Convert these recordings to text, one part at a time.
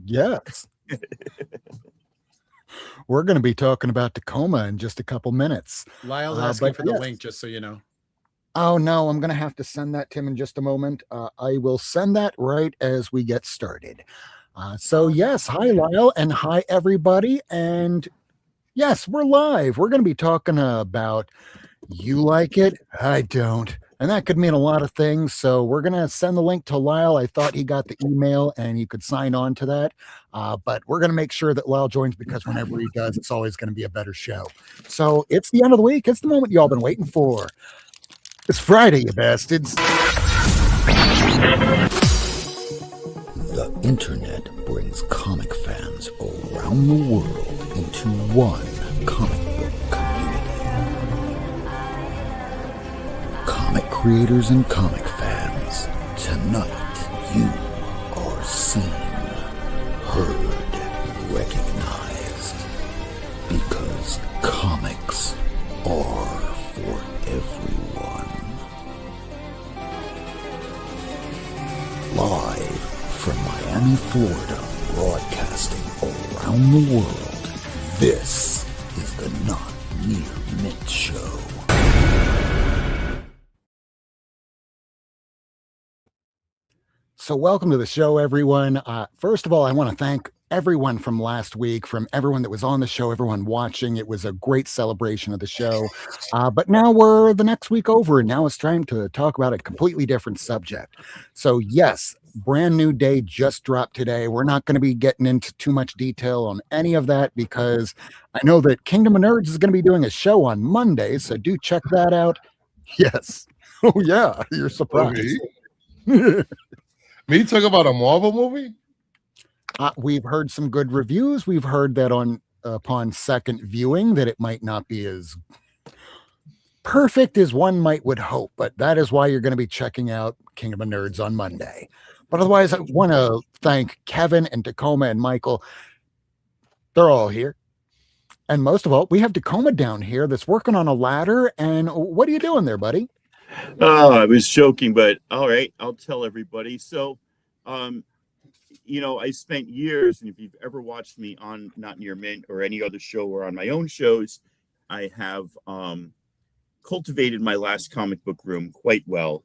Yes. We're going to be talking about Tacoma in just a couple minutes. Lyle's asking for the yes. link, just so you know. Oh, no, I'm going to have to send that to him in just a moment. I will send that right as we get started. Yes, hi, Lyle, and hi, everybody. And yes, we're live. We're going to be talking about You Like It? I Don't. And that could mean a lot of things. So we're going to send the link to Lyle. I thought he got the email and you could sign on to that. But we're going to make sure that Lyle joins because whenever he does, it's always going to be a better show. So it's the end of the week. It's the moment you all been waiting for. It's Friday, you bastards. The internet brings comic fans around the world into one comic book community. Comic creators and comic fans, tonight you are seen, heard, recognized. Because comics are for everyone. Live from Miami, Florida, broadcasting around the world, this is the Not Near Mint Show. So welcome to the show, everyone. First of all, I want to thank everyone from last week, from everyone that was on the show, everyone watching. It was a great celebration of the show. But now we're the next week over, and now it's time to talk about a completely different subject. So yes, brand new day just dropped today. We're not going to be getting into too much detail on any of that because I know that Kingdom of Nerds is going to be doing a show on Monday, so do check that out. Yes. Oh yeah, you're surprised. Me talk about a Marvel movie? We've heard some good reviews. We've heard that upon second viewing that it might not be as perfect as one would hope, but that is why you're going to be checking out Kingdom of Nerds on Monday. But otherwise, I want to thank Kevin and Tacoma and Michael. They're all here. And most of all, we have Tacoma down here that's working on a ladder. And what are you doing there, buddy? Oh, I was joking, but all right, I'll tell everybody. So, I spent years, and if you've ever watched me on Not Near Mint or any other show or on my own shows, I have cultivated my last comic book room quite well.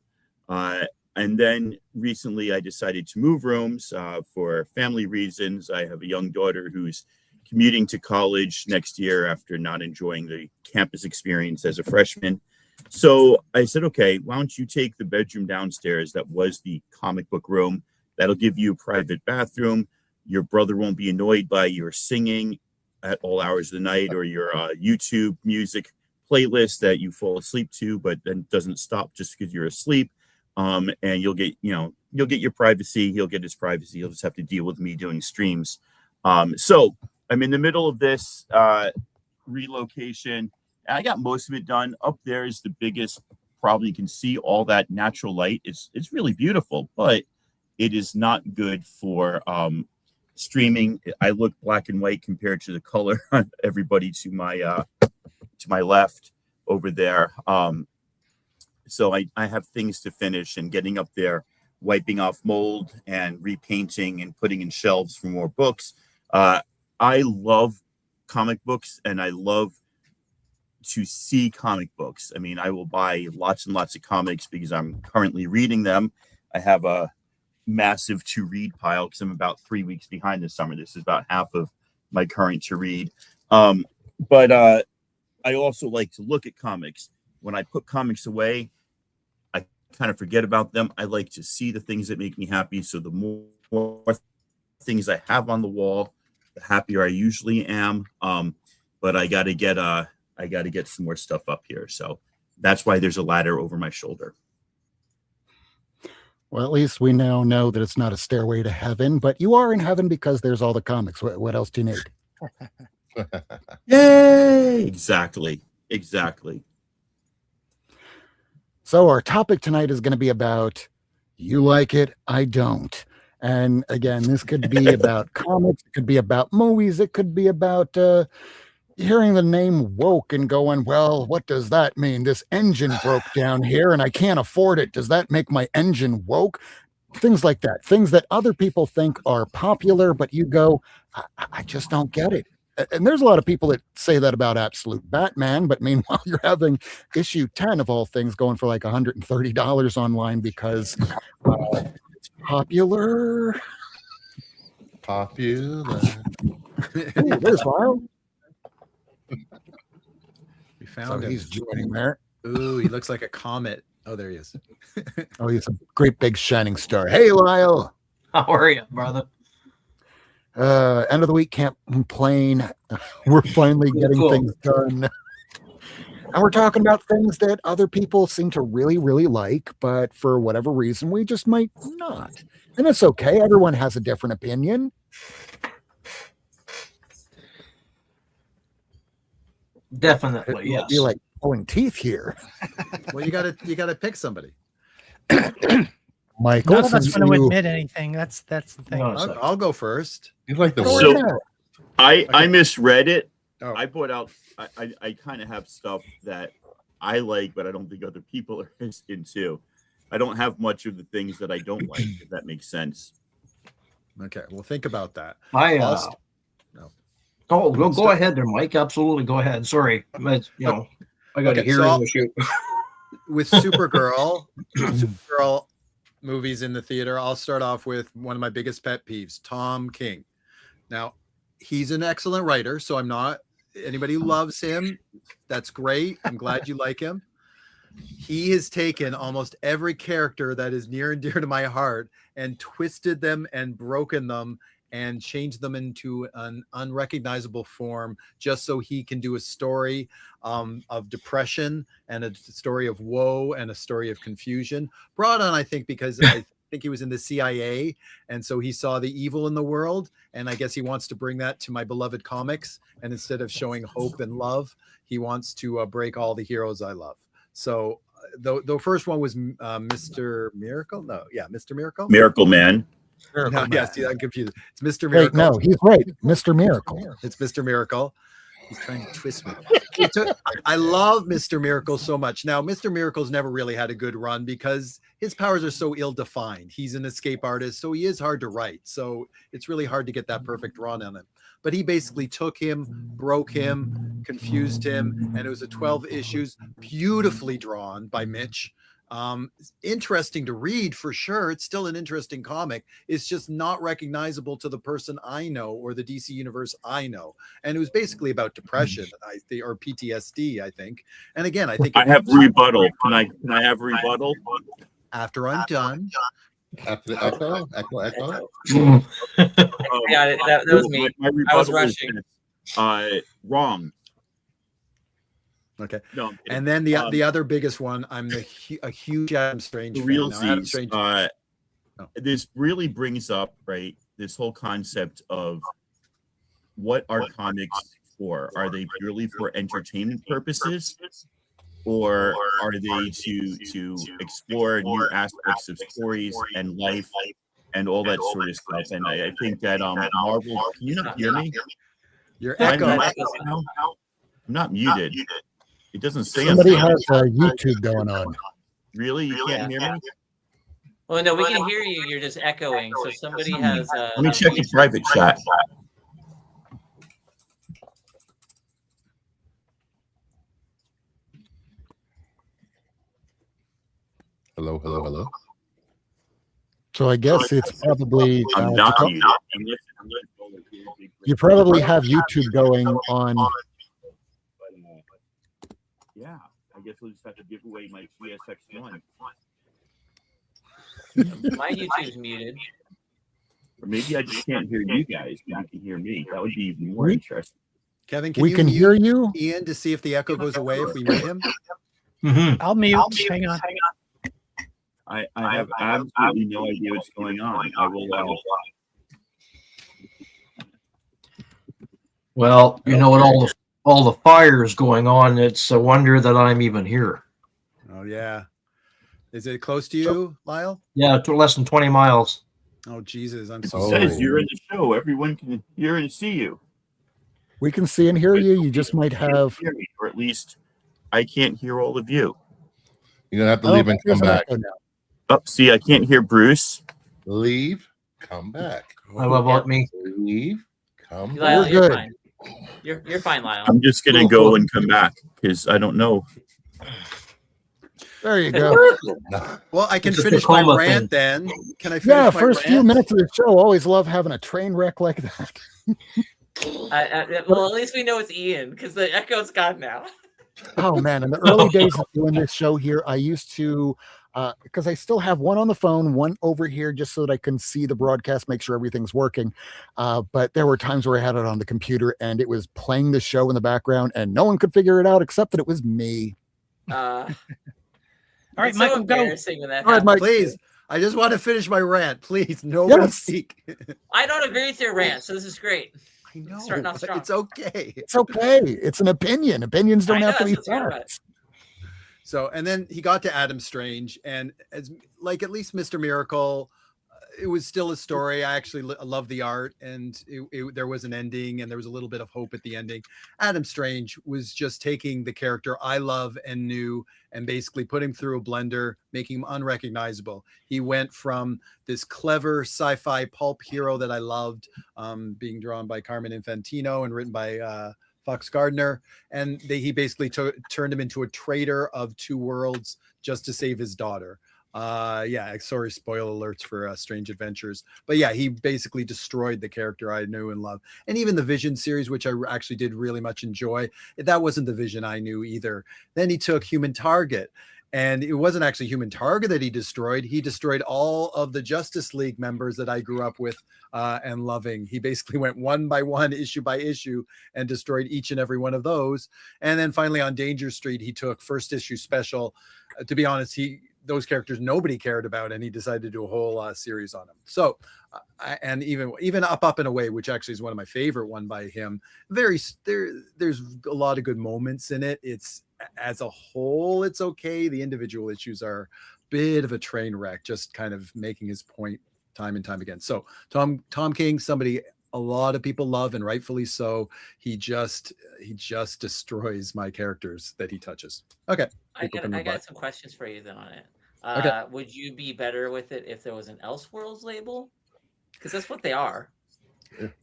And then recently I decided to move rooms for family reasons. I have a young daughter who's commuting to college next year after not enjoying the campus experience as a freshman. So I said, okay, why don't you take the bedroom downstairs that was the comic book room? That'll give you a private bathroom. Your brother won't be annoyed by your singing at all hours of the night or your YouTube music playlist that you fall asleep to, but then doesn't stop just because you're asleep. And you'll get your privacy. He'll get his privacy. He'll just have to deal with me doing streams. So I'm in the middle of this relocation. I got most of it done. Up there is the biggest problem. You can see all that natural light. It's really beautiful, but it is not good for streaming. I look black and white compared to the color on everybody to my left over there. So I have things to finish and getting up there, wiping off mold and repainting and putting in shelves for more books. I love comic books and I love to see comic books. I mean, I will buy lots and lots of comics because I'm currently reading them. I have a massive to read pile because I'm about 3 weeks behind this summer. This is about half of my current to read. But I also like to look at comics. When I put comics away, I kind of forget about them. I like to see the things that make me happy. So the more things I have on the wall, the happier I usually am. But I got to get some more stuff up here. So that's why there's a ladder over my shoulder. Well, at least we now know that it's not a stairway to heaven, but you are in heaven because there's all the comics. What else do you need? Yay! Exactly. So our topic tonight is going to be about You Like It, I Don't. And again, this could be about comics. It could be about movies. It could be about hearing the name woke and going, well, what does that mean? This engine broke down here and I can't afford it. Does that make my engine woke? things like that, things that other people think are popular, but you go, I just don't get it. And there's a lot of people that say that about Absolute Batman, but meanwhile, you're having issue 10 of all things going for like $130 online because it's popular. Popular. Ooh, there's Lyle. We found So him. he's joining there. Ooh, he looks like a comet. Oh, there he is. Oh, he's a great big shining star. Hey, Lyle. How are you, brother? End of the week, can't complain. We're finally getting Cool. things done. And we're talking about things that other people seem to really, really like, but for whatever reason, we just might not. And it's okay. Everyone has a different opinion. Definitely, yes. You're like pulling teeth here. Well, you gotta pick somebody. Michael, None of us since want to you- admit anything. That's the thing. No, it's I'll go first. He's like the Oh, worst. So- yeah. I misread it. Oh. I put out. I kind of have stuff that I like, but I don't think other people are into. I don't have much of the things that I don't like. If that makes sense. Okay, well, think about that. I I'll- no. Oh, go ahead there, Mike. Absolutely, go ahead. Sorry, but, I got Okay, a hearing so I'll- issue. With Supergirl movies in the theater, I'll start off with one of my biggest pet peeves, Tom King. Now, he's an excellent writer, so I'm not anybody who loves him. That's great. I'm glad you like him. He has taken almost every character that is near and dear to my heart and twisted them and broken them and changed them into an unrecognizable form just so he can do a story of depression and a story of woe and a story of confusion. Brought on, I think, because I think he was in the CIA, and so he saw the evil in the world, and I guess he wants to bring that to my beloved comics, and instead of showing hope and love, he wants to break all the heroes I love. So the first one was Mr. Miracle. No, yeah, Mr. Miracle. Miracleman. No, yes, I'm confused. It's Mr. Wait, Miracle. no, he's right. Mr. Miracle. It's Mr. Miracle. He's trying to twist me. I love Mr. Miracle so much. Now, Mr. Miracle's never really had a good run because his powers are so ill-defined. He's an escape artist, so he is hard to write. So it's really hard to get that perfect run on him. But he basically took him, broke him, confused him, and it was a 12 issues, beautifully drawn by Mitch. Interesting to read for sure. It's still an interesting comic. It's just not recognizable to the person I know or the DC universe I know. And it was basically about depression, I think, or PTSD, I think. And again, I think I have rebuttal. Can I have rebuttal? after I'm done. After the echo. Yeah, that was me. My I was rebuttal is rushing. this. Wrong. Okay. No, I'm kidding. And then the other biggest one, I'm a huge Adam Strange the fan. real Now, Adam Z's, Strange, this really brings up, right, this whole concept of what are comics for? Are they purely for entertainment purposes, or are they to explore new aspects of stories and life and all that sort of stuff? And I think that Marvel, can you not hear me? you're Am I echoing. muted now? I'm not muted. It doesn't say I'm Somebody muted. has YouTube going on. Really? You can't hear me? Well, no, we can hear you. You're just echoing. So somebody has. Let me check the private chat. Hello. So I guess it's probably I'm not Tacoma- muted. you probably have YouTube going on. Yeah, I guess we'll just have to give away my TSX1. My YouTube's muted. Or maybe I just can't hear you guys, but you can hear me. That would be even more We- interesting. Kevin, can We you can mute hear you. Ian to see if the echo goes away if we mute him? I'll mute. Hang on. I have absolutely no idea what's going on. I will. Well, you know, with all the fires going on, it's a wonder that I'm even here. Oh yeah. Is it close to you, Lyle? Yeah, to less than 20 miles. Oh Jesus, I'm It so says you're in the show. Everyone can hear and see you. We can see and hear you. You just might have. Hear me, or at least I can't hear all of you. You're gonna have to I don't leave and think come there's an back. echo now. Oh, see, I can't hear Bruce. Leave, come back. I love Art Me. Leave, come Lyle, back. you're good. fine. You're fine, Lyle. I'm just gonna go and come back because I don't know. There you go. Well, I can It's a finish my Tacoma rant thing. then. Can I finish Yeah, my first few rant? minutes of the show, always love having a train wreck like that. Well, at least we know it's Ian because the echo's gone now. Oh man, in the early days of doing this show here, I used to because I still have one on the phone, one over here, just so that I can see the broadcast, make sure everything's working. But there were times where I had it on the computer and it was playing the show in the background, and no one could figure it out except that it was me. All right, It's Michael, so go. embarrassing when that All right, happens. Mike. Please, I just want to finish my rant. Please, nobody Yes. speak. I don't agree with your rant, so this is great. I know, Starting off but strong. it's okay. It's okay. It's an opinion. Opinions don't I have to know, be that's what's good about facts. So, and then he got to Adam Strange, and as like at least Mr. Miracle, it was still a story. I actually love the art, and there was an ending, and there was a little bit of hope at the ending. Adam Strange was just taking the character I love and knew, and basically putting him through a blender, making him unrecognizable. He went from this clever sci-fi pulp hero that I loved, being drawn by Carmen Infantino and written by Fox Gardner, and he basically turned him into a traitor of two worlds just to save his daughter. Yeah, sorry, spoiler alerts for Strange Adventures, but yeah, he basically destroyed the character I knew and loved. And even the Vision series, which I actually did really much enjoy, that wasn't the Vision I knew either. Then he took Human Target, and it wasn't actually Human Target that he destroyed all of the Justice League members that I grew up with and loving. He basically went one by one, issue by issue, and destroyed each and every one of those. And then finally on Danger Street, he took first issue special. To be honest, those characters nobody cared about, and he decided to do a whole series on them. So and even Up and Away, which actually is one of my favorite one by him, there's a lot of good moments in it. It's as a whole, it's okay. The individual issues are a bit of a train wreck, just kind of making his point time and time again. So Tom King, somebody a lot of people love, and rightfully so. He just destroys my characters that he touches. Okay. I got some questions for you then on it. Okay. Would you be better with it if there was an Elseworlds label? Because that's what they are.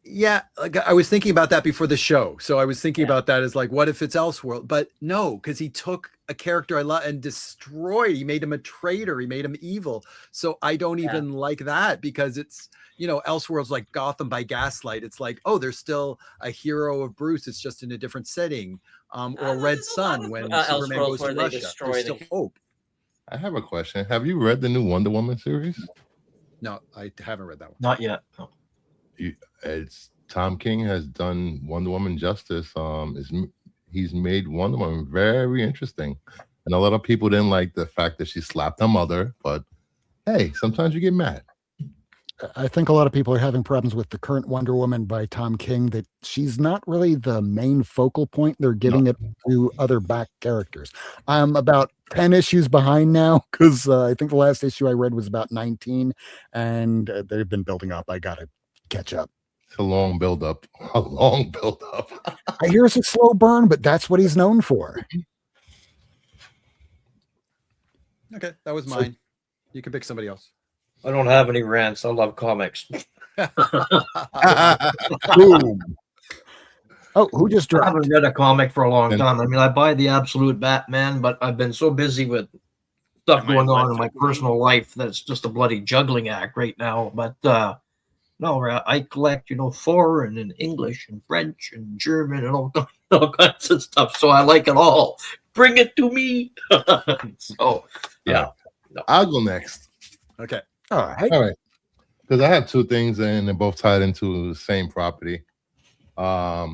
Yeah, like I was thinking about that before the show. So I was thinking about that as like, what if it's Elseworld? But no, because he took a character I love and destroyed. He made him a traitor. He made him evil. So I don't even like that, because it's, Elseworld's like Gotham by Gaslight. It's like, oh, there's still a hero of Bruce. It's just in a different setting. Or Red Sun when Superman goes to Russia. There's still hope. I have a question. Have you read the new Wonder Woman series? No, I haven't read that one. Not yet. No. It's Tom King has done Wonder Woman justice. He's made Wonder Woman very interesting, and a lot of people didn't like the fact that she slapped her mother. But hey, sometimes you get mad. I think a lot of people are having problems with the current Wonder Woman by Tom King, that she's not really the main focal point. They're giving it to other back characters. I'm about 10 issues behind now, because I think the last issue I read was about 19, and they've been building up. I got to catch up. It's a long build up. A long build up. I hear it's a slow burn, but that's what he's known for. Okay, that was mine. You can pick somebody else. I don't have any rants. I love comics. Boom. Oh, who just I dropped? haven't read a comic for a long time. I mean, I buy the Absolute Batman, but I've been so busy with stuff going on in my personal life that it's just a bloody juggling act right now. But no, I collect, foreign and English and French and German and all kinds of stuff. So I like it all. Bring it to me. So, yeah. No. I'll go next. Okay. All right. Because I have two things, and they're both tied into the same property. I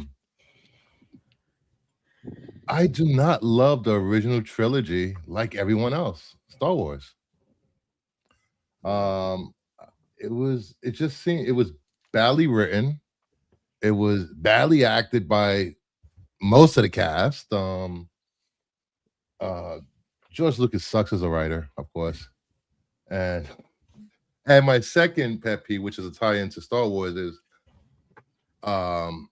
do not love the original trilogy like everyone else. Star Wars. It was badly written. It was badly acted by most of the cast. George Lucas sucks as a writer, of course. And my second pet peeve, which is a tie into Star Wars, is the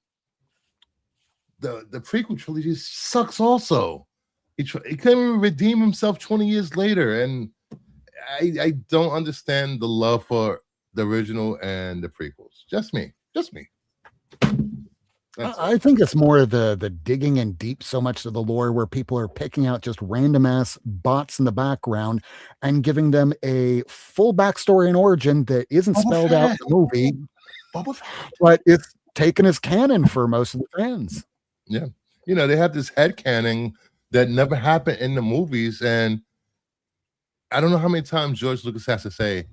prequel trilogy sucks also. He couldn't even redeem himself 20 years later, and I don't understand the love for the original and the prequels. Just me. Just me. That's I think it's more the digging in deep so much to the lore where people are picking out just random ass bots in the background and giving them a full backstory and origin that isn't Boba spelled out in Fett. the movie, Boba Fett. but it's taken as canon for most of the fans. Yeah. You know, they have this headcanon that never happened in the movies. And I don't know how many times George Lucas has to say,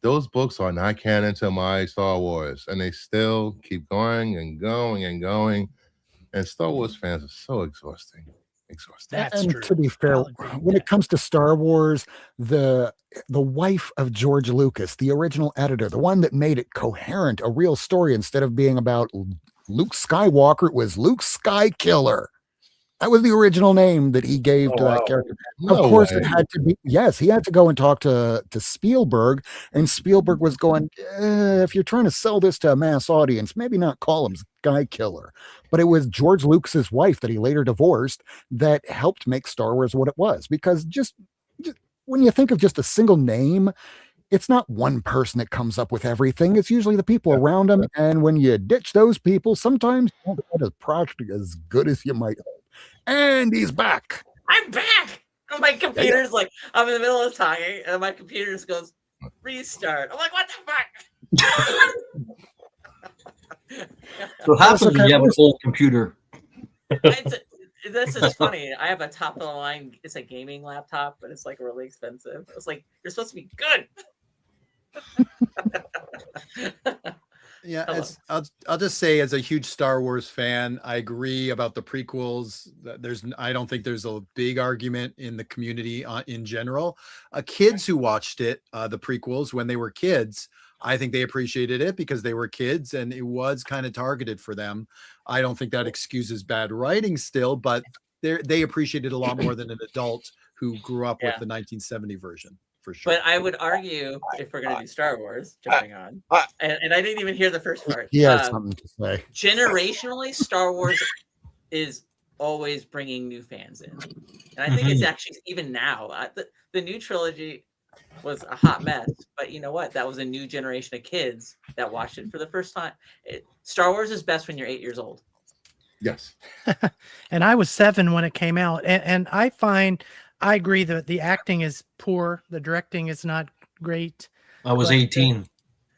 those books are not canon to my Star Wars. And they still keep going and going and going. And Star Wars fans are so exhausting. Exhausting. That's And true. to be fair, I'll agree with when that. it comes to Star Wars, the wife of George Lucas, the original editor, the one that made it coherent, a real story instead of being about Luke Skywalker, it was Luke Skykiller. That was the original name that he gave to that character. No Of course, way. it had to be. Yes, he had to go and talk to Spielberg, and Spielberg was going, if you're trying to sell this to a mass audience, maybe not call him Sky Killer. But it was George Lucas's wife that he later divorced that helped make Star Wars what it was. Because just when you think of just a single name, it's not one person that comes up with everything. It's usually the people around them. And when you ditch those people, sometimes you don't get a project as good as you might hope. And he's back. I'm back. And my computer's like, I'm in the middle of talking, and my computer just goes, restart. I'm like, what the fuck? So what happens okay. when you have an old computer? This is funny. I have a top of the line. It's a gaming laptop, but it's like really expensive. It's like, you're supposed to be good. Yeah, Hello. I'll just say, as a huge Star Wars fan, I agree about the prequels. I don't think there's a big argument in the community in general. Kids who watched it, the prequels, when they were kids, I think they appreciated it because they were kids and it was kind of targeted for them. I don't think that excuses bad writing still, but they appreciate it a lot more than an adult who grew up with the 1970 version. For sure. But I would argue, if we're going to do Star Wars, jumping on, and I didn't even hear the first part. He has something to say. Generationally, Star Wars is always bringing new fans in. And I think it's actually, even now, the new trilogy was a hot mess. But you know what? That was a new generation of kids that watched it for the first time. Star Wars is best when you're 8 years old. Yes. And I was 7 when it came out. And I agree that the acting is poor. The directing is not great. I was 18.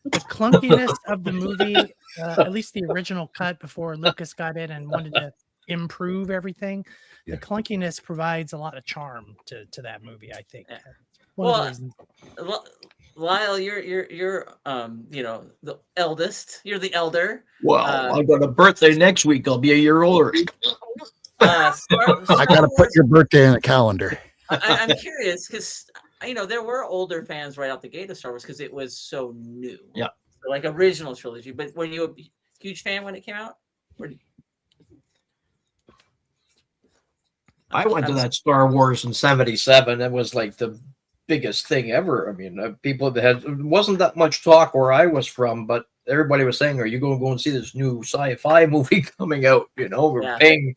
The clunkiness of the movie, at least the original cut before Lucas got in and wanted to improve everything, the clunkiness provides a lot of charm to that movie, I think. Well, Lyle, you're the eldest. You're the elder. Well, I got a birthday next week. I'll be a year older. I got to put your birthday in the calendar. I'm curious because there were older fans right out the gate of Star Wars because it was so new. Yeah, so like original trilogy. But were you a huge fan when it came out? I went to that Star Wars in '77. It was like the biggest thing ever. I mean, people that it wasn't that much talk where I was from, but everybody was saying, "Are you going to go and see this new sci-fi movie coming out?" We're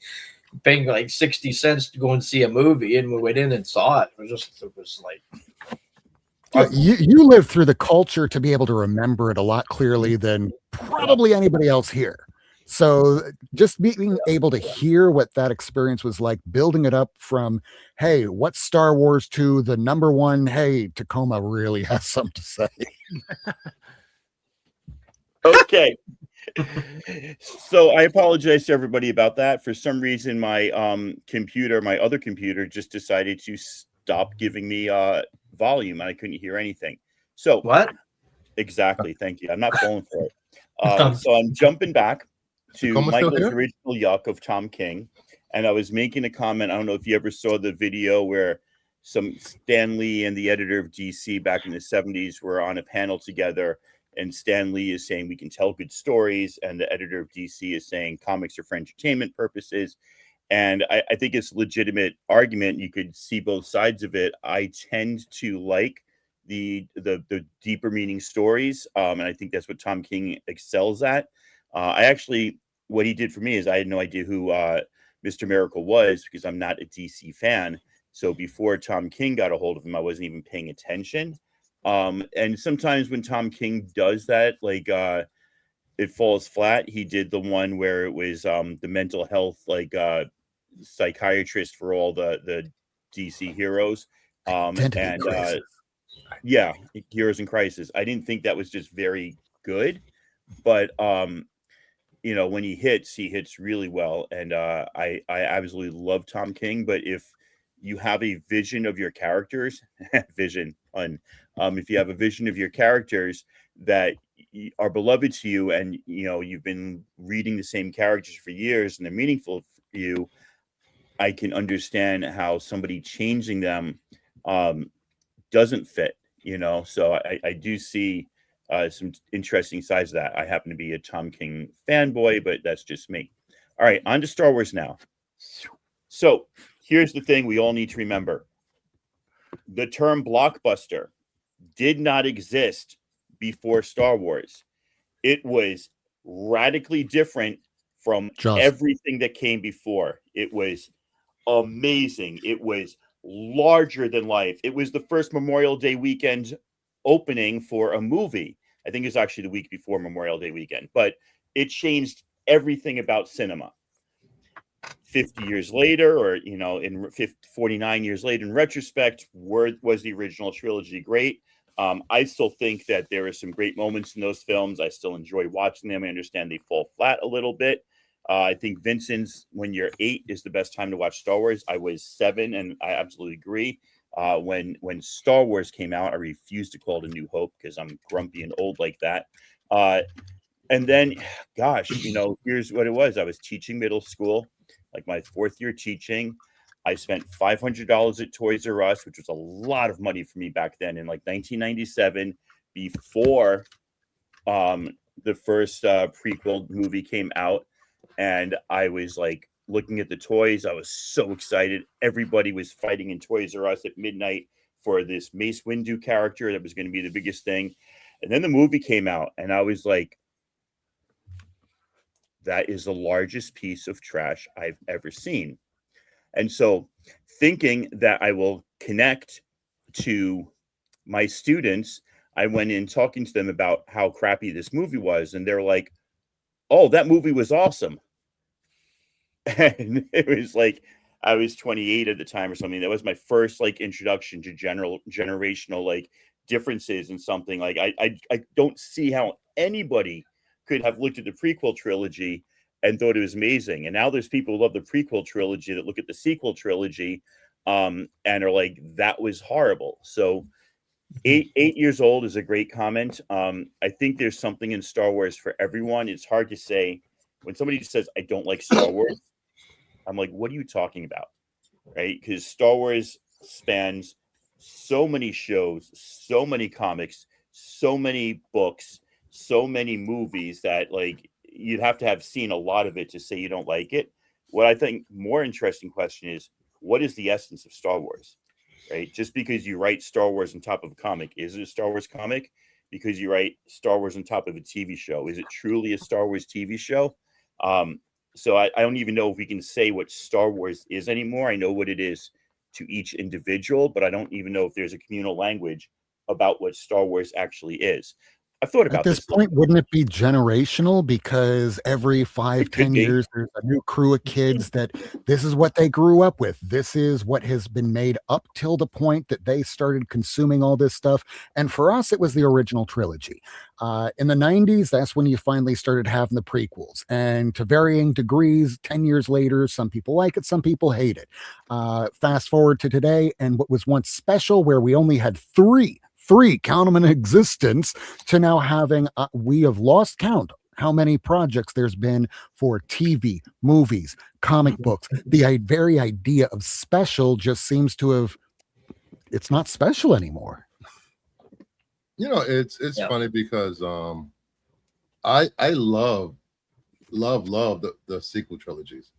paying like 60 cents to go and see a movie, and we went in and saw it. It was like you lived through the culture to be able to remember it a lot clearly than probably anybody else here. So just being able to hear what that experience was like, building it up from, hey, what's Star Wars to the number one, hey, Tacoma really has something to say. Okay. So I apologize to everybody about that. For some reason, my other computer just decided to stop giving me volume, and I couldn't hear anything. So what? Exactly. Thank you. I'm not falling for it. So I'm jumping back to Michael's original yuck of Tom King, and I was making a comment. I don't know if you ever saw the video where some Stan Lee and the editor of DC back in the 70s were on a panel together. And Stan Lee is saying we can tell good stories, and the editor of DC is saying comics are for entertainment purposes. And I think it's a legitimate argument. You could see both sides of it. I tend to like the deeper meaning stories, and I think that's what Tom King excels at. What he did for me is I had no idea who Mr. Miracle was because I'm not a DC fan. So before Tom King got a hold of him, I wasn't even paying attention. And sometimes when Tom King does that, like it falls flat. He did the one where it was the mental health psychiatrist for all the DC heroes. Identity crisis. Yeah, Heroes in Crisis. I didn't think that was just very good, but you know, when he hits really well. And I absolutely love Tom King. But if you have a vision of your characters, vision pun, if you have a vision of your characters that are beloved to you, and you know you've been reading the same characters for years and they're meaningful for you, I can understand how somebody changing them doesn't fit, you know. So I do see some interesting sides of that. I happen to be a Tom King fanboy, but that's just me. All right, on to Star Wars now. So here's the thing we all need to remember. The term blockbuster did not exist before Star Wars. It was radically different from everything that came before. It was amazing. It was larger than life. It was the first Memorial Day weekend opening for a movie. I think it was actually the week before Memorial Day weekend, but it changed everything about cinema. 50 years later, or you know, 49 years later, in retrospect, was the original trilogy great? I still think that there are some great moments in those films. I still enjoy watching them. I understand they fall flat a little bit. I think Vinson's When You're 8 is the best time to watch Star Wars. I was 7, and I absolutely agree. When Star Wars came out, I refused to call it A New Hope because I'm grumpy and old like that. And then, gosh, you know, here's what it was. I was teaching middle school, like my 4th year teaching. I spent $500 at Toys R Us, which was a lot of money for me back then in like 1997, before the first prequel movie came out. And I was like looking at the toys. I was so excited. Everybody was fighting in Toys R Us at midnight for this Mace Windu character that was going to be the biggest thing. And then the movie came out, and I was like, that is the largest piece of trash I've ever seen. And so, thinking that I will connect to my students, I went in talking to them about how crappy this movie was. And they're like, oh, that movie was awesome. And it was like, I was 28 at the time or something. That was my first like introduction to generational like differences and something. Like I don't see how anybody could have looked at the prequel trilogy and thought it was amazing. And now there's people who love the prequel trilogy that look at the sequel trilogy and are like, that was horrible. So 8 years old is a great comment. I think there's something in Star Wars for everyone. It's hard to say when somebody says, I don't like Star Wars. I'm like, what are you talking about? Right? Because Star Wars spans so many shows, so many comics, so many books, so many movies that like you'd have to have seen a lot of it to say you don't like it. What I think more interesting question is, what is the essence of Star Wars? Right? Just because you write Star Wars on top of a comic, is it a Star Wars comic? Because you write Star Wars on top of a TV show, is it truly a Star Wars TV show? So I don't even know if we can say what Star Wars is anymore. I know what it is to each individual, but I don't even know if there's a communal language about what Star Wars actually is. I've thought about at this point. Wouldn't it be generational? Because every 5-10 years, there's a new crew of kids that this is what they grew up with. This is what has been made up till the point that they started consuming all this stuff. And for us, it was the original trilogy. In the 90s, that's when you finally started having the prequels. And to varying degrees, 10 years later, some people like it, some people hate it. Fast forward to today, and what was once special, where we only had three, count them in existence, to now having, we have lost count how many projects there's been for TV, movies, comic books. The very idea of special just seems to have, it's not special anymore. You know, it's funny because I love the sequel trilogies.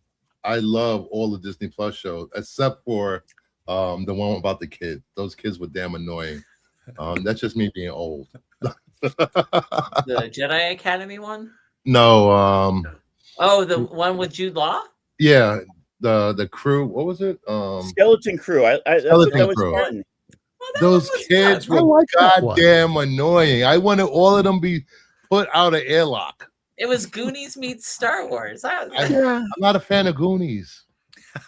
I love all the Disney Plus shows except for the one about the kids. Those kids were damn annoying. That's just me being old. The Jedi Academy one? No. Oh, the one with Jude Law? Yeah, the crew. What was it? Skeleton Crew. Skeleton Crew. Fun. Those kids I were like that one. goddamn annoying. I wanted all of them be put out of airlock. It was Goonies meets Star Wars. Yeah. I'm not a fan of Goonies.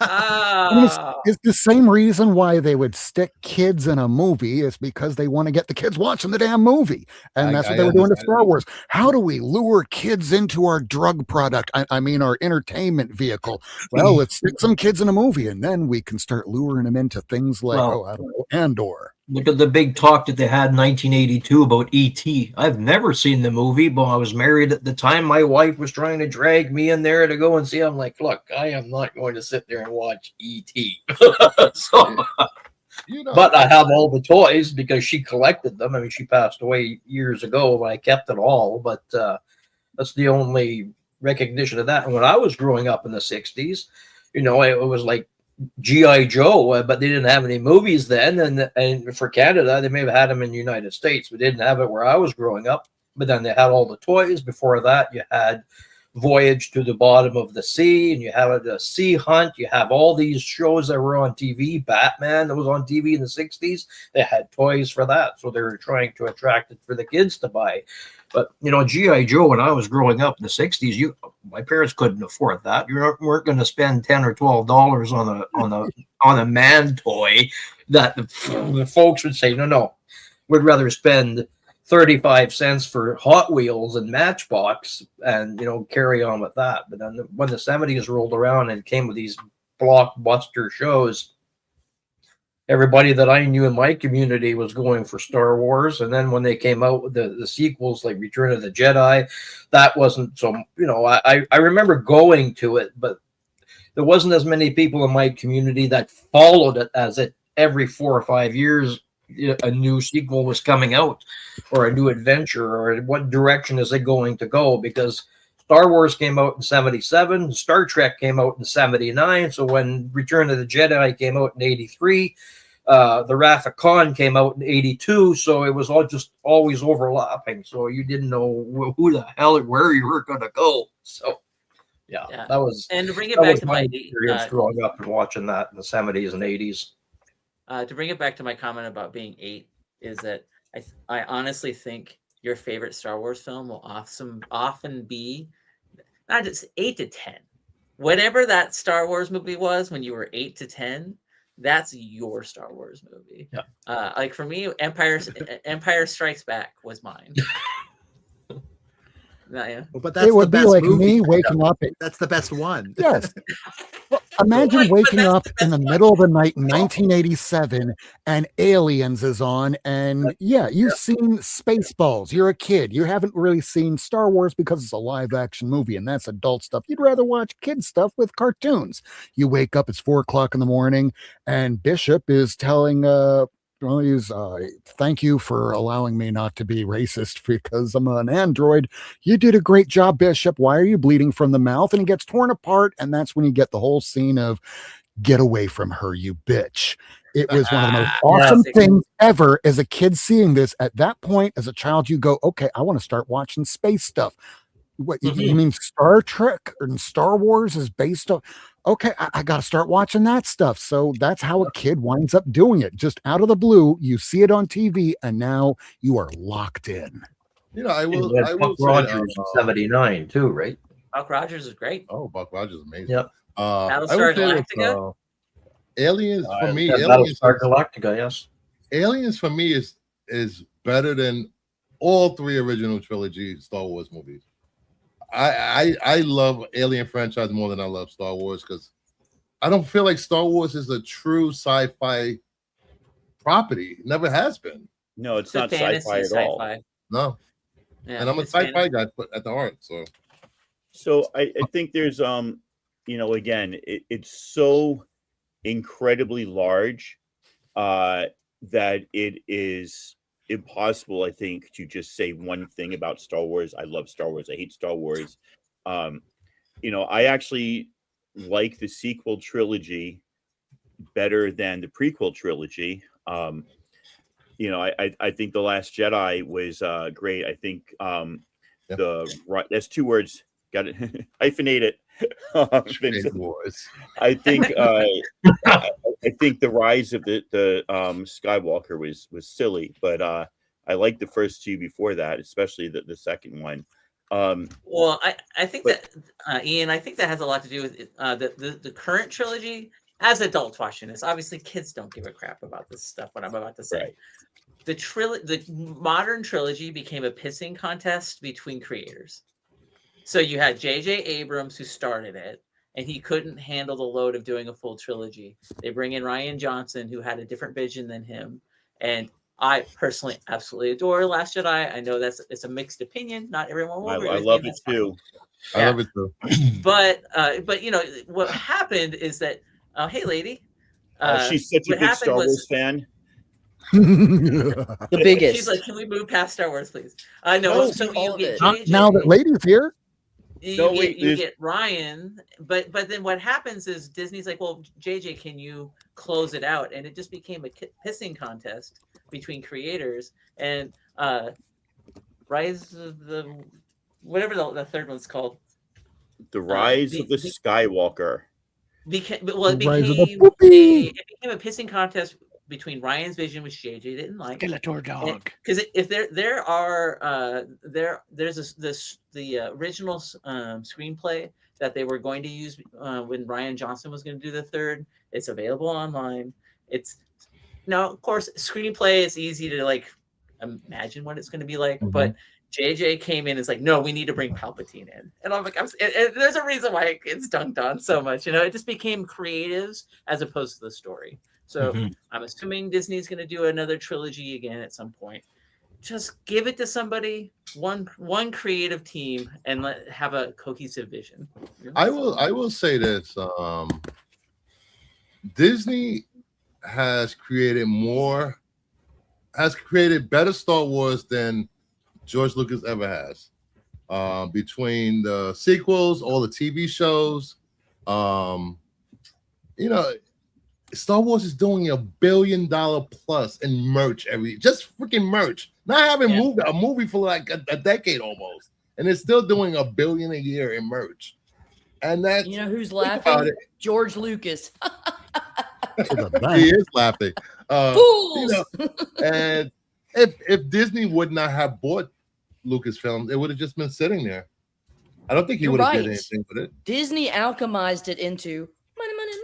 And it's the same reason why they would stick kids in a movie is because they want to get the kids watching the damn movie. And that's what they were doing to Star Wars. How do we lure kids into our drug product? I mean, our entertainment vehicle. Well, let's stick some kids in a movie and then we can start luring them into things like, I don't know, Andor. Look at the big talk that they had in 1982 about E.T. I've never seen the movie, but I was married at the time. My wife was trying to drag me in there to go and see. I'm like, look, I am not going to sit there and watch E.T. So, but I have all the toys because she collected them. I mean, she passed away years ago, but I kept it all. But that's the only recognition of that. And when I was growing up in the 60s, you know, it was like G.I. Joe, but they didn't have any movies then. And for Canada, they may have had them in the United States, but didn't have it where I was growing up. But then they had all the toys. Before that, you had Voyage to the Bottom of the Sea, and you had the Sea Hunt. You have all these shows that were on TV. Batman that was on TV in the 60s. They had toys for that. So they were trying to attract it for the kids to buy. But, you know, G.I. Joe, when I was growing up in the 60s, my parents couldn't afford that. You weren't going to spend $10 or $12 on a man toy that the folks would say, no, we'd rather spend 35 cents for Hot Wheels and Matchbox and, you know, carry on with that. But then when the 70s rolled around and came with these blockbuster shows, everybody that I knew in my community was going for Star Wars. And then when they came out with the sequels like Return of the Jedi, that wasn't so, you know, I remember going to it, but there wasn't as many people in my community that followed it as it every 4 or 5 years a new sequel was coming out or a new adventure or what direction is it going to go, because Star Wars came out in 77, Star Trek came out in 79. So when Return of the Jedi came out in 83, the Wrath of Khan came out in 82. So it was all just always overlapping. So you didn't know who the hell, where you were going to go. So yeah, that was, and to bring it back to my experience growing up and watching that in the 70s and 80s. To bring it back to my comment about being 8 is that I honestly think your favorite Star Wars film will often be not just 8 to 10. Whatever that Star Wars movie was when you were 8 to 10, that's your Star Wars movie. Yeah. Like for me, Empire Strikes Back was mine. Well, but that's it would the be best like movie. me waking up. That's the best one. Yes. Well, imagine waking up in the middle of the night in 1987 and Aliens is on. And yeah, you've seen Spaceballs. You're a kid. You haven't really seen Star Wars because it's a live action movie and that's adult stuff. You'd rather watch kid stuff with cartoons. You wake up, it's 4 o'clock in the morning and Bishop is telling, well, he's thank you for allowing me not to be racist because I'm an android. You did a great job, Bishop. Why are you bleeding from the mouth? And he gets torn apart. And that's when you get the whole scene of get away from her, you bitch. It was one of the most awesome things ever as a kid seeing this. At that point, as a child, you go, okay, I want to start watching space stuff. What you mean Star Trek and Star Wars is based on? Okay, I got to start watching that stuff. So that's how a kid winds up doing it. Just out of the blue, you see it on TV, and now you are locked in. You know, I will Buck Rogers in 79 too, right? Buck Rogers is great. Oh, Buck Rogers is amazing. Yep. Battlestar Galactica. Aliens for me. Battlestar Galactica, yes. Aliens for me is better than all 3 original trilogy Star Wars movies. I love Alien franchise more than I love Star Wars because I don't feel like Star Wars is a true sci-fi property. It never has been. No, it's not sci-fi at all. No. Yeah, and I'm a sci-fi guy at the heart. So I think there's you know, again, it's so incredibly large that it is impossible, I think, to just say one thing about Star Wars. I love Star Wars. I hate Star Wars. You know, I actually like the sequel trilogy better than the prequel trilogy. You know, I think The Last Jedi was great. I think that's 2 words. Got it. Hyphenate it. I think I think the rise of the Skywalker was silly, but I liked the first two before that, especially the second one. Well, I think but- that Ian, I think that has a lot to do with the current trilogy. As adults watching this, obviously kids don't give a crap about this stuff. What I'm about to say. Right. The modern trilogy became a pissing contest between creators. So you had J.J. Abrams who started it, and he couldn't handle the load of doing a full trilogy. They bring in Rian Johnson, who had a different vision than him, and I personally absolutely adore Last Jedi. I know it's a mixed opinion. Not everyone will agree I with love me. it too. Yeah. I love it too. But you know what happened is that hey lady, She's such a what big happened Star was- Wars fan. The biggest. She's like, can we move past Star Wars, please? I know. No, So all you of get it. JJ, Now that Lady's here, you get Ryan, but then what happens is Disney's like, well, JJ, can you close it out? And it just became a pissing contest between creators, and Rise of the whatever the third one's called. The Rise of the Skywalker. It became Poopy. it became a pissing contest between Ryan's vision, which JJ didn't like, Skeletor dog. because if there are there's the original screenplay that they were going to use when Rian Johnson was going to do the third. It's available online. It's now, of course, screenplay is easy to like imagine what it's going to be like, but JJ came in and is like, no, we need to bring Palpatine in. And I'm like, and there's a reason why it's dunked on so much. You know, it just became creatives as opposed to the story. So I'm assuming Disney's going to do another trilogy again at some point. Just give it to somebody, one creative team, and have a cohesive vision. I will say this. Disney has created better Star Wars than George Lucas ever has. Between the sequels, all the TV shows, you know, Star Wars is doing $1 billion plus in merch just freaking merch. Not having a movie for like a decade almost, and it's still doing $1 billion a year in merch. And that's, You know who's about laughing? it. George Lucas. He is laughing. Fools! You know, and if Disney would not have bought Lucasfilm, it would have just been sitting there. I don't think he You're would have right. did anything with it. Disney alchemized it into money, money, money.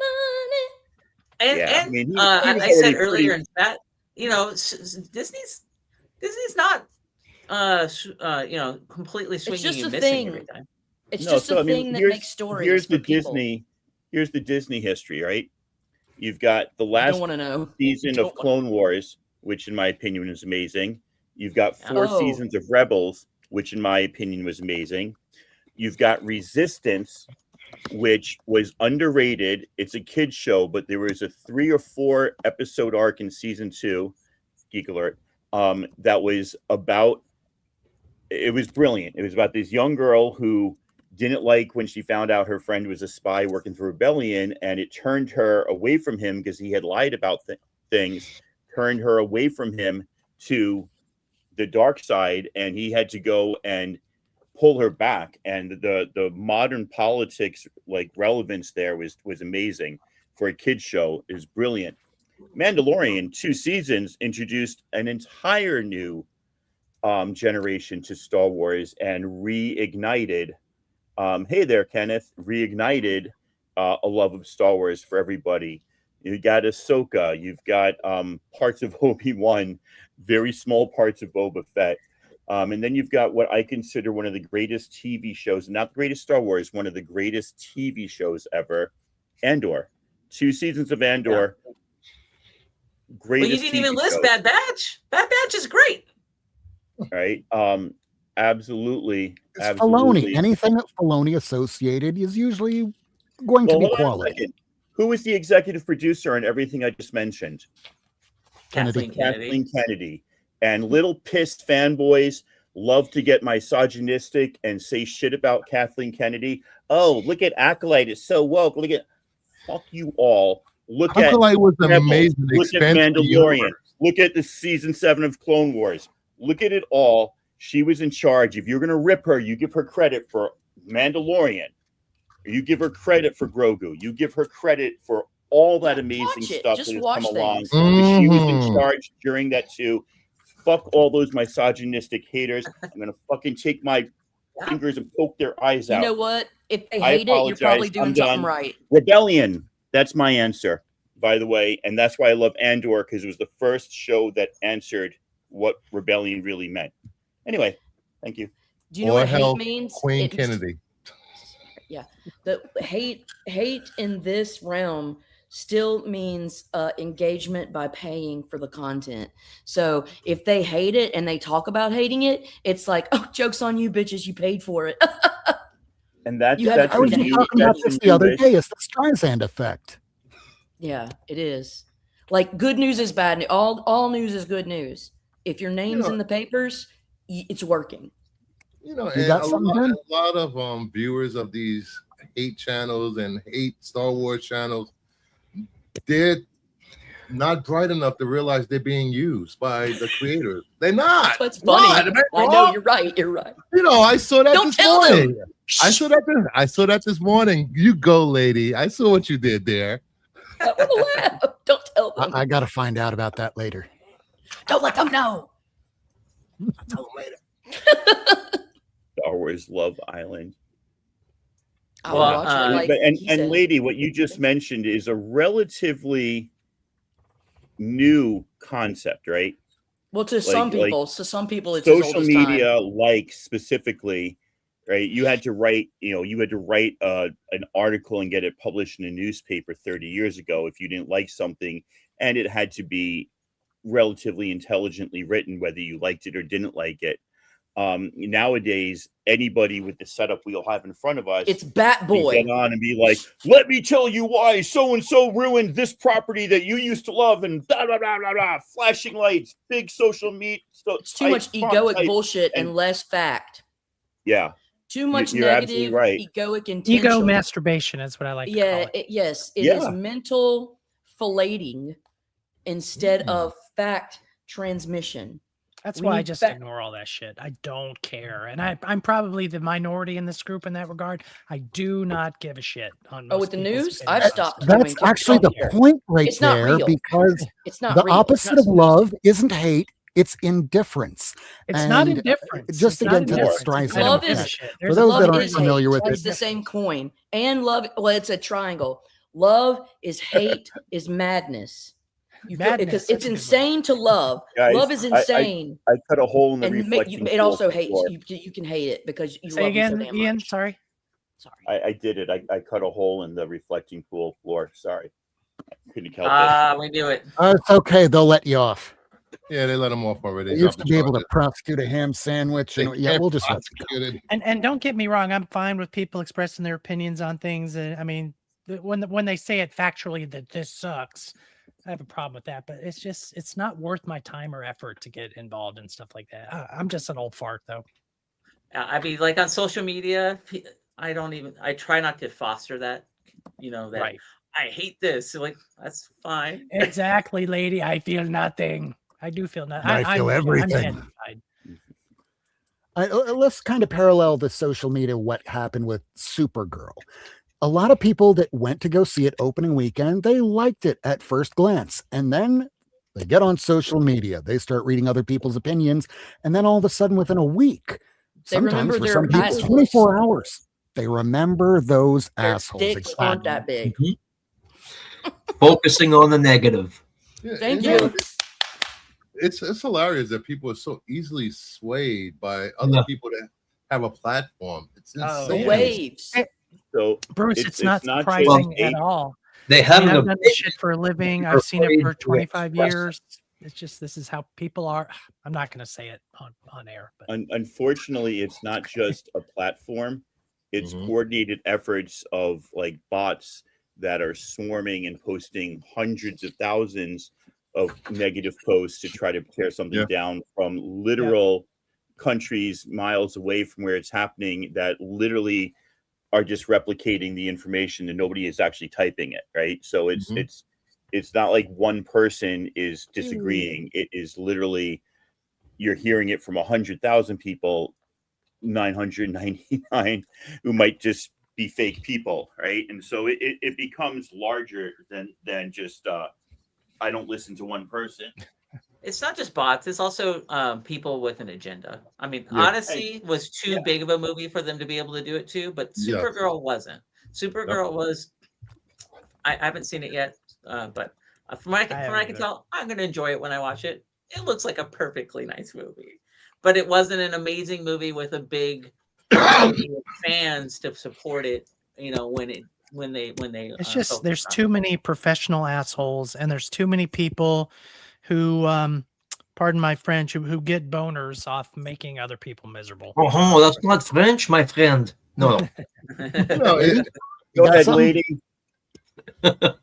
And, Yeah, I mean, he was I said already earlier pretty- in that, you know, Disney's not you know, completely swinging just and a missing thing. every time. It's No, just so, a I mean, thing that here's- makes stories. Here's for the people. Here's the Disney history, right? You've got the I last don't want to know. season of Clone Wars, which in my opinion is amazing. You've got 4 Oh. seasons of Rebels, which in my opinion was amazing. You've got Resistance, which was underrated. It's a kid's show, but there was a 3 or 4 episode arc in season 2, geek alert, that was about, it was brilliant. It was about this young girl who didn't like when she found out her friend was a spy working for rebellion, and it turned her away from him because he had lied about things, turned her away from him to the dark side, and he had to go and pull her back. And the modern politics like relevance there was amazing for a kid's show. Is brilliant. Mandalorian, 2 seasons, introduced an entire new generation to Star Wars and reignited hey there, Kenneth, reignited a love of Star Wars for everybody. You got Ahsoka, you've got parts of Obi-Wan, very small parts of Boba Fett. And then you've got what I consider one of the greatest TV shows, not the greatest Star Wars, one of the greatest TV shows ever, Andor. 2 seasons of Andor. Well, Greatest you didn't even TV list show. Bad Batch. Bad Batch is great. Right? Absolutely. it's Absolutely. Filoni. Anything that's Filoni associated is usually going to be hold on a quality. second. Who was the executive producer on everything I just mentioned? Kennedy. Kathleen Kennedy. And little pissed fanboys love to get misogynistic and say shit about Kathleen Kennedy. Oh, look at Acolyte. It's so woke. Look at, fuck you all. Look at Acolyte was Rebels. amazing. Look at Expansive Mandalorian. universe. Look at the season 7 of Clone Wars. Look at it all. She was in charge. If you're going to rip her, you give her credit for Mandalorian. You give her credit for Grogu. You give her credit for all that amazing watch it. stuff Just that has watch come along. things. She was in Mhm. charge during that too. Fuck all those misogynistic haters. I'm gonna fucking take my fingers and poke their eyes You out. know what? If they I hate it, you're probably apologize. doing I'm something done. right. Rebellion. That's my answer, by the way. And that's why I love Andor, because it was the first show that answered what rebellion really meant. Anyway, thank you. Do you know Or what hate hell, means? Queen It- Kennedy. Yeah, the hate in this realm still means engagement by paying for the content. So if they hate it and they talk about hating it, it's like, oh, joke's on you, bitches, you paid for it. And that's You have that's I to was a just new, talking about that's a this the other new day. It's the Streisand effect. Yeah, it is. Like good news is bad news. All news is good news. If your name's in the papers, it's working. You know, You and got a something, lot, Ben? a lot of viewers of these hate channels and hate Star Wars channels, they're not bright enough to realize they're being used by the creators. They're not. That's what's funny. What? Am I I know wrong? you're right. You're right. You know, I saw that Don't this tell them. morning. I saw that this morning. You go, lady. I saw what you did there. That was a laugh. Don't tell them. I got to find out about that later. Don't let them know. Tell them later. Star Wars Love Island. I Well, watch it like But, and he said. lady, what you just mentioned is a relatively new concept, right? Well, to some like people, it's as old Social as media, time. like specifically, right? You had to write an article and get it published in a newspaper 30 years ago if you didn't like something, and it had to be relatively intelligently written, whether you liked it or didn't like it. Nowadays, anybody with the setup we'll have in front of us, It's Bat can Boy. get on and be like, let me tell you why so and so ruined this property that you used to love, and blah blah blah blah blah. Flashing lights, big social media. It's too much egoic bullshit and less fact. Yeah, Too much you're absolutely negative, right. egoic intention. Ego masturbation is what I like to call Yeah, it. yes, it is Yeah. mental filleting instead Mm. of fact transmission. That's We why I need just fact- ignore all that shit. I don't care. And I'm probably the minority in this group in that regard. I do not give a shit on Oh, most with the people's news? opinions I've on stopped stuff. doing That's it. actually the Don't care. point right It's not there, real. because It's not the real. opposite of love isn't hate, it's indifference. It's not And, indifference. just It's not again to the indifference. It's Streisand I don't Love give a is- shit. For There's a those love that aren't is familiar hate. with It's it, the same coin. And love, well, it's a triangle. Love is hate is madness. Madness, Because that's it's a good word. insane to love. Guys, love is insane. I cut a hole in the and reflecting. it also pool hates floor. you can hate it because you Say love them so again, damn Ian. much. Sorry. Sorry. I did it. I cut a hole in the reflecting pool floor. Sorry, couldn't help it. We knew it. it's okay. They'll let you off. Yeah, they let him off already. They He's used off to be able to charges. prosecute a ham sandwich. They And yeah, can't we'll just let you go. prosecute it. And don't get me wrong. I'm fine with people expressing their opinions on things. I mean, when they say it factually that this sucks, I have a problem with that. But it's not worth my time or effort to get involved in stuff like that. I'm just an old fart though. I mean, like on social media, I try not to foster that, that Right. I hate this. So, like, that's fine. Exactly, lady. I feel nothing. I do feel nothing. I feel everything. Let's kind of parallel the social media, what happened with Supergirl. A lot of people that went to go see it opening weekend, they liked it at first glance. And then they get on social media, they start reading other people's opinions. And then all of a sudden, within a week, They remember sometimes for their some people, assholes. 24 hours, they remember those Their assholes. dicks aren't that big. Focusing on the negative. Yeah, Thank you know, you. it's hilarious that people are so easily swayed by other Yeah. people that have a platform. It's Oh, The insane. yeah. waves. So Bruce, It's- it's not it's not just surprising hate. at all. They I have mean, an I've done this opinion. shit for a living. They're I've seen it for afraid to 25 express it. years. It's just this is how people are. I'm not going to say it on air, but unfortunately, it's not just a platform. It's Mhm. coordinated efforts of like bots that are swarming and posting hundreds of thousands of negative posts to try to tear something Yeah. down from literal countries miles away from where it's happening, that literally are just replicating the information and nobody is actually typing it, right? So Mhm. it's not like one person is disagreeing. It is literally, you're hearing it from 100,000 people, 999 who might just be fake people, right? And so it becomes larger than just I don't listen to one person. It's not just bots; it's also people with an agenda. I mean, Yeah. Odyssey was too big of a movie for them to be able to do it too, but Yeah. Supergirl wasn't. Supergirl was. I haven't seen it yet, but from what I can tell, I'm going to enjoy it when I watch it. It looks like a perfectly nice movie, but it wasn't an amazing movie with a big community of fans to support it. You know, when they. It's just there's too many professional assholes, and there's too many people who, pardon my French, who get boners off making other people miserable. Oh, that's not French, my friend. No. No, it, Go ahead, something? lady. Go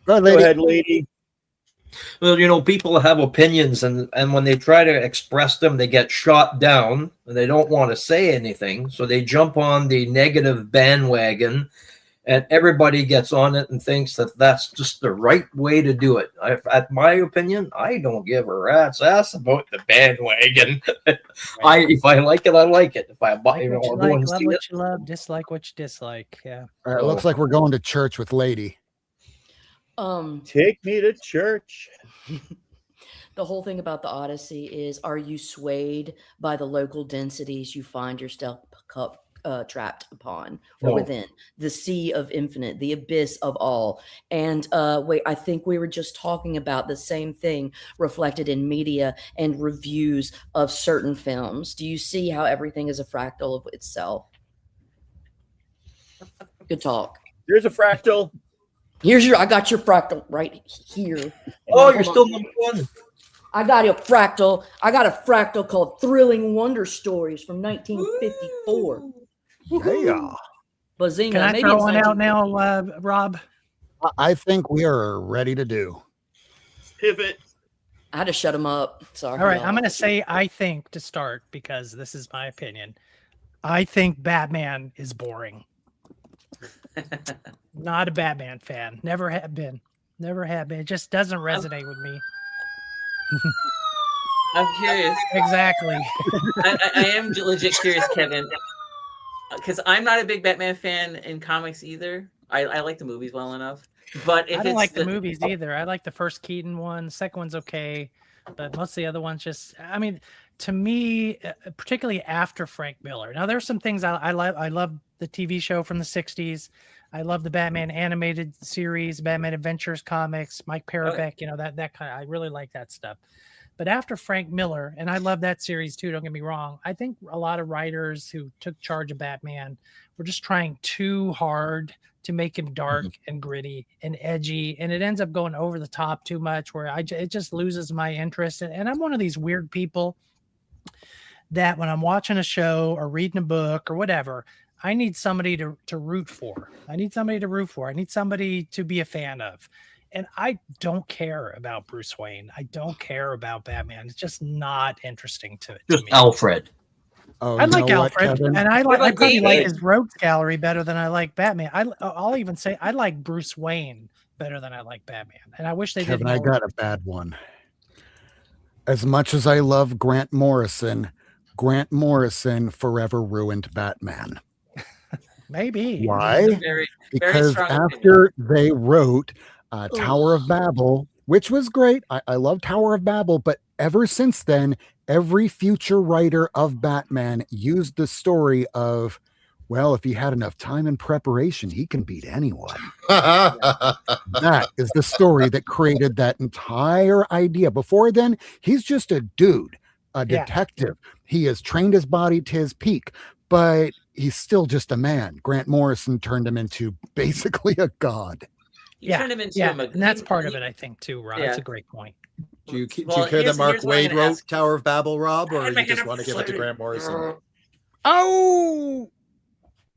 Go ahead, lady. Well, you know, people have opinions, and when they try to express them, they get shot down, and they don't want to say anything, so they jump on the negative bandwagon, and everybody gets on it and thinks that that's just the right way to do it. At my opinion, I don't give a rat's ass about the bandwagon. If I like it, I like it. If I buy, Like what you go like, and love see what it. you love, dislike what you dislike. Yeah. All right, looks like we're going to church with Lady. Take me to church. The whole thing about the Odyssey is, are you swayed by the local densities you find yourself trapped upon or No. within the sea of infinite, the abyss of all? And wait, I think we were just talking about the same thing reflected in media and reviews of certain films. Do you see how everything is a fractal of itself? Good talk. There's a fractal. I got your fractal right here. Oh, you're still number one. I got a fractal. I got a fractal called Thrilling Wonder Stories from 1954. Yeah. Bazinga. Can I Maybe throw it's one 19 out now, Rob? I think we are ready to do. Pivot. I had to shut him up. Sorry. All right, y'all. I'm going to say I think to start, because this is my opinion. I think Batman is boring. Not a Batman fan. Never have been. Never have been. It just doesn't resonate with me. I'm curious. Exactly. I am legit curious, Kevin, because I'm not a big Batman fan in comics either. I like the movies well enough, but if I don't it's like the movies either. I like the first Keaton one. The second one's okay, but most of the other ones just, I mean, to me, particularly after Frank Miller. Now, there's some things I love. I love the TV show from the 60s. I love the Batman animated series, Batman Adventures comics, Mike Parabek, you know, that kind of, I really like that stuff. But after Frank Miller, and I love that series too, don't get me wrong, I think a lot of writers who took charge of Batman were just trying too hard to make him dark and gritty and edgy, and it ends up going over the top too much, where it just loses my interest. And I'm one of these weird people that when I'm watching a show or reading a book or whatever, I need somebody to root for. I need somebody to root for. I need somebody to be a fan of. And I don't care about Bruce Wayne. I don't care about Batman. It's just not interesting to Just me. Alfred. Oh, I like you know what, Alfred, Kevin? and I What about probably like David? his rogues gallery better than I like Batman. I'll even say I like Bruce Wayne better than I like Batman. And I wish they Kevin, did I more. got a bad one. As much as I love Grant Morrison forever ruined Batman. Maybe. Why? very Because strong after they wrote Tower of Babel, which was great, I love Tower of Babel, but ever since then, every future writer of Batman used the story of, well, if he had enough time and preparation, he can beat anyone. That is the story that created that entire idea. Before then, he's just a dude, a Yeah. detective. He has trained his body to his peak, but he's still just a man. Grant Morrison turned him into basically a god. You turn him into a and that's part of it, I think, too, Rob. That's a great point. Do you care Well, that here's Mark what I'm Waid gonna wrote ask. Tower of Babel, Rob, or I'm you just making want to a give it to flip. Grant Morrison? Oh,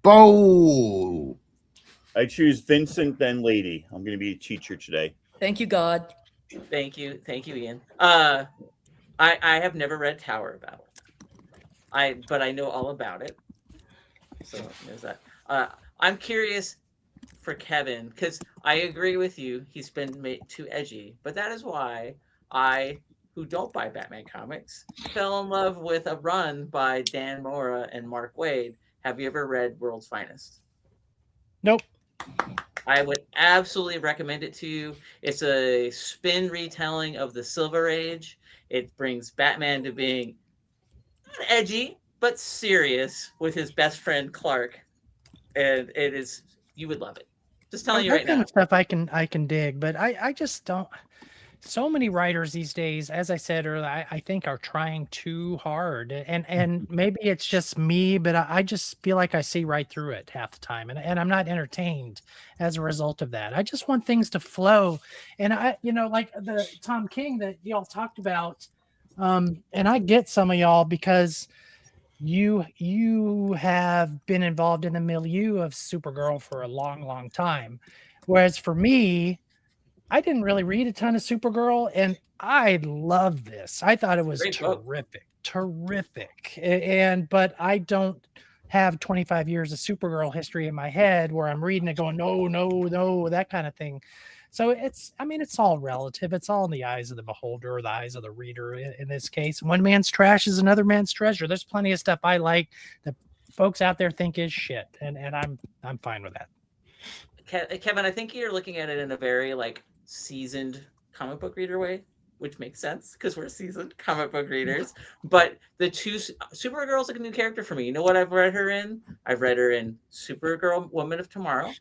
Bo. I choose Vincent, then Lady. I'm going to be a teacher today. Thank you, God. Thank you, Ian. I have never read Tower of Babel. But I know all about it. So there's that. I'm curious for Kevin, because I agree with you. He's been made too edgy, but that is why I, who don't buy Batman comics, fell in love with a run by Dan Mora and Mark Waid. Have you ever read World's Finest? Nope. I would absolutely recommend it to you. It's a spin retelling of the Silver Age. It brings Batman to being not edgy, but serious with his best friend Clark. And it is, you would love it. Just telling you That right kind now. of stuff I can dig, but I just don't. So many writers these days, as I said earlier, I think are trying too hard, and maybe it's just me, but I just feel like I see right through it half the time, and I'm not entertained as a result of that. I just want things to flow, and like the Tom King that y'all talked about, and I get some of y'all because you have been involved in the milieu of Supergirl for a long time, whereas for me, I didn't really read a ton of Supergirl, and I loved this. I thought it was Great book. terrific. But I don't have 25 years of Supergirl history in my head where I'm reading it going, no, that kind of thing. So it's all relative. It's all in the eyes of the beholder or the eyes of the reader in this case. One man's trash is another man's treasure. There's plenty of stuff I like that folks out there think is shit, and I'm fine with that. Kevin, I think you're looking at it in a very seasoned comic book reader way, which makes sense because we're seasoned comic book readers. But the two Supergirl's like a new character for me. You know what I've read her in? I've read her in Supergirl Woman of Tomorrow,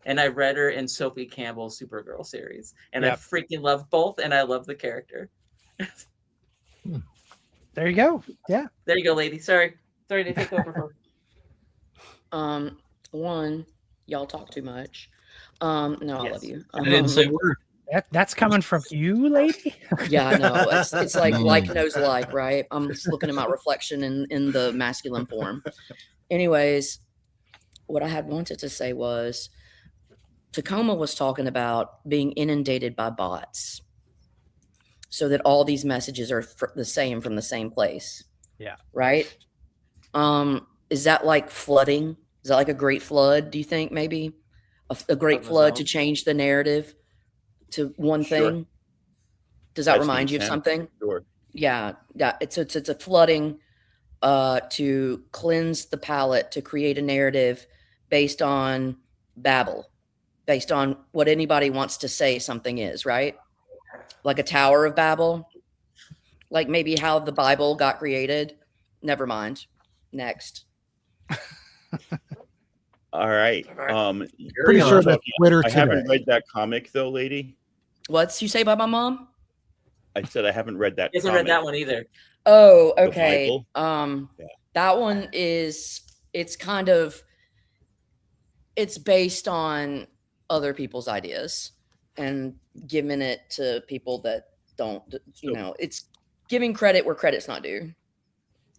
and I've read her in Sophie Campbell's Supergirl series. And I freaking love both, and I love the character. There you go. Yeah. There you go, lady. Sorry to take over for. One, y'all talk too much. No, I love you. I didn't say a word. That's coming from you, lady. Yeah, I know. It's like knows like, right? I'm just looking at my reflection in the masculine form. Anyways, what I had wanted to say was Tacoma was talking about being inundated by bots so that all these messages are the same from the same place. Yeah. Right? Is that like flooding? Is that like a great flood, do you think, maybe? A great flood to change the narrative to one thing? Does that remind you of something? Sure. Yeah. It's a flooding to cleanse the palette, to create a narrative based on babble, based on what anybody wants to say something is, right? Like a Tower of Babel, like maybe how the Bible got created. Never mind. Next. All right. Pretty sure that's Twitter I today. haven't read that comic though, lady. What's you say about my mom? I said I haven't read that. He hasn't read that one either. Oh, okay. Yeah. That one is it's based on other people's ideas and giving it to people that don't, it's giving credit where credit's not due.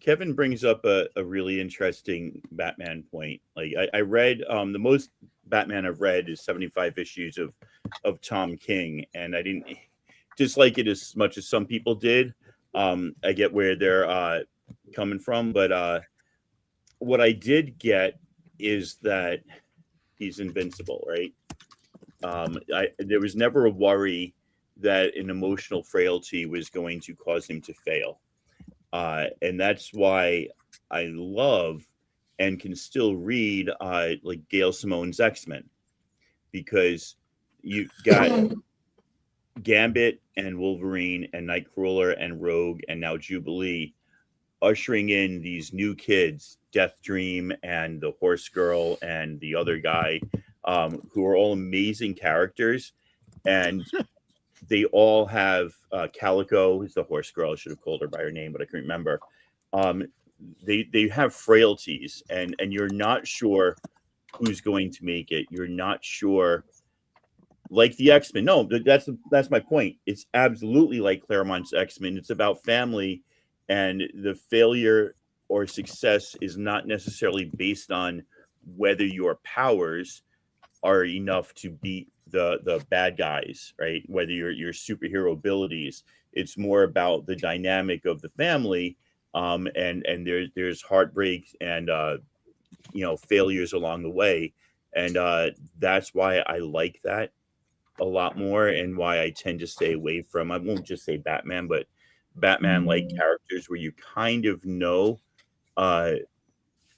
Kevin brings up a really interesting Batman point. Like I read the most Batman I've read is 75 issues of Tom King, and I didn't dislike it as much as some people did. I get where they're coming from, but what I did get is that he's invincible, right? There was never a worry that an emotional frailty was going to cause him to fail. And that's why I love and can still read like Gail Simone's X-Men, because you got Gambit and Wolverine and Nightcrawler and Rogue and now Jubilee ushering in these new kids, Deathstream and the Horse Girl and the other guy, who are all amazing characters. And they all have Calico, who's the Horse Girl. I should have called her by her name, but I couldn't remember. They have frailties, and you're not sure who's going to make it. You're not sure, like the X-Men. No, that's my point. It's absolutely like Claremont's X-Men. It's about family, and the failure or success is not necessarily based on whether your powers are enough to beat the bad guys, right? Whether your superhero abilities. It's more about the dynamic of the family, and there's heartbreaks and failures along the way, and that's why I like that a lot more, and why I tend to stay away from, I won't just say Batman, but Batman like characters where you kind of know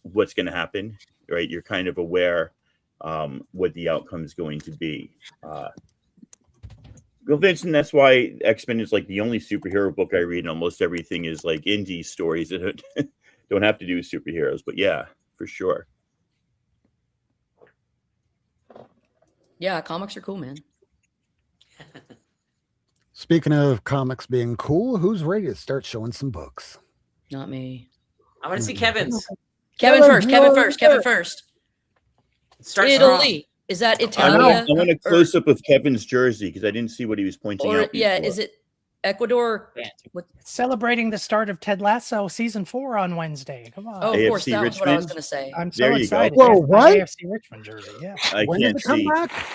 what's going to happen, right? You're kind of aware what the outcome is going to be. Well, Vincent, that's why X-Men is like the only superhero book I read, and almost everything is like indie stories that don't have to do with superheroes. But yeah, for sure. Yeah, comics are cool, man. Speaking of comics being cool, who's ready to start showing some books? Not me. I want to see Kevin's. Kevin first. Kevin first. Kevin first. Start strong. Italy. Is that I Italia? want a close up of Kevin's jersey because I didn't see what he was pointing Or out. yeah, before. is it Ecuador? What? Celebrating the start of Ted Lasso season 4 on Wednesday. Come on. Oh, of course, AFC that was what I was Richmond? going to say. I'm so There you go. excited. Whoa, It's my what? AFC Richmond jersey. Yeah. I When did can't it come see. back?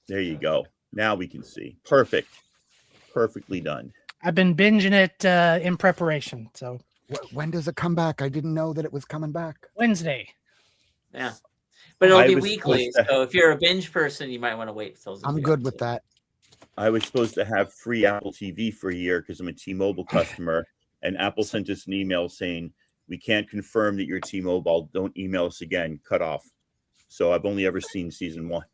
There you go. Now we can see. Perfect. Perfectly done. I've been binging it in preparation. So When does it come back? I didn't know that it was coming back. Wednesday. Yeah. But it'll I be was weekly. supposed to- So if you're a binge person, you might want to wait till I'm good with that. I was supposed to have free Apple TV for a year because I'm a T-Mobile customer, and Apple sent us an email saying we can't confirm that you're T-Mobile. Don't email us again. Cut off. So I've only ever seen season 1.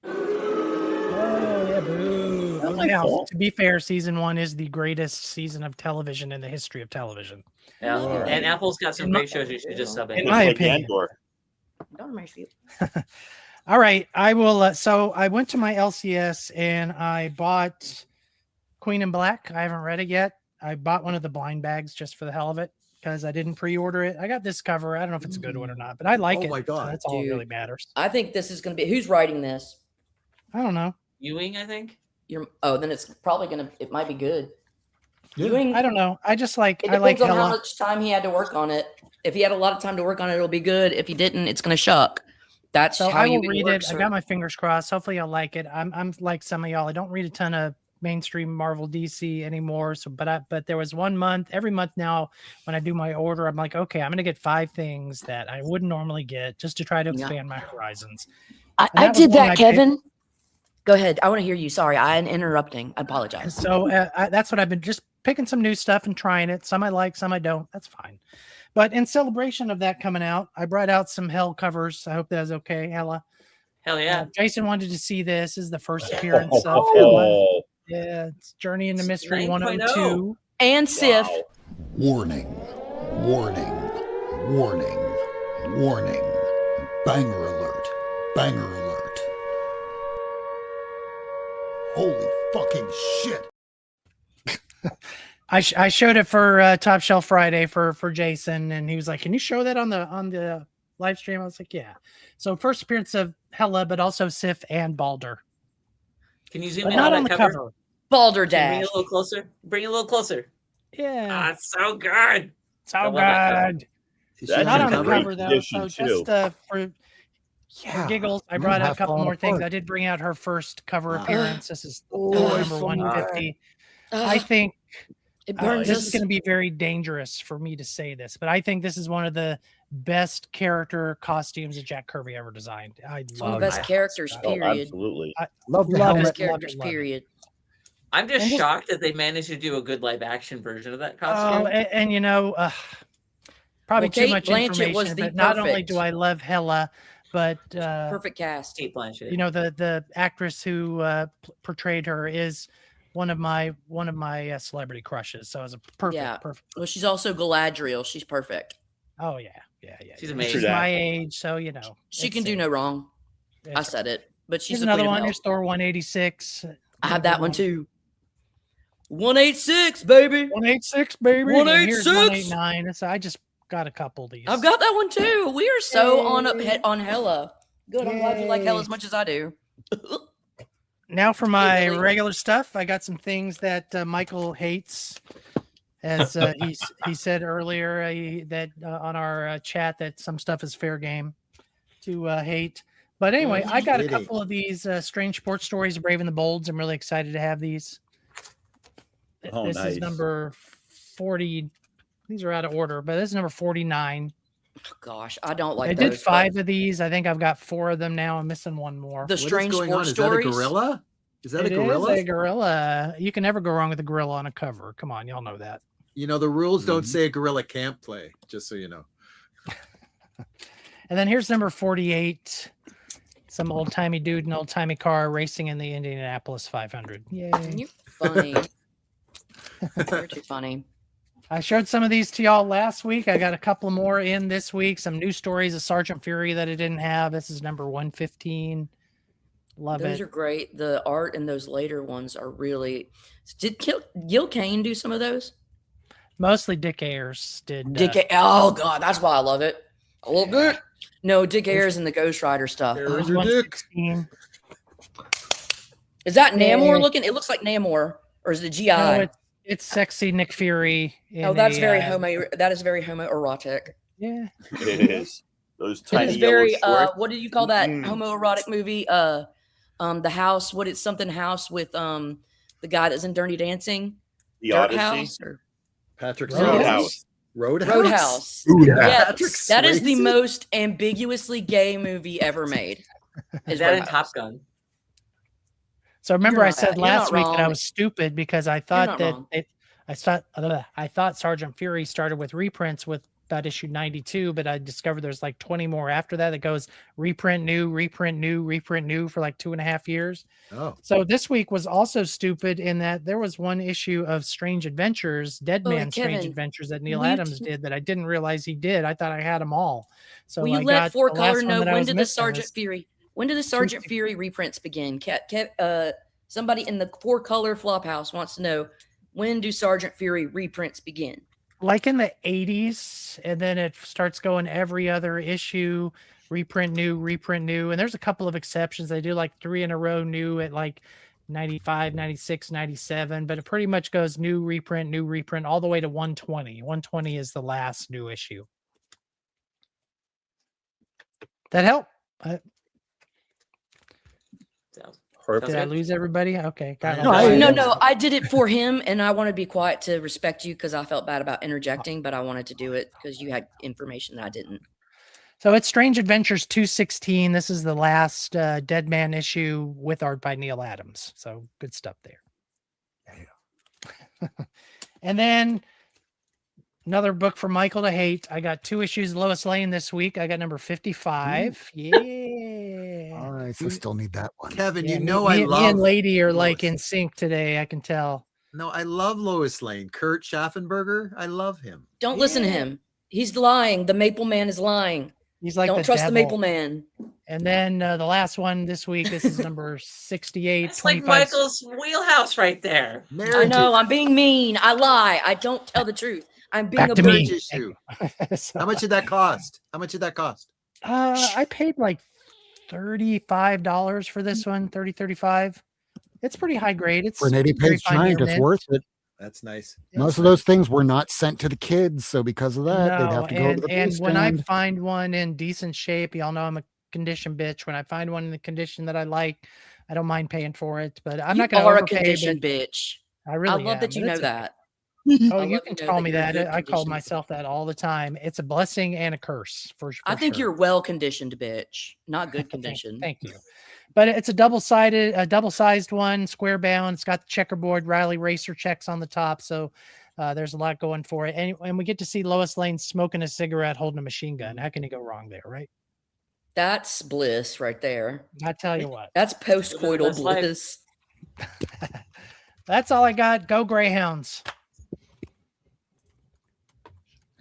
Oh, yeah, boo. Not my Now, fault. to be fair, season 1 is the greatest season of television in the history of television. Yeah. Alright. And Apple's got some In my- great shows you should just sub in in. my Like opinion. Andor. Don't make you. All right, I will. So I went to my LCS and I bought Queen in Black. I haven't read it yet. I bought one of the blind bags just for the hell of it because I didn't pre-order it. I got this cover. I don't know if it's a good one or not, but I like Oh it. my God. That's all that Dude. really matters. I think this is going to be. Who's writing this? I don't know. Ewing, I think. Then it's probably going to. It might be good. Yeah. Ewing, I don't know. I just like. It I like depends on how Hella. much time he had to work on it. If he had a lot of time to work on it, it'll be good. If he didn't, it's going to shuck. That's So how I will you read work, it. I sir. got my fingers crossed. Hopefully, I'll like it. I'm like some of y'all. I don't read a ton of mainstream Marvel DC anymore. So, but there was one month. Every month now, when I do my order, I'm like, okay, I'm gonna get 5 things that I wouldn't normally get just to try to Yeah. expand my horizons. I that was did one I that, picked. Kevin. Go ahead. I want to hear you. Sorry, I'm interrupting. I apologize. So that's what I've been just picking some new stuff and trying it. Some I like, some I don't. That's fine. But in celebration of that coming out, I brought out some Hell covers. I hope that was okay, Hella. Hell yeah. Jason wanted to see this. This is the first appearance of Hella. Oh, Yeah, it's Journey into Mystery 9.0. 102. And Sif. wow. Warning, warning, warning, warning. Banger alert, banger alert. Holy fucking shit. I showed it for Top Shelf Friday for Jason, and he was like, "Can you show that on the live stream?" I was like, "Yeah." So first appearance of Hella, but also Sif and Balder, Can you zoom but in not on on that the cover? cover. Balder Can you bring Dash. it a little closer. Bring it a little closer. Yeah, Ah, it's so good. so I love that cover. good. That's Not a on the great cover though. addition, So just too. for Yeah. giggles, I Might brought out a have couple fallen more things. apart. I did bring out her first cover appearance. This is Oh, number it's so 150. Ugh, I think it burns this us. is going to be very dangerous for me to say this, but I think this is one of the best character costumes that Jack Kirby ever designed. I One of the love best it. characters, Oh, period. absolutely. Love the Love helmet. Best characters, love it. period. I'm just And just- shocked that they managed to do a good live action version of that Oh, costume. and you know, probably Well, too Kate much Blanchett information. was the But not only perfect- do I love Hella, but Perfect cast. Kate Blanchett. you know, the actress who portrayed her is one of my celebrity crushes. So it's a perfect, Yeah. perfect. Well, she's also Galadriel. She's perfect. Oh yeah. She's yeah. amazing. She's my age, so you know She it's can do safe. no wrong. I It's said it, but she's Here's the another queen of one. hell. Here's Thor 186. I have that one too. 186, baby. 186, baby. And here's 186. 189. So I just got a couple of these. I've got that one too. We are so Yay. on Hella. Good. I'm glad you like Hella Yay. as much as I do. Now for my Billy. regular stuff. I got some things that Michael hates. As he said earlier that on our chat that some stuff is fair game to hate. But anyway, I got a Kitty. couple of these strange sports stories, Brave and the Bolds. I'm really excited to have these. Oh, This nice. is number 40. These are out of order, but this is number 49. Gosh, I don't like I those, did 5 but of these. I think I've got 4 of them now. I'm missing one more. The What is strange going on? sports Is that a stories. gorilla? Is that It a is gorilla? a gorilla. You can never go wrong with a gorilla on a cover. Come on, y'all know that. You know, the rules don't Mhm. say a gorilla can't play, just so you know. And then here's number 48. Some old-timey dude in an old-timey car racing in the Indianapolis 500. Yay. You're funny. You're too funny. I showed some of these to y'all last week. I got a couple more in this week. Some new stories of Sergeant Fury that I didn't have. This is number 115. Love Those it. are great. The art in those later ones are really. Did Gil Kane do some of those? Mostly Dick Ayers did. Oh God, that's why I love it. I love it. No, Dick Ayers and the Ghost Rider stuff. There's your dick. 116. Is that Namor Yay. looking? It looks like Namor, or is it GI? No, it's sexy Nick Fury. Oh, that's very homo. That is very homoerotic. Yeah. It is. Those It tiny is very. yellow shorts. What did you call that Mm. homoerotic movie? The house. What is something house with the guy that's in Dirty Dancing? The Dirt Odyssey. House or Patrick Roadhouse. Roadhouse. Roadhouse. Yeah. Patrick That is the Swayze? most ambiguously gay movie ever made. Is that in Top Gun? So remember, You're I not- said you're last not week that I wrong. was stupid because I not thought that wrong. I thought Sergeant Fury started with reprints with about issue 92, but I discovered there's like 20 more after that. That goes reprint new, reprint new, reprint new for like 2.5 years. Oh, So this week was also stupid in that there was one issue of Strange Adventures, Dead Oh, Man Strange Kevin, Adventures that Neil will you Adams did that I didn't realize he did. I thought I had them all. So Will you I let got Four the last Color one know that I when was did the missing Sergeant was- Fury? When did the Sergeant Fury reprints begin? Somebody in the Four Color Flophouse wants to know, when do Sergeant Fury reprints begin? like in the 80s, and then it starts going every other issue, reprint new, and there's a couple of exceptions. They do like 3 in a row new at like 95, 96, 97, but it pretty much goes new, reprint all the way to 120. 120 is the last new issue. That help? Sounds- Perfect. Did I lose everybody? Okay, got No, all I- that. No, I did it for him, and I want to be quiet to respect you because I felt bad about interjecting, but I wanted to do it because you had information that I didn't. So it's Strange Adventures 216. This is the last Dead Man issue with art by Neil Adams. So good stuff there. And then another book for Michael to hate. I got 2 issues of Lois Lane this week. I got number 55. Yeah. Nice. I still need that one. Kevin, Yeah, you me- know me, I me love. and Lady are like Lois. in sync today. I can tell. No, I love Lois Lane. Kurt Schaffenberger. I love him. Don't listen to Yeah. him. He's lying. The Maple Man is lying. He's like Don't trust the devil. Maple Man. And then the last one this week. This is number 68. It's like 25 Michael's wheelhouse right there. I Marriage know. I'm being mean. I lie. I don't tell the truth. I'm being Back a to me. virgin. issue. So, How much did that cost? How much did that cost? I paid like $35 for this one. 35. It's pretty high grade. It's For an 80 very page fine giant, near it's mint. worth it. That's nice. Most of those things were not sent to the kids, so because of that, they'd No, have to go to the and when I newsstand. find one in decent shape, y'all know I'm a condition bitch. When I find one in the condition that I like, I don't mind paying for it. But I'm You not going to are a overpay. condition But bitch. I really I love am, that you but know it's okay. that. Oh, I you love can to know call that me you're a that. good I call condition. myself that all the time. It's a blessing and a curse. For I think sure. you're well conditioned, bitch. Not good Thank- condition. Thank you. But it's a double-sized one, square bound. It's got the checkerboard Riley Racer checks on the top. So there's a lot going for it. And we get to see Lois Lane smoking a cigarette, holding a machine gun. How can you go wrong there, right? That's bliss right there. I tell you what. That's post-coital That's life. bliss. That's all I got. Go Greyhounds.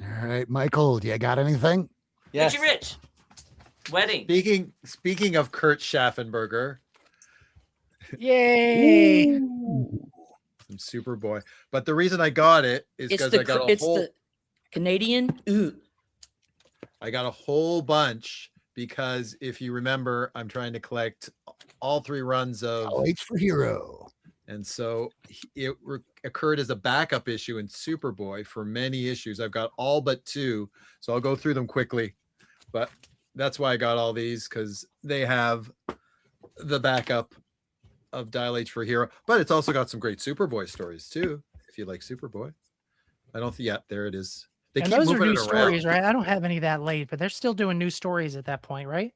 All right, Michael, do you got anything? Richie Rich. Wedding. Speaking of Kurt Schaffenberger, Yay. from Superboy. But the reason I got it is It's because I got a it's whole the Canadian. Ooh. I got a whole bunch because if you remember, I'm trying to collect all 3 runs of, H for Hero. and so it occurred as a backup issue in Superboy for many issues. I've got all but 2, so I'll go through them quickly. But that's why I got all these, because they have the backup of Dial H for Hero, but it's also got some great Superboy stories too. If you like Superboy, I don't. Yeah, there it is. They And keep those are moving new it around. stories, right? I don't have any that late, but they're still doing new stories at that point, right?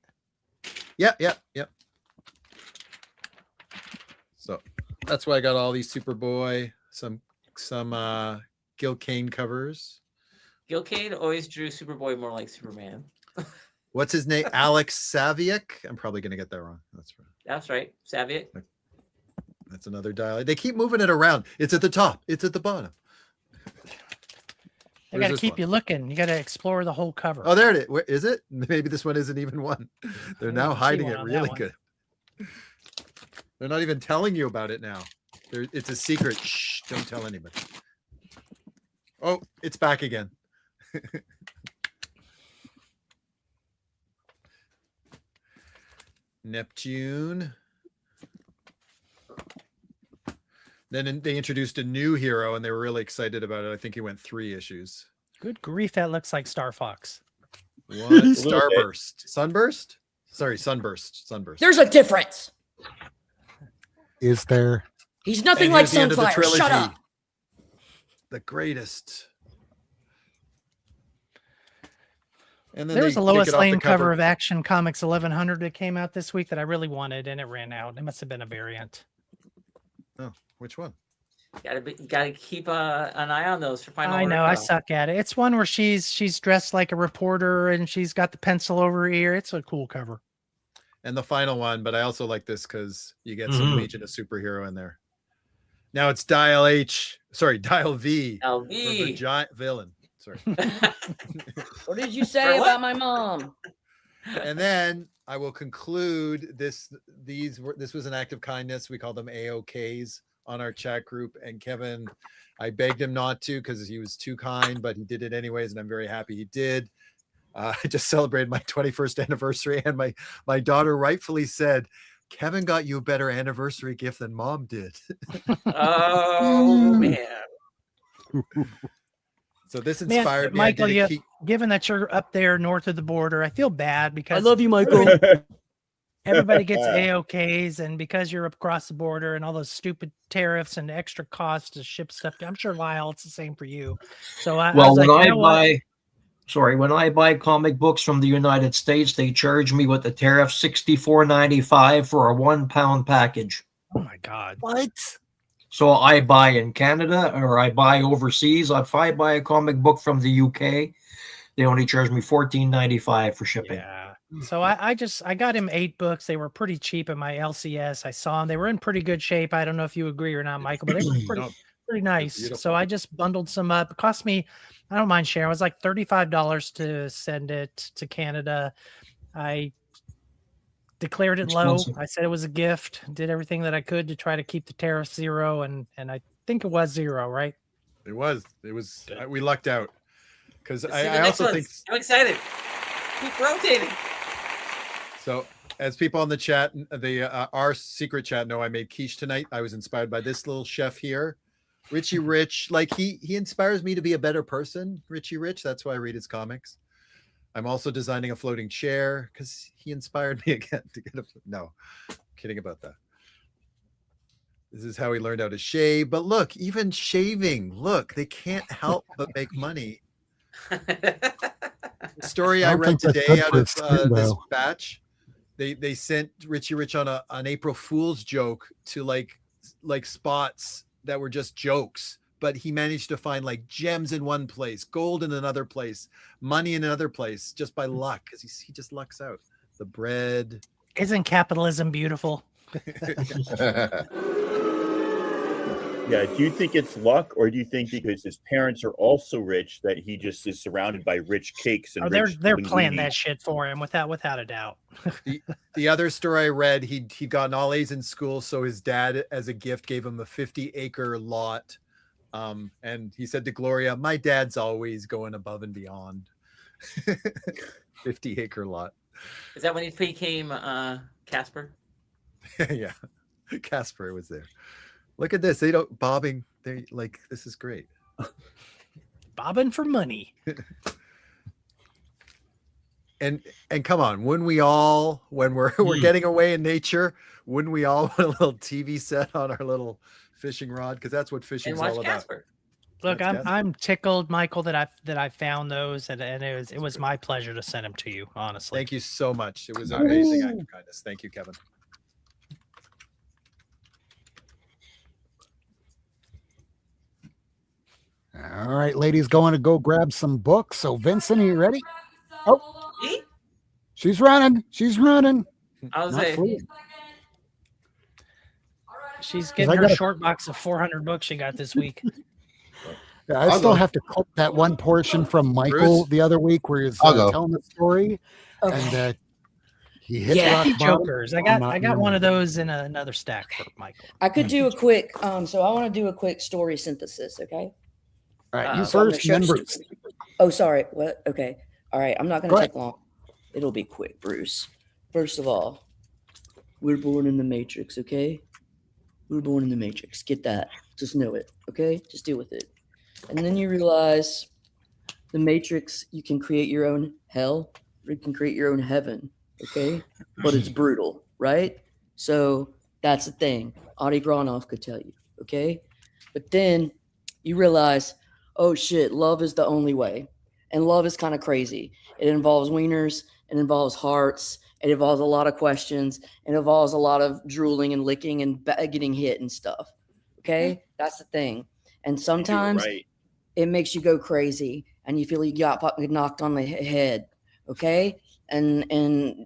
Yeah. So that's why I got all these Superboy, some Gil Kane covers. Gil Kane always drew Superboy more like Superman. What's his name? Alex Saviuk. I'm probably gonna get that wrong. That's right. Saviuk. That's another dial. They keep moving it around. It's at the top. It's at the bottom. They got to keep you looking. You got to explore the whole cover. Oh, there it is. Where is it? Maybe this one isn't even one. They're now hiding it really good. They're not even telling you about it now. It's a secret. Shh, don't tell anybody. Oh, it's back again. Neptune. Then they introduced a new hero and they were really excited about it. I think he went 3 issues. Good grief, that looks like Star Fox. What? Starburst. Sunburst? Sorry, Sunburst. Sunburst. There's a difference. Is there? He's nothing like Sunfire. Shut up. The greatest. And then there's a Lois Lane cover of Action Comics 1100 that came out this week that I really wanted, and it ran out. It must have been a variant. Oh, which one? Gotta keep an eye on those for final. I know, I suck at it. It's one where she's dressed like a reporter and she's got the pencil over her ear. It's a cool cover. And the final one, but I also like this because you get some Agent of Superhero in there. Now it's Dial H. Sorry, Dial V. LV. The giant villain. Sorry. What did you say about my mom? And then I will conclude this. This was an act of kindness. We call them AOKs on our chat group. And Kevin, I begged him not to because he was too kind, but he did it anyways, and I'm very happy he did. I just celebrated my 21st anniversary, and my daughter rightfully said, "Kevin got you a better anniversary gift than Mom did." Oh man. So this inspired me. Michael, given that you're up there north of the border, I feel bad because I love you, Michael. Everybody gets AOKs, and because you're across the border and all those stupid tariffs and extra costs to ship stuff, I'm sure, Lyle, it's the same for you. So when I buy comic books from the United States, they charge me with the tariff $64.95 for a 1 pound package. Oh my God. What? So I buy in Canada or I buy overseas. If I buy a comic book from the UK, they only charge me $14.95 for shipping. Yeah. So I got him 8 books. They were pretty cheap in my LCS. I saw them. They were in pretty good shape. I don't know if you agree or not, Michael, but they were pretty nice. So I just bundled some up. It cost me, I don't mind sharing. It was like $35 to send it to Canada. I declared it low. I said it was a gift. Did everything that I could to try to keep the tariff 0, and I think it was 0, right? It was. We lucked out because I also think I'm excited. Keep rotating. So, as people on the chat, our secret chat know, I made quiche tonight. I was inspired by this little chef here, Richie Rich. Like he inspires me to be a better person. Richie Rich. That's why I read his comics. I'm also designing a floating chair because he inspired me again to get a. No, kidding about that. This is how he learned how to shave. But look, even shaving, look, they can't help but make money. The story I read today out of this batch, they sent Richie Rich on an April Fool's joke to like spots that were just jokes, but he managed to find like gems in one place, gold in another place, money in another place, just by luck, because he just lucks out. The bread. Isn't capitalism beautiful? Yeah. Do you think it's luck, or do you think because his parents are also rich that he just is surrounded by rich cakes and they're playing that shit for him without a doubt. The other story I read, he'd gotten all A's in school, so his dad, as a gift, gave him a 50-acre lot. And he said to Gloria, "My dad's always going above and beyond." 50-acre lot. Is that when he became Casper? Yeah, Casper was there. Look at this. They don't bobbing. They like, this is great. Bobbing for money. And come on, when we're getting away in nature, wouldn't we all want a little TV set on our little fishing rod? Because that's what fishing's all about. Casper. Look, I'm tickled, Michael, that I found those, and it was my pleasure to send them to you. Honestly, thank you so much. It was an amazing act of kindness. Thank you, Kevin. All right, ladies, going to go grab some books. So, Vincent, are you ready? Oh, She's running. She's running. I was Not saying, fleeing. She's 'Cause getting I her gotta- short box of 400 books she got this week. Yeah, I I'll still go. have to clip that one portion from Michael Bruce? the other week where he's I'll go. telling the story and Okay. that he hit Yeah. rock bottom. Jokers. I I'm got not one of knowing. those in another stack for Michael. I could do a quick. So I want to do a quick story synthesis. Okay. All right, you So I'm gonna first, and then show- Bruce. Oh, sorry. What? Okay. All right. I'm not going Go to ahead. take long. It'll be quick, Bruce. First of all, we're born in the Matrix, okay? We're born in the Matrix. Get that. Just know it, okay? Just deal with it. And then you realize the Matrix, you can create your own hell or you can create your own heaven, okay? But it's brutal, right? So that's the thing. Adi Granov could tell you, okay? But then you realize, oh shit, love is the only way. And love is kind of crazy. It involves wieners, it involves hearts, it involves a lot of questions, it involves a lot of drooling and licking and getting hit and stuff. Okay? That's the thing. And sometimes right. it makes you go crazy and you feel you got fucking knocked on the head. Okay?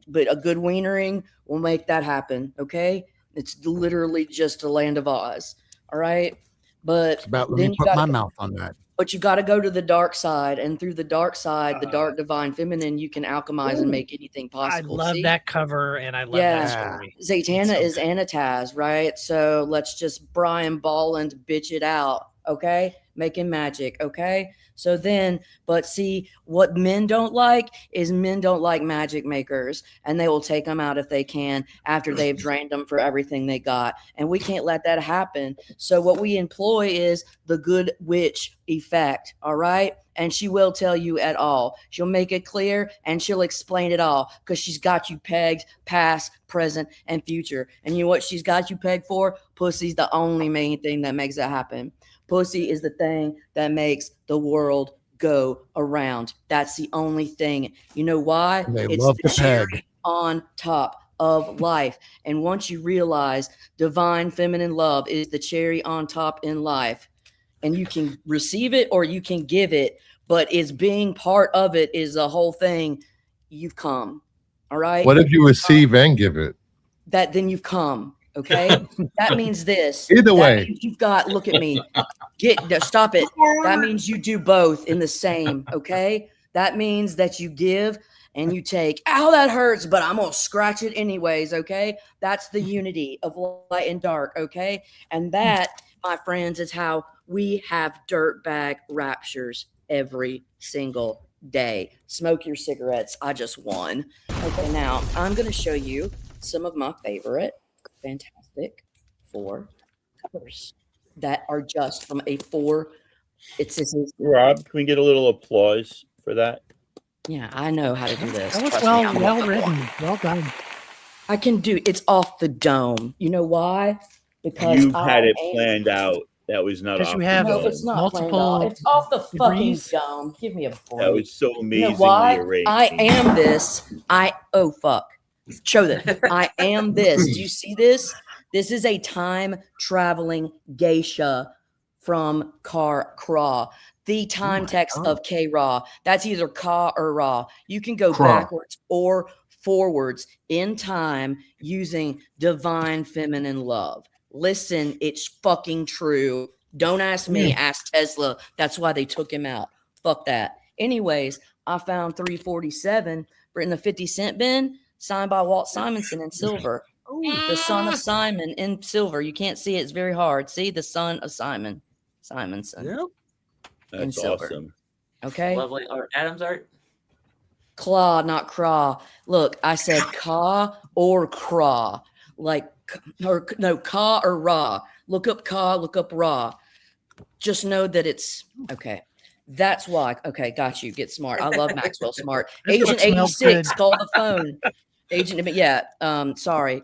But a good wienering will make that happen. Okay? It's literally just a land of Oz. All right? But It's about let then me you put gotta my go- mouth on that. But you got to go to the dark side, and through the dark side, the dark divine feminine, you can alchemize and make anything I possible. love See? that cover and I love Yeah. that story. Zatanna It's so is good. Anataz, right? So let's just Brian Bolland bitch it out, okay? Making magic, okay? So then, but see, what men don't like is men don't like magic makers, and they will take them out if they can after they've drained them for everything they got. And we can't let that happen. So what we employ is the good witch effect, all right? And she will tell you at all. She'll make it clear and she'll explain it all because she's got you pegged past, present, and future. And you know what she's got you pegged for? Pussy's the only main thing that makes it happen. Pussy is the thing that makes the world go around. That's the only thing. You know why? And they It's love the to peg. cherry on top of life. And once you realize divine feminine love is the cherry on top in life, and you can receive it or you can give it, but it's being part of it is the whole thing. You've come. All right. What if you receive and give it? That then you've come. Okay. That means this. Either That way. means you've got, look at me. Stop it. That means you do both in the same. Okay. That means that you give and you take. Ow, that hurts, but I'm gonna scratch it anyways. Okay. That's the unity of light and dark. Okay. And that, my friends, is how we have dirtbag raptures every single day. Smoke your cigarettes. I just won. Okay, now I'm going to show you some of my favorite Fantastic Four covers that are just from a four. This is Rob, can we get a little applause for that? yeah, I know how to do this. That was Trust me, I'm a- well written. Well done. I can do it's off the dome. You know why? Because You had it I am- planned out. That was not Because off you the have No, dome. it's not multiple multiple. It's off the fucking degrees. dome. Give me a break. That was so You know amazingly why? arranged. I am this. Oh fuck. Show that. I am this. Do you see this? This is a time traveling geisha from Kra. The time text of K Ra. That's either Ka or Ra. You can go Kra. backwards or forwards in time using divine feminine love. Listen, it's fucking true. Don't ask me, ask Tesla. That's why they took him out. Fuck that. Anyways, I found 347 in the 50-cent bin, signed by Walt Simonson in silver. The son of Simon in silver. You can't see it, it's very hard. See, the son of Simonson. Yep. in That's silver. awesome. Okay. Lovely art. Adam's art. Claw, not craw. Look, I said ka or craw. Like, or no, ka or raw. Look up ka, look up raw. Just know that it's okay. That's why. Okay, got you. Get smart. I love Maxwell Smart. This Agent book smells 86, good. call the phone. Agent, but yeah, sorry.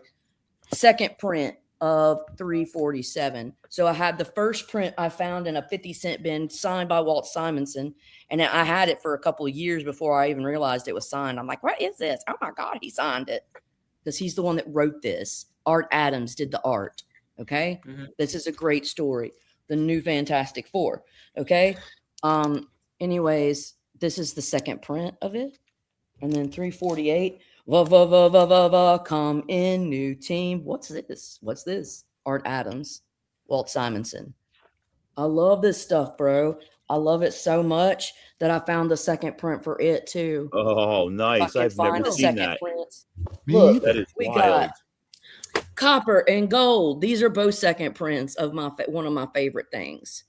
Second print of 347. So I had the first print I found in a 50-cent bin signed by Walt Simonson. And I had it for a couple of years before I even realized it was signed. I'm like, what is this? Oh my God, he signed it. Because he's the one that wrote this. Art Adams did the art. Okay. Mhm. This is a great story. The new Fantastic Four. Okay. Anyways, this is the second print of it. And then 348 Come in, new team. What's this? Art Adams, Walt Simonson. I love this stuff, bro. I love it so much that I found the second print for it too. Oh, If I nice. can I've never find a seen second that. print. Me Look, either. That is we wild. got copper and gold. These are both second prints of one of my favorite things.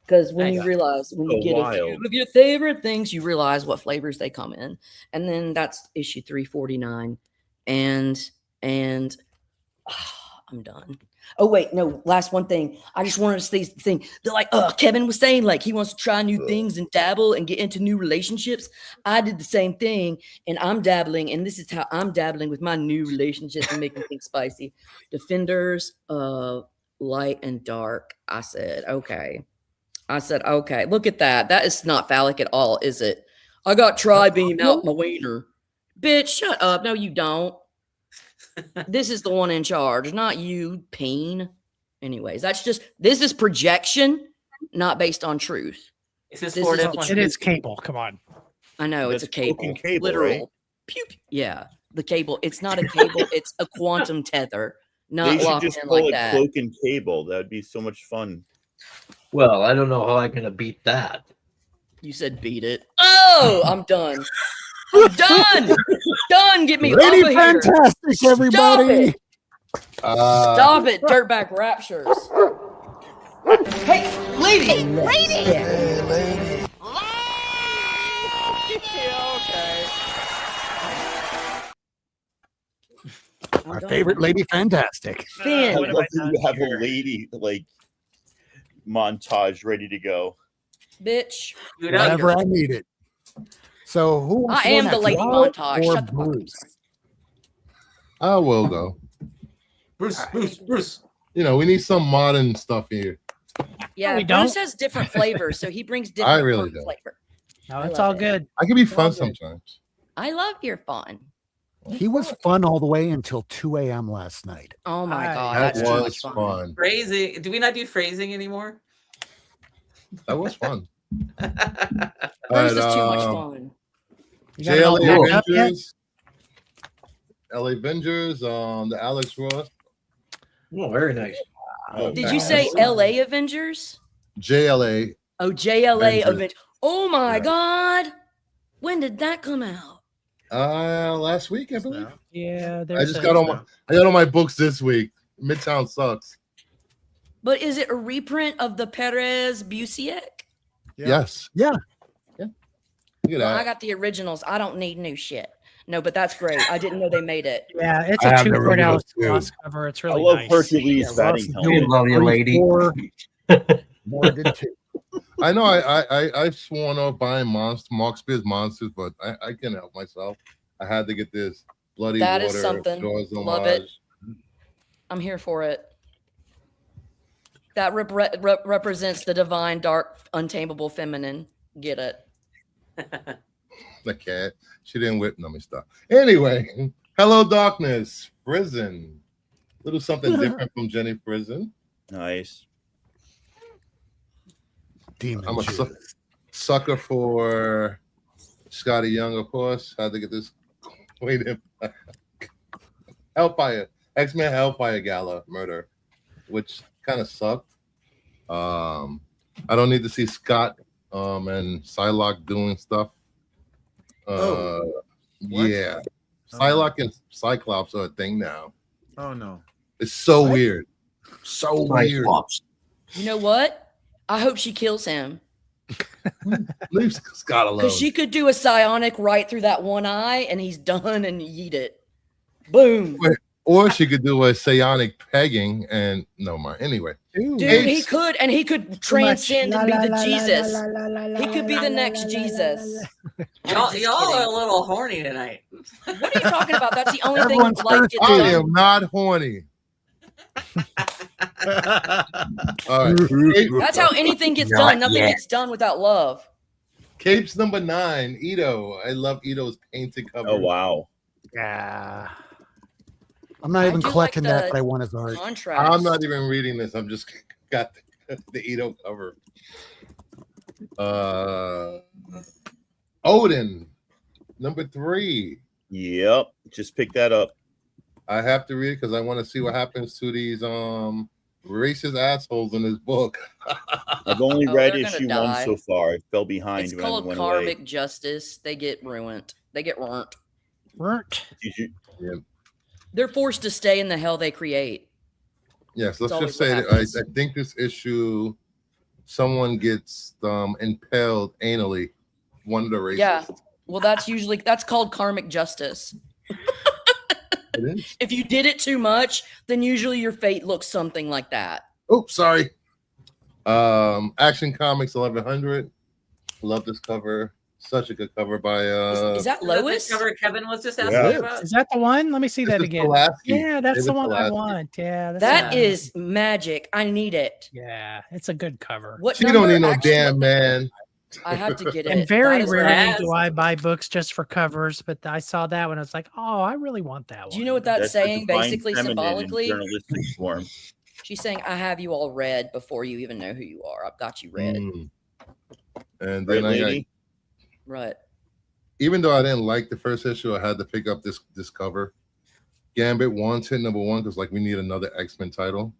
Because when you Nice. realize, when you So get a wild. few of your favorite things, you realize what flavors they come in. And then that's issue 349. And I'm done. Oh, wait, no, last one thing. I just wanted to say the thing. They're like, Kevin was saying, like, he wants to try new things and dabble and get into new relationships. I did the same thing, and I'm dabbling, and this is how I'm dabbling with my new relationships and making things spicy. Defenders of Light and Dark. I said, okay. Look at that. That is not phallic at all, is it? I got tri-beam out my wiener. Bitch, shut up. No, you don't. This is the one in charge, not you, peen. Anyways, this is projection, not based on truth. Is this This for is this the one? It is cable. Come on. I know it's a That's cable. fucking cable, Literal. right? Pew, pew. Yeah, the cable. It's not a cable, it's a quantum tether. Not They should locked just in call like it that. cloak and cable. That would be so much fun. Well, I don't know how I'm gonna beat that. You said beat it. Oh, I'm done. I'm done. Done. Get me Lady off of here. Fantastic, everybody. Stop it, Dirtbag Raptures. Hey, lady. I'm Our done. favorite Lady Fantastic. I Finn. What have love I that done you have here? a lady like montage ready to go. Bitch. You know, Whenever I need it. So who wants I to go am the next, lady Walt montage. or Shut the fuck up. Bruce? I will go. Bruce. You know, we need some modern stuff here. Yeah, we Bruce don't. has different flavors, so he brings different really fruit don't. flavor. No, I it's love all it. good. I can be It's all fun good. sometimes. I love your fun. He was fun all the way until 2 a.m. last night. Oh my Hi. god, That that's too much was fun. fun. Phrasing. Do we not do phrasing anymore? That was fun. Bruce But, is too much fun. You got it all JLA packed up yet? Avengers, LA Avengers, the Alex Ross. Oh, very nice. Oh, Did man. you say LA Avengers? JLA. Oh, JLA Avengers. Avengers. Oh my Yeah. god. When did that come out? Last week, I believe. Yeah, I there's just got all my books this week. Midtown sucks. But is it a reprint of the Perez Busiek? Yes. Yeah. Look at Well, I that. got the originals. I don't need new shit. No, but that's great. I didn't know they made it. Yeah, it's I a have two the Cordell originals, too. cross cover. It's really I love nice. Hercules Yeah, batting Russ is helmet. We love you, lady. More did too. I know I've sworn off buying Mark Spears Monsters, but I can't help myself. I had to get this Bloody That Water. is something. Jaws Love it. homage. I'm here for it. That represents the divine, dark, untamable feminine. Get it? The cat. She didn't whip no me stuff. Anyway, Hello Darkness, Prison. Little something different from Jenny Prison. Nice. Demon I'm a Juice. sucker for Scotty Young, of course. Had to get this. Wait a minute. Hellfire. X-Men Hellfire Gala murder, which kind of sucked. I don't need to see Scott and Psylocke doing stuff. What? Yeah. Psylocke and Cyclops are a thing now. Oh no. It's so weird. So weird. Cyclops. You know what? I hope she kills him. Leave Scott alone. Because she could do a psionic right through that one eye and he's done and yeet it. Boom. Or she could do a psionic pegging and no mind. Anyway. Dude, It's- he could, and he could transcend and be the Jesus. He could be the next Jesus. Y'all are a little horny tonight. What are you talking about? That's the only Everyone's thing life gets I done. am not horny. All right. That's how anything gets done. Nothing gets done without love. Capes number 9, Ito. I love Ito's painted cover. Oh wow. Yeah. I'm not I even do like collecting that, the but I want his art. Contrast. I'm not even reading this. I'm just got the Ito cover. Odin, number 3. Yep, just pick that up. I have to read it because I want to see what happens to these racist assholes in this book. I've only Oh, read they're gonna issue 1 die. so far. I fell behind It's when I called went karmic away. justice. They get ruined. They get burnt. Burnt. They're forced to stay in the hell they create. Yes, let's It's just say always that what happens. I think this issue, someone gets impaled anally. One of the racists. Yeah. Well, that's called karmic justice. It is. If you did it too much, then usually your fate looks something like that. Oops, sorry. Action Comics 1100. Love this cover. Such a good cover by Is that Is that the Lois? cover Kevin was just asking Yeah. about? Is that the one? Let me see This that is again. Pulaski. Yeah, that's the David one I Pulaski. want. Yeah, that's That the one. is magic. I need it. Yeah, it's a good cover. What She number? don't need no Actually, damn man. I have to get it. And very That is rarely rad. do I buy books just for covers, but I saw that one. I was like, oh, I really want that one. Do you know what that's the saying? divine Basically, feminine in symbolically, journalistic form. she's saying, "I have you all read before you even know who you are. I've got you read." And Right, then lady? Right. even though I didn't like the first issue, I had to pick up this cover. Gambit wants hit number 1 because like we need another X-Men title.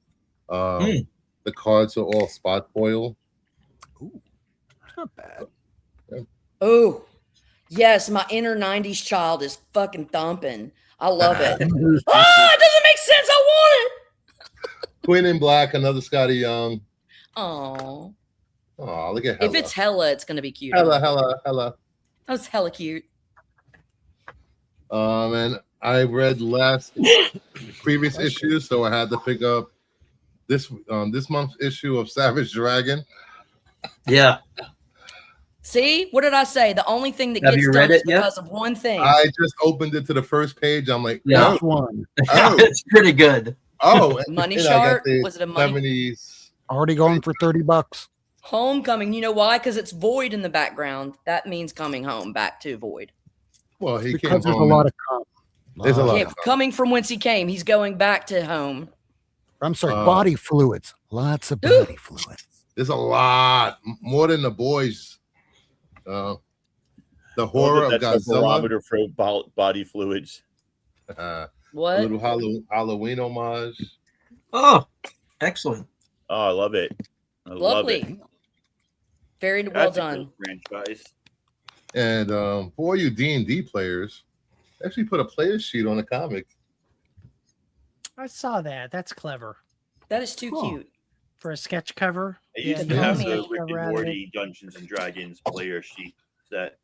The cards are all spot foil. Ooh, that's not bad. Oh, yes, my inner '90s child is fucking thumping. I love it. Oh, it doesn't make sense. I want Queen in Black, another Scotty Young. it. Oh, Oh, look at Hella. if it's Hella, it's gonna be cute. Hella. That was hella cute. And I read previous issues, so I had to pick up this month's issue of Savage Dragon. Yeah. See, what did I say? The only thing that Have gets you done read is it yet? because of one thing. I just opened it to the first page. I'm like, Yeah. Which one? oh, It's pretty good. oh, Money and I got Shark? the Was it a money? 70s. Already going for $30. Homecoming. You know why? Because it's Void in the background. That means coming home, back to Void. Well, he came Because there's a home. lot of There's a lot Yeah, of coming from whence he came. He's going back to home. I'm sorry, Uh, body fluids. Lots of body fluids. There's a lot more than the boys. The horror of That's a Godzilla. barometer for body fluids. A What? little Halloween homage. Oh, excellent. Oh, I love it. I love it. Lovely. Very well That's a done. good franchise. And for you D&D players, they actually put a player sheet on the comic. I saw that. That's clever That is too Cool. cute. for a sketch cover. I used Yeah, to have Tommy the and Rick and cover out of it. Morty Dungeons and Dragons player sheet set.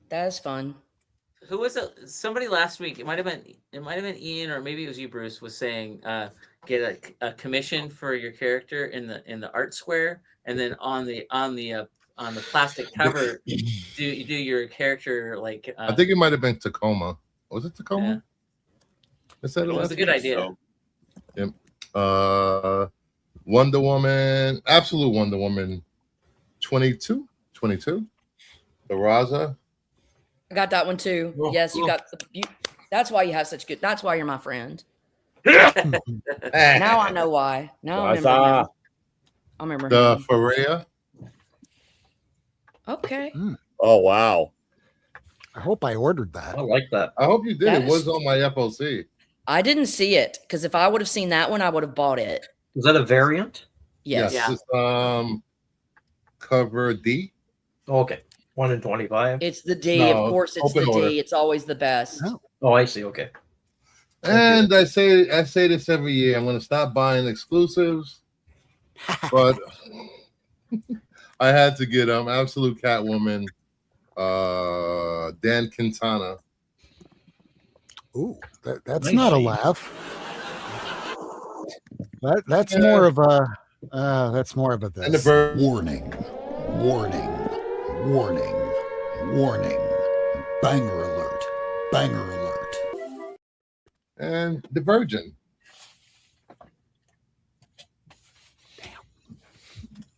That is fun. Who was it? Somebody last week? It might have been Ian, or maybe it was you, Bruce. Was saying get a commission for your character in the art square, and then on the plastic cover, do your character like. I think it might have been Tacoma. Was it Tacoma? Yeah. Is that It was last a good idea. Wonder Woman, Absolute Wonder Woman 22. The Raza. I got that one too. Cool, Yes, you cool. got. That's why you have such good. That's why you're my friend. now Now I know why. Now I remember. Waza. him. I remember. the him. Freya. Okay. Oh wow! I hope I ordered that. I like that. I hope you did. That It was is- on my FOC. I didn't see it because if I would have seen that one, I would have bought it. Is that a variant? Yes. Yeah. It's, cover D. Okay. 1 in 25. It's the D. No, Of course, it's open the order. D. It's always the best. Oh. Oh, I see. Okay. And I say this every year. I'm going to stop buying exclusives, but I had to get Absolute Catwoman, Dan Quintana. Ooh, that's Nice not a sheet. laugh. That's more of a And the this. bird. Warning, warning, warning, warning. Banger alert, banger alert. And the Virgin.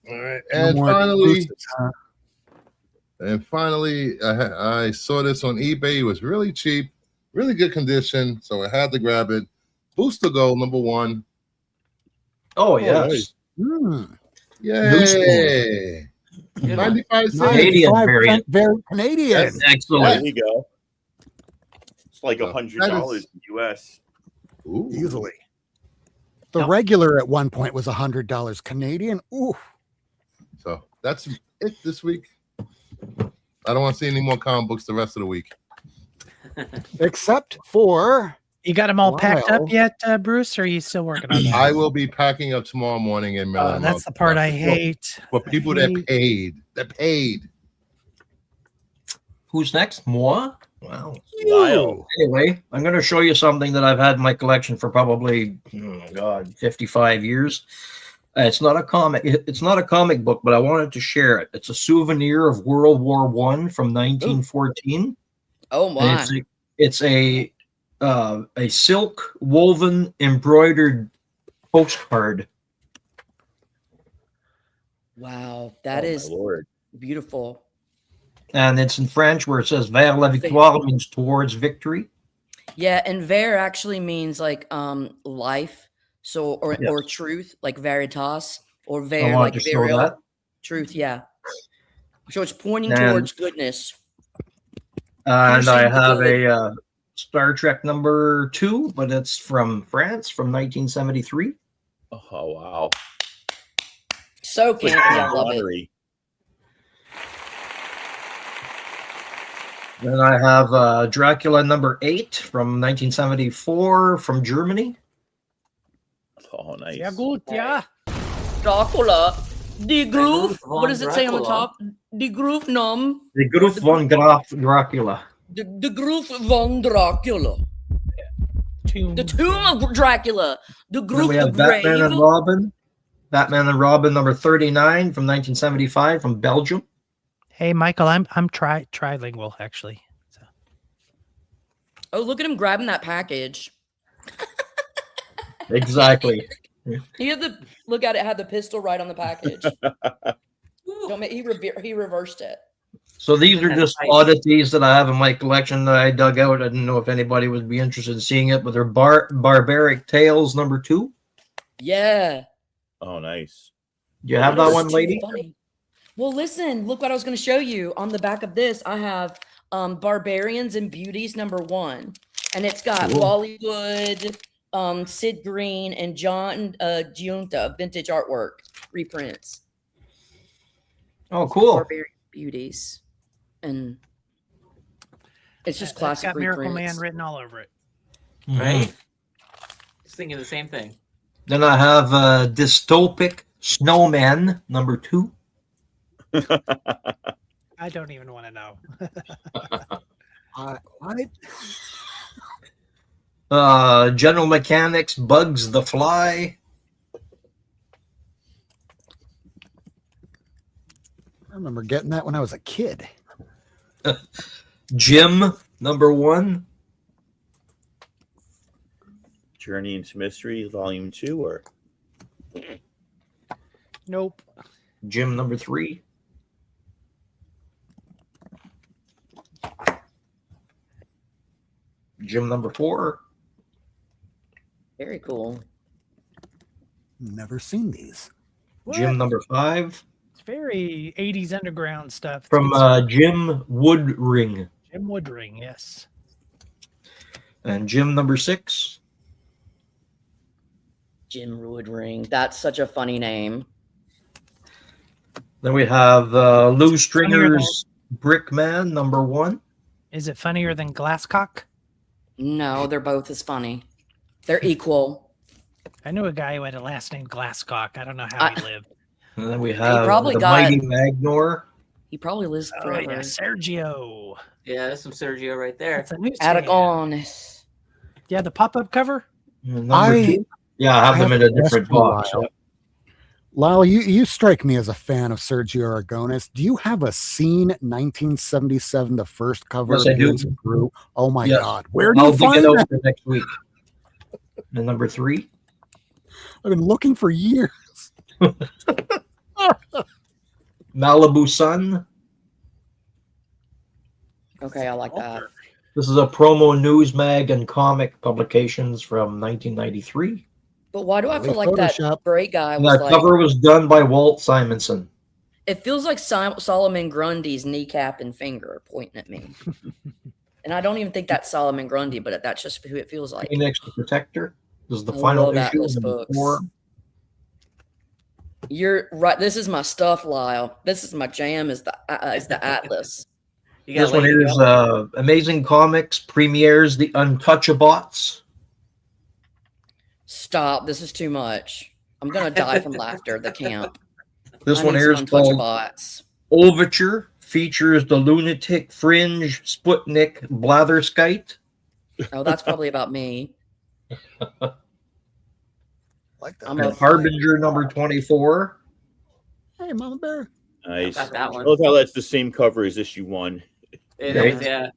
All right, No and more finally, exclusives, huh? I saw this on eBay. It was really cheap, really good condition, so I had to grab it. Booster Gold #1. Oh, nice. yes. Hmm. Yay! Good one. 95 cents. Canadian 95 variant. cent very Canadian. That's excellent. There we go. like So $100 in the US. Ooh. Easily. The Yep. regular at one point was $100 Canadian. Ooh. So that's it this week. I don't want to see any more comic books the rest of the week. Except for You got them all packed Wow. up yet, Bruce? Or are you still working on that? I will be packing up tomorrow morning in Maryland. That's the part I hate. For people I that hate- paid. That paid. Who's next? Moi? Wow. Lyle. Anyway, I'm going to show you something that I've had in my collection for probably, 55 years. It's not a comic. It's not a comic book, but I wanted to share it. It's a souvenir of World War I from 1914. Oh And my. it's a silk woven embroidered postcard. Wow. That Oh, is my Lord. beautiful. And it's in French where it says vers la victoire means towards victory. Yeah, and ver actually means like life. So or Yes. or truth, like veritas, or I ver wanted like to show verial. that. Truth, yeah. So it's pointing And- towards goodness. And I Piercing have good. a Star Trek number 2, but it's from France from 1973. Oh, wow. So campy, I love it. Honorary. Then I have Dracula number 8 from 1974 from Germany. Oh, nice. Yeah, good. Yeah. Dracula. Die Groove. Groove What von does it say on the Dracula. top? Die Groove nom. The Groove von Graf Dracula. The Groove von Dracula. Tomb. The Tomb of Dracula. The Then Groove we the have Batman and Grave. Robin. Batman and Robin number 39 from 1975 from Belgium. Hey, Michael, I'm trilingual actually. So. Oh, look at him grabbing that package. Exactly. He had the look at it, had the pistol right on the package. Don't make, he reversed it. So these are That's just nice. oddities that I have in my collection that I dug out. I didn't know if anybody would be interested in seeing it, but they're Barbaric Tales number 2. Yeah. Oh, nice. Do you have That that is one, too lady? funny. Well, listen, look what I was going to show you. On the back of this, I have Barbarians and Beauties number 1. And it's got Cool. Wally Wood, Sid Green, and John Giunta, vintage artwork reprints. Oh, cool. Barbarian Beauties. And it's just That's classic got Miracleman reprints. written all over it. Right? Just thinking the same thing. Then I have Dystopic Snowman number 2. I don't even want to know. what? General Mechanics Bugs the Fly. I remember getting that when I was a kid. Jim number 1. Journey into Mystery, Volume 2, or Nope. Jim number 3. Jim number 4. Very cool. Never seen these. Jim number 5. It's very 80s underground stuff. It's From good stuff. Jim Woodring. Jim Woodring, yes. And Jim number 6. Jim Woodring. That's such a funny name. Then we have Lou Funnier Stringer's Brickman number 1. Is it funnier than Glasscock? No, they're both as funny. They're equal. I knew a guy who had a last name Glasscock. I don't know how he lived. And then we have probably the got- Mighty Magnor. He probably lives Oh, forever. yeah, Sergio. Yeah, that's some Sergio right there. That's a newsstand. Aragones. Yeah, the pop-up cover. Number I- 2. Yeah, I have them in a different box. Lyle. Lyle, you strike me as a fan of Sergio Aragones. Do you have a Scene 1977, the first cover? Yes, I do. His Crew? Oh my Yes. God. Where do I'll you dig find it out that? for next week. And number 3. I've been looking for years. Malibu Sun. Okay, I like that. This is a promo news mag and comic publications from 1993. But why do I feel Really like that Photoshop. gray guy And was that like? cover was done by Walt Simonson. It feels like Solomon Grundy's kneecap and finger are pointing at me. And I don't even think that's Solomon Grundy, but that's just who it feels like. Phoenix the Protector. This is the I final love issue, Atlas number books. 4. You're right. This is my stuff, Lyle. This is my jam. Is the Atlas. You got This one Lady is Gaga. Amazing Comics premieres The Untouchabots. Stop. This is too much. I'm gonna die from laughter. The camp. This I one need here some is called Untouchabots. Overture. Features the Lunatic Fringe Sputnik Blatherskite. Oh, that's probably about me. Like that. I'm And a Harbinger number 24. Hey, Mama Bear. Nice. Got that I one. love how that's the same cover as issue 1. It Okay. is, yeah.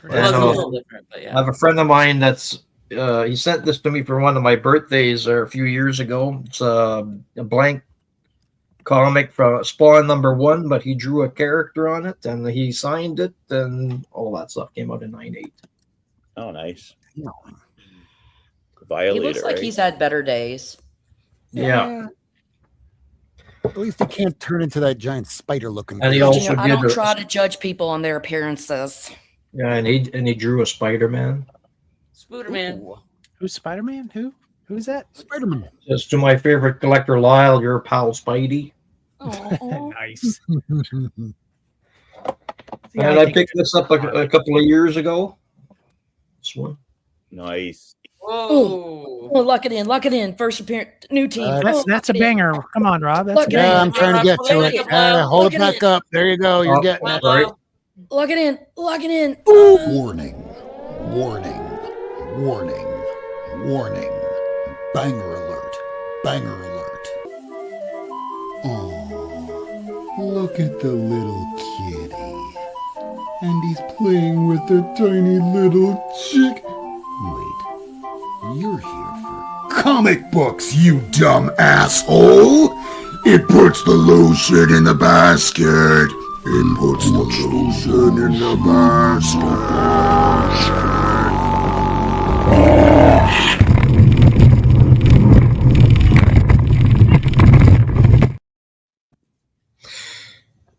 And, Well, it's a little different, but I yeah. have a friend of mine that's he sent this to me for one of my birthdays a few years ago. It's a blank comic from Spawn number 1, but he drew a character on it and he signed it, and all that stuff came out in 98. Oh, nice. Yeah. Violator, He looks like right? he's had better days. Yeah. At least he can't turn into that giant spider looking. And he creature. also I did don't a- try to judge people on their appearances. Yeah, and he drew a Spider-Man. Spooderman. Ooh, Who's Spider-Man? Who's that? Spider-Man. Says to my favorite collector, Lyle, your pal Spidey. Oh, Nice. And I picked this up a couple of years ago. This one. Nice. Whoa. oh, lock it in, lock it in. First appearance, new team. That's a banger. Come on, Rob. That's Look a at Yeah, banger. I'm trying to get to it. Hold Look it at back up. There you go. You're Oh, getting it. right. Lock it in, lock it in. Warning, warning, warning, warning. Banger alert, banger alert. Oh, look at the little kitty. And he's playing with the tiny little chick. Wait, you're here for comic books, you dumb asshole! It puts the lotion in the basket. It puts the lotion in the basket.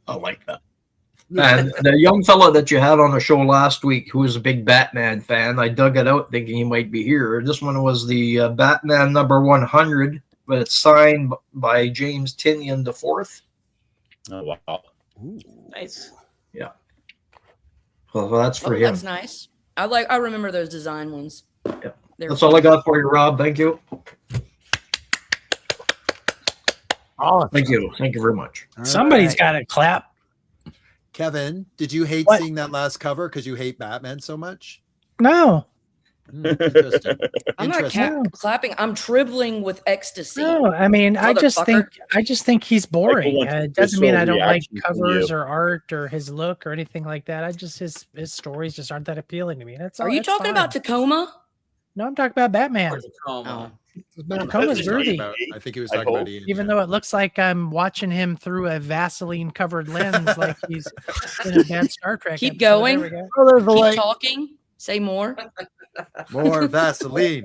I like that. And the young fella that you had on the show last week, who was a big Batman fan, I dug it out thinking he might be here. This one was the Batman number 100, but it's signed by James Tynion IV. Oh, wow. Nice. Yeah. Well, that's for Oh, him. that's nice. I remember those design ones. Yeah. They're That's all I got for you, Rob. Thank you. Awesome. Thank you. Thank you very much. All Somebody's right. got to clap. Kevin, did you hate What? seeing that last cover because you hate Batman so much? No, Interesting. I'm not Interesting. clapping. I'm trembling with ecstasy. no. I mean, I just Motherfucker. think he's boring. wants It doesn't mean visceral I don't like reaction from covers you. or art or his look or anything like that. I just his stories just aren't that appealing to me. That's all. Are you that's talking fine. about Tacoma? No, I'm talking about Batman. Or Tacoma. Tacoma's That's groovy. About- I think he was I talking about hope. Ian. Even yeah. though it looks like I'm watching him through a Vaseline covered lens, like he's in a bad Star Trek. Keep episode. going. There we go. Oh, there's a Keep light. talking. Say more. More Vaseline.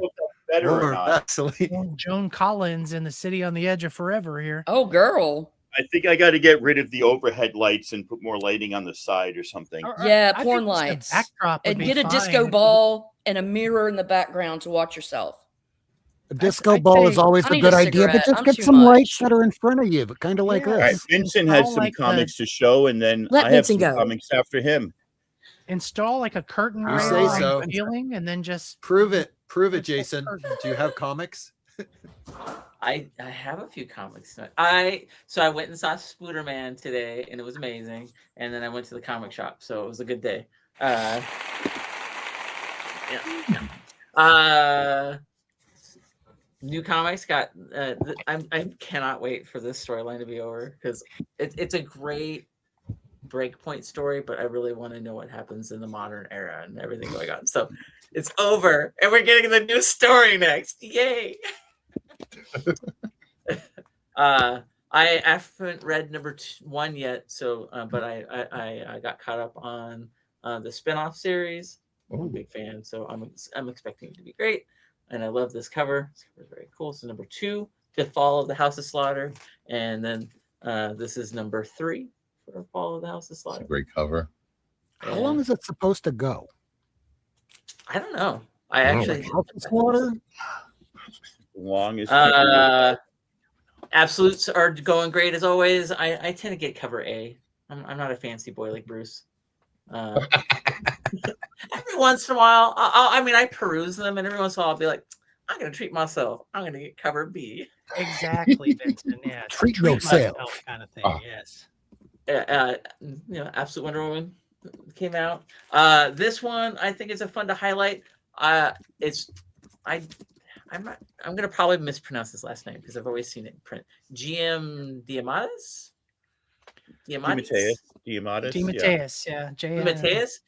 Better or More not. Vaseline. Joan Collins in The City on the Edge of Forever here. Oh, girl. I think I got to get rid of the overhead lights and put more lighting on the side or something. Yeah, I think porn just a lights. Backdrop would And be get a disco fine. ball and a mirror in the background to watch yourself. A disco I'd ball say- is always I a need good a idea, but cigarette. just I'm get too some lights much. that are in front of you, kind of like Yeah. All right, this. Vincent It's has all some like the- comics to show, and then Let I have Vincent some go. comics after him. Install like a curtain You rail say on so. the ceiling and then just Prove it. Prove it, That's like Jason. curtain. Do you have comics? I have a few comics. So I went and saw Spooderman today, and it was amazing. And then I went to the comic shop, so it was a good day. New comics got. I cannot wait for this storyline to be over because it's a great breakpoint story, but I really want to know what happens in the modern era and everything going on. So it's over, and we're getting the new story next. Yay! I haven't read number 1 yet, so but I got caught up on the spinoff series. I'm a big fan, so I'm expecting it to be great, and I love this cover. This cover is very cool. So number 2, Fifth Fall of the House of Slaughter, and then this is number 3 for Fall of the House of It's a Slaughter. great cover. How long is it supposed to go? I don't know. I actually House of Slaughter. Long as absolutes are going great as always. I tend to get cover A. I'm not a fancy boy like Bruce. Every once in a while, I peruse them, and every once in a while, I'll be like, I'm gonna treat myself. I'm gonna get cover B. Exactly, Vincent. Yeah, Treat yourself. kind of thing. Yes. Absolute Wonder Woman came out. This one I think is a fun to highlight. I'm gonna probably mispronounce his last name because I've always seen it in print. GM Diamandis. DeMatteis. Yeah. DeMatteis.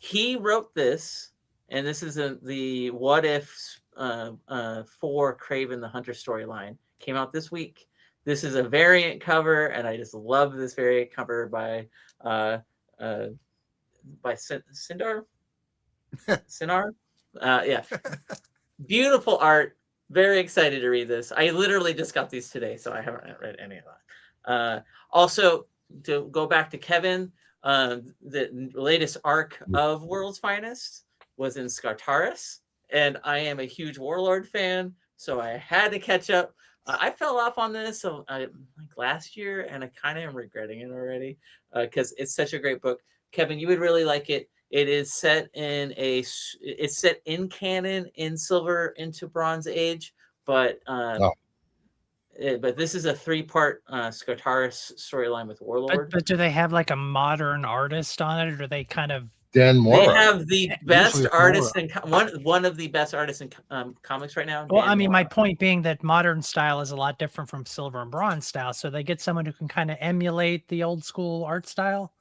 He wrote this, and this is the What If for Craven the Hunter storyline. Came out this week. This is a variant cover, and I just love this variant cover by Sindar. Sinar. Yeah. Beautiful art. Very excited to read this. I literally just got these today, so I haven't read any of that. Also, to go back to Kevin, the latest arc of World's Finest was in Skartaris, and I am a huge Warlord fan, so I had to catch up. I fell off on this like last year, and I kind of am regretting it already because it's such a great book. Kevin, you would really like it. It is set it's set in canon in Silver into Bronze Age, but this is a 3-part Skartaris storyline with Warlord. But do they have like a modern artist on it, or do they kind of? Dan Mora. They have the best artist in one of the best artists in comics right now. Well, Dan I mean, Mora. my point being that modern style is a lot different from Silver and Bronze style, so they get someone who can kind of emulate the old school art style.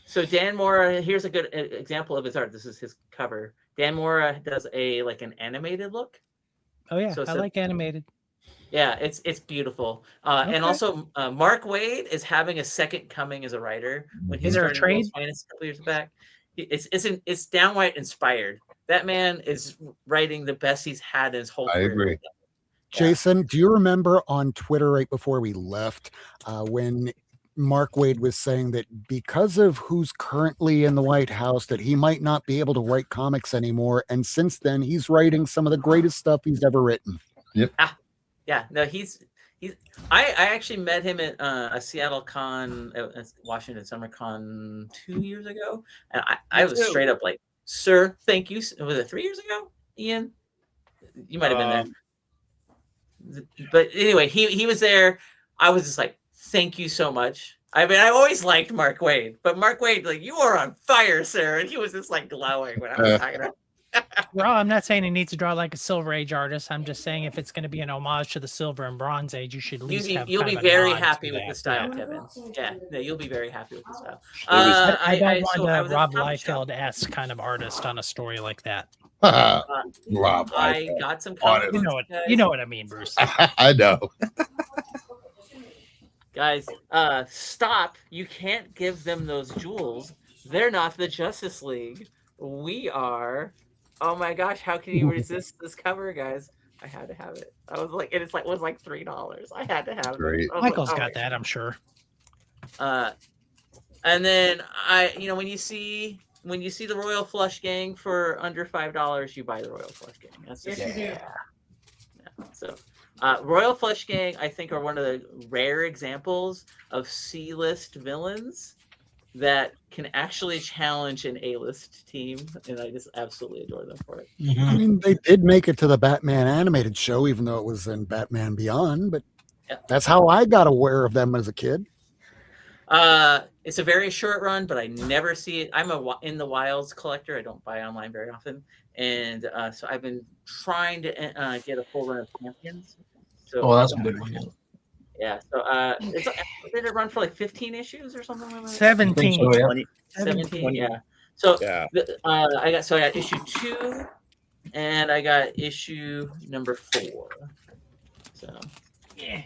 So Dan Mora, here's a good example of his art. This is his cover. Dan Mora does an animated look. Oh yeah, So I like animated. Yeah, it's beautiful. And also, Mark Waid is having a second coming as a writer. When he started World's Finest a couple years back, it's downright inspired. That man is writing the best he's had in his whole career. I agree. Jason, do you remember on Twitter right before we left when Mark Waid was saying that because of who's currently in the White House, that he might not be able to write comics anymore? And since then, he's writing some of the greatest stuff he's ever written. Yep. Yeah, no, he's. I actually met him at a Seattle Con, Washington Summer Con 2 years ago, and I was straight up like, "Sir, thank you." Was it 3 years ago, Ian? You might have been there. But anyway, he was there. I was just like, "Thank you so much." I mean, I always liked Mark Waid, but Mark Waid, like, "You are on fire, sir," and he was just like glowing when I was talking about. Well, I'm not saying he needs to draw like a Silver Age artist. I'm just saying if it's going to be an homage to the Silver and Bronze Age, you should at least have. You'll be kind of a very nod happy to with that. the style, Kevin. Yeah, no, you'll be very happy with the style. I don't so want I a was at Rob the comic shop. Liefeld-esque kind of artist on a story like that. Rob. I got some comic You books, know what? guys. You know what I mean, Bruce. I know. Guys, stop. You can't give them those jewels. They're not the Justice League. We are. Oh my gosh, how can you resist this cover, guys? I had to have it. I was like, it was like $3. I had to have Great. it. Michael's got that, I'm sure. And then when you see the Royal Flush Gang for under $5, you buy the Royal Flush Gang. That's just So, Royal Flush Gang, I think, are one of the rare examples of C-list villains that can actually challenge an A-list team, and I just absolutely adore them for it. I mean, they did make it to the Batman animated show, even though it was in Batman Beyond, but that's how I got aware of them as a kid. It's a very short run, but I never see it. I'm a In the Wilds collector. I don't buy online very often, and so I've been trying to get a full run of Champions. So, that's a good one. Yeah, so did it run for like 15 issues or something like that? 17. 17, yeah. So I got issue 2, and I got issue number 4. So yeah.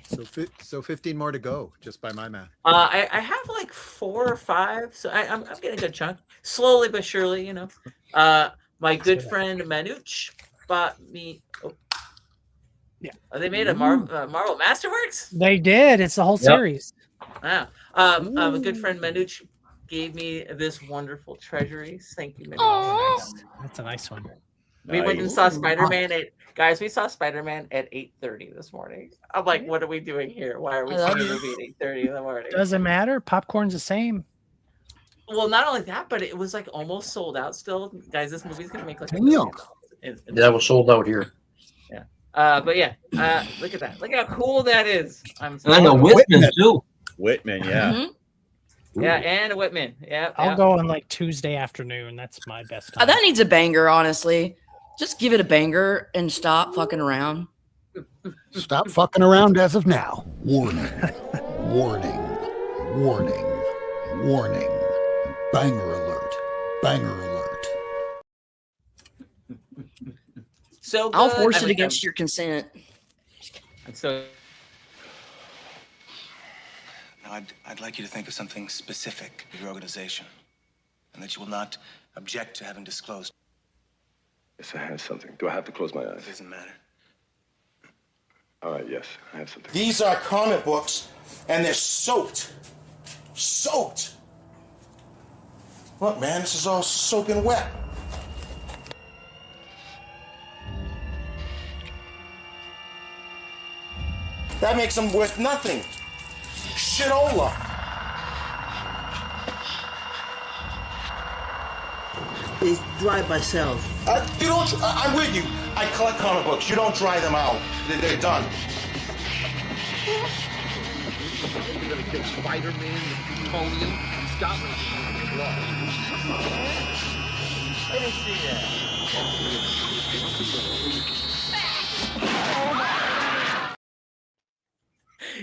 So 15 more to go, just by my math. I have like 4 or 5, so I'm getting a good chunk, slowly but surely, you know. My good friend Manuch bought me. They made a Marvel Masterworks. They did. It's the whole series. Wow. A good friend Manuch gave me this wonderful treasury. Thank you, Manuch. That's a nice one. We went and saw Spider-Man guys. We saw Spider-Man at 8:30 this morning. I'm like, what are we doing here? Why are we seeing a movie at 8:30 in the morning? Doesn't matter. Popcorn's the same. Well, not only that, but it was like almost sold out still. Guys, this movie's gonna make like $1 Damn. million. Yeah, it was sold out here. Yeah. But yeah, look at that. Look how cool that is. I'm And I know Whitman too. Whitman, yeah. Mm-hmm. Yeah, and Whitman. Yeah. I'll go on like Tuesday afternoon. That's my best time. That needs a banger, honestly. Just give it a banger and stop fucking around. Stop fucking around as of now. Warning, warning, warning, warning. Banger alert, banger alert. So I'll good. force I it mean, against your consent. So Now, I'd like you to think of something specific for your organization, and that you will not object to having disclosed. Yes, I have something. Do I have to close my eyes? It doesn't matter. All right, yes, I have something. These are comic books, and they're soaked. Soaked. Look, man, this is all soaking wet. That makes them worth nothing. Shitola. They dry by cells. You don't. I'm with you. I collect comic books. You don't dry them out. They're done. You're gonna kill Spider-Man, the Plutonium, Scotland. let me see that.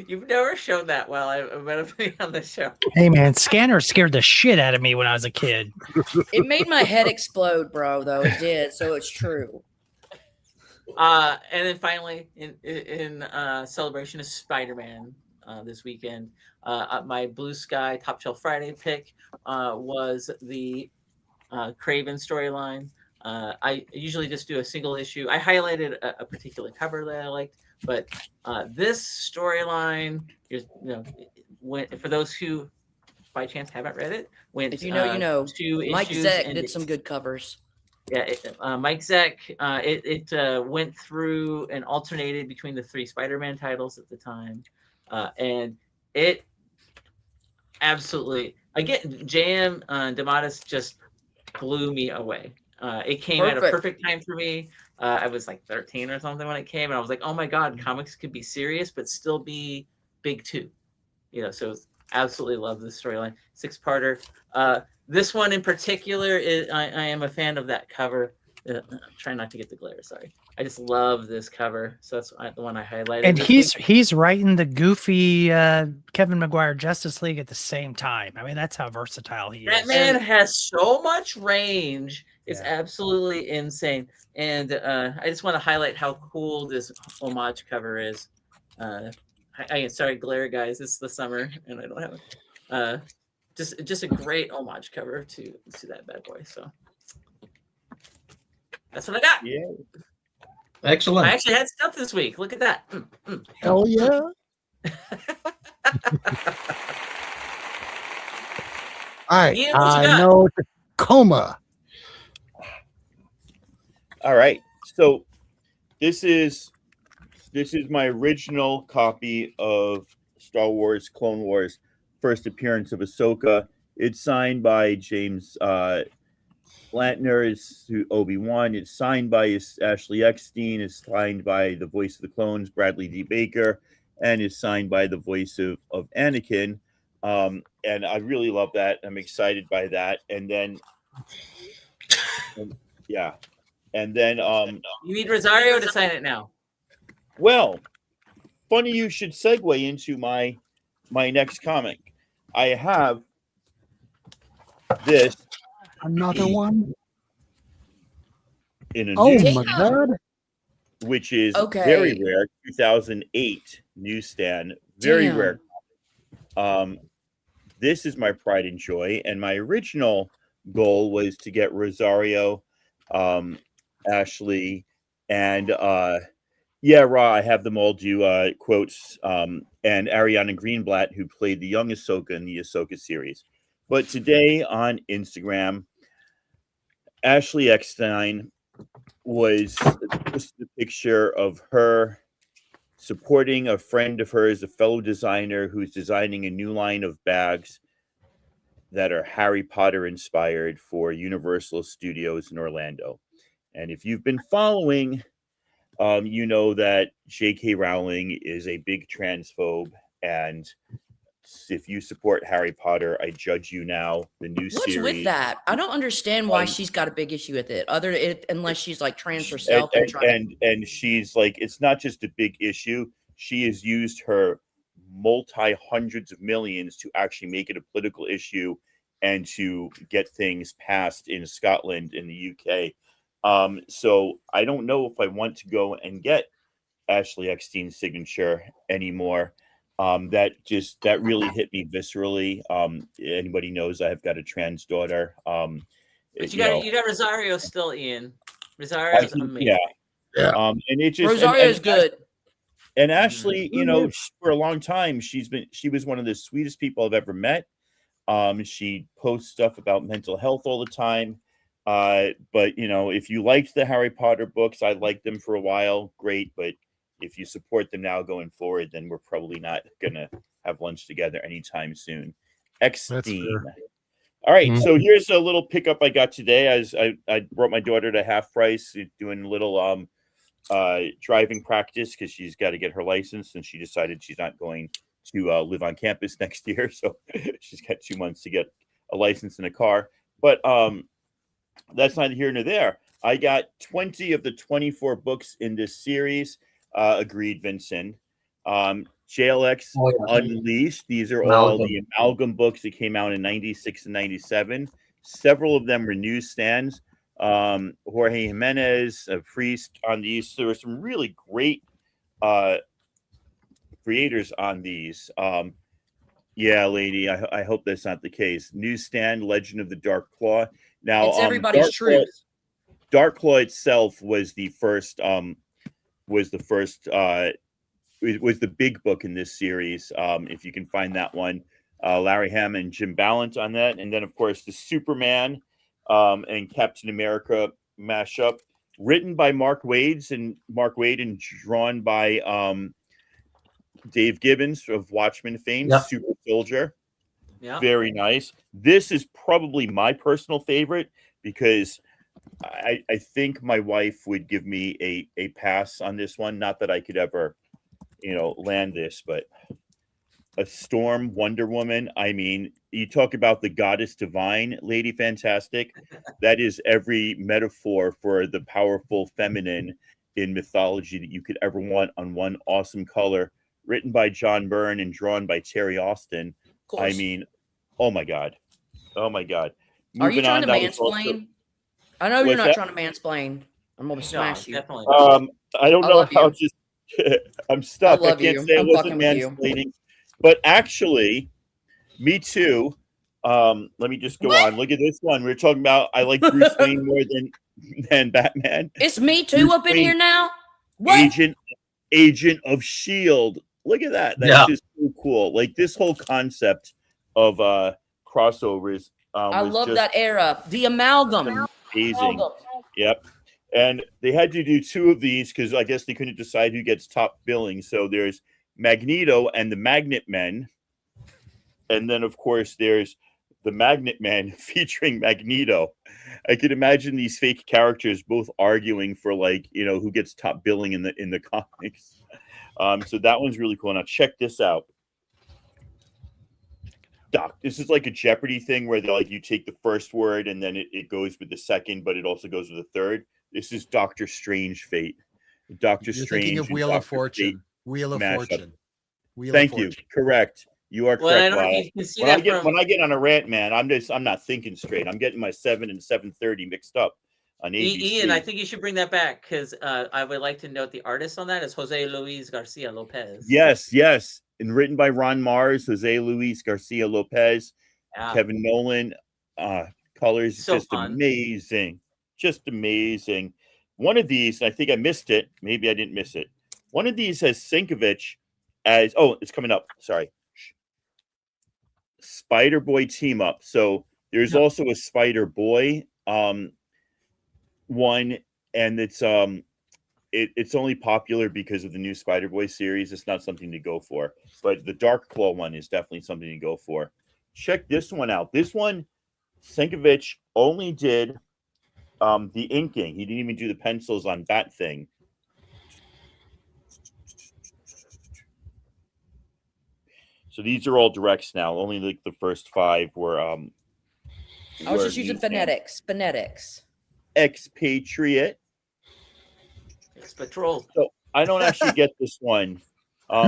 You've never shown that well. I'm gonna be on the show. Hey man, Scanner scared the shit out of me when I was a kid. It made my head explode, bro, though. It did, so it's true. And then finally, in celebration of Spider-Man this weekend, my Blue Sky Top Shelf Friday pick was the Craven storyline. I usually just do a single issue. I highlighted a particular cover that I liked, but this storyline is, for those who by chance haven't read it, went If you know, you know. 2 Mike issues Zeck and did some good covers. Yeah, Mike Zeck. It went through and alternated between the 3 Spider-Man titles at the time, and it absolutely, again, JM DeMatteis just blew me away. It came at a perfect time for me. I was like 13 or something when it came, and I was like, oh my god, comics could be serious but still be big too. So absolutely love this storyline. 6-parter. This one in particular is I am a fan of that cover. I'm trying not to get the glare. Sorry, I just love this cover, so that's the one I highlighted. And he's writing the goofy Kevin Maguire Justice League at the same time. I mean, that's how versatile he is. That man has so much range. It's absolutely insane. And I just want to highlight how cool this homage cover is. Sorry, glare, guys. It's the summer, and I don't have just a great homage cover to that bad boy. So that's what I got. Yeah. Excellent. I actually had stuff this week. Look at that. Hell yeah. All right. Ian, what you I got? know Tacoma. All right. So this is my original copy of Star Wars Clone Wars first appearance of Ahsoka. It's signed by James Lantner, is Obi-Wan. It's signed by Ashley Eckstein. It's signed by the voice of the clones, Bradley D. Baker, and is signed by the voice of Anakin. And I really love that. I'm excited by that. And then, yeah. And then you need Rosario to sign it now. Well, funny you should segue into my next comic. I have this. Another one. In a Oh new, my god. which is Okay. very rare, 2008 newsstand, very Damn. rare. This is my pride and joy, and my original goal was to get Rosario, Ashley, and Ra. I have them all do quotes, and Ariana Greenblatt, who played the young Ahsoka in the Ahsoka series. But today on Instagram, Ashley Eckstein was just a picture of her supporting a friend of hers, a fellow designer who's designing a new line of bags that are Harry Potter inspired for Universal Studios in Orlando. And if you've been following, you know that J.K. Rowling is a big transphobe, and if you support Harry Potter, I judge you now. The new What's series. with that? I don't understand why she's got a big issue with it, unless she's like trans herself and she's like, it's not just a big issue. She has used her multi-hundreds of millions to actually make it a political issue and to get things passed in Scotland, in the UK. So I don't know if I want to go and get Ashley Eckstein's signature anymore. That really hit me viscerally. Anybody knows I've got a trans daughter. But you got Rosario still, Ian. Rosario's amazing. Yeah. And it just Rosario's good. And Ashley, you know, for a long time, she was one of the sweetest people I've ever met. She posts stuff about mental health all the time. But you know, if you liked the Harry Potter books, I liked them for a while, great. But if you support them now going forward, then we're probably not gonna have lunch together anytime soon. Eckstein. All right, so here's a little pickup I got today. As I brought my daughter to Half Price, doing a little driving practice because she's got to get her license, and she decided she's not going to live on campus next year, so she's got 2 months to get a license in a car. But that's neither here nor there. I got 20 of the 24 books in this series. Agreed, Vincent. JLX Unleashed. These are all the amalgam books that came out in 96 and 97. Several of them were newsstands. Jorge Jimenez, a priest on these. There were some really great creators on these. Yeah, lady, I hope that's not the case. Newsstand, Legend of the Dark Claw. Now, it's everybody's truth. Dark Claw itself was the first. It was the big book in this series. If you can find that one, Larry Hammond, Jim Ballant on that, and then of course the Superman and Captain America mashup, written by Mark Waid and drawn by Dave Gibbons of Watchmen fame. Super Soldier. Yeah, very nice. This is probably my personal favorite because I think my wife would give me a pass on this one. Not that I could ever, land this, but a Storm, Wonder Woman. I mean, you talk about the goddess divine, Lady Fantastic. That is every metaphor for the powerful feminine in mythology that you could ever want on one awesome color. Written by John Byrne and drawn by Terry Austin. I mean, oh my God. Oh my God. Are you trying to mansplain? I know you're not trying to mansplain. I'm going to smash you. Definitely. I don't know how to. I'm stuck. I can't say I wasn't mansplaining. But actually, me too. Let me just go on. Look at this one. We were talking about I like Bruce Wayne more than Batman. It's me too Bruce up in Wayne, here now. What? Agent of S.H.I.E.L.D. Look at that. That's just so cool. Like this whole concept of crossovers. I love that era. The amalgam. Amazing. Yep. And they had to do 2 of these because I guess they couldn't decide who gets top billing. So there's Magneto and the Magnet Men. And then, of course, there's the Magnet Men featuring Magneto. I could imagine these fake characters both arguing for who gets top billing in the comics. So that one's really cool. Now check this out. Doc, this is like a Jeopardy thing where you take the first word and then it goes with the second, but it also goes with the third. This is Doctor Strange Fate. Doctor Strange. Thinking of Wheel of Fortune. Wheel of Fortune. Thank you. Correct. You are correct. When I get on a rant, man, I'm not thinking straight. I'm getting my 7 and 7:30 mixed up on ABC. Ian, I think you should bring that back because I would like to note the artist on that is Jose Luis Garcia Lopez. Yes. And written by Ron Mars, Jose Luis Garcia Lopez, Kevin Nolan. Colors so just fun. Amazing. Just amazing. One of these, I think I missed it. Maybe I didn't miss it. One of these has Sinkovich as it's coming up. Sorry. Spider Boy team up. So there's also a Spider Boy one, and it's it's only popular because of the new Spider-Boy series. It's not something to go for, but the Dark Claw one is definitely something to go for. Check this one out. This one, Sienkiewicz only did the inking. He didn't even do the pencils on Bat Thing. So these are all directs now. Only like the first 5 were. I was just using phonetics. Phonetics. Expatriate. Patrol. So I don't actually get this one.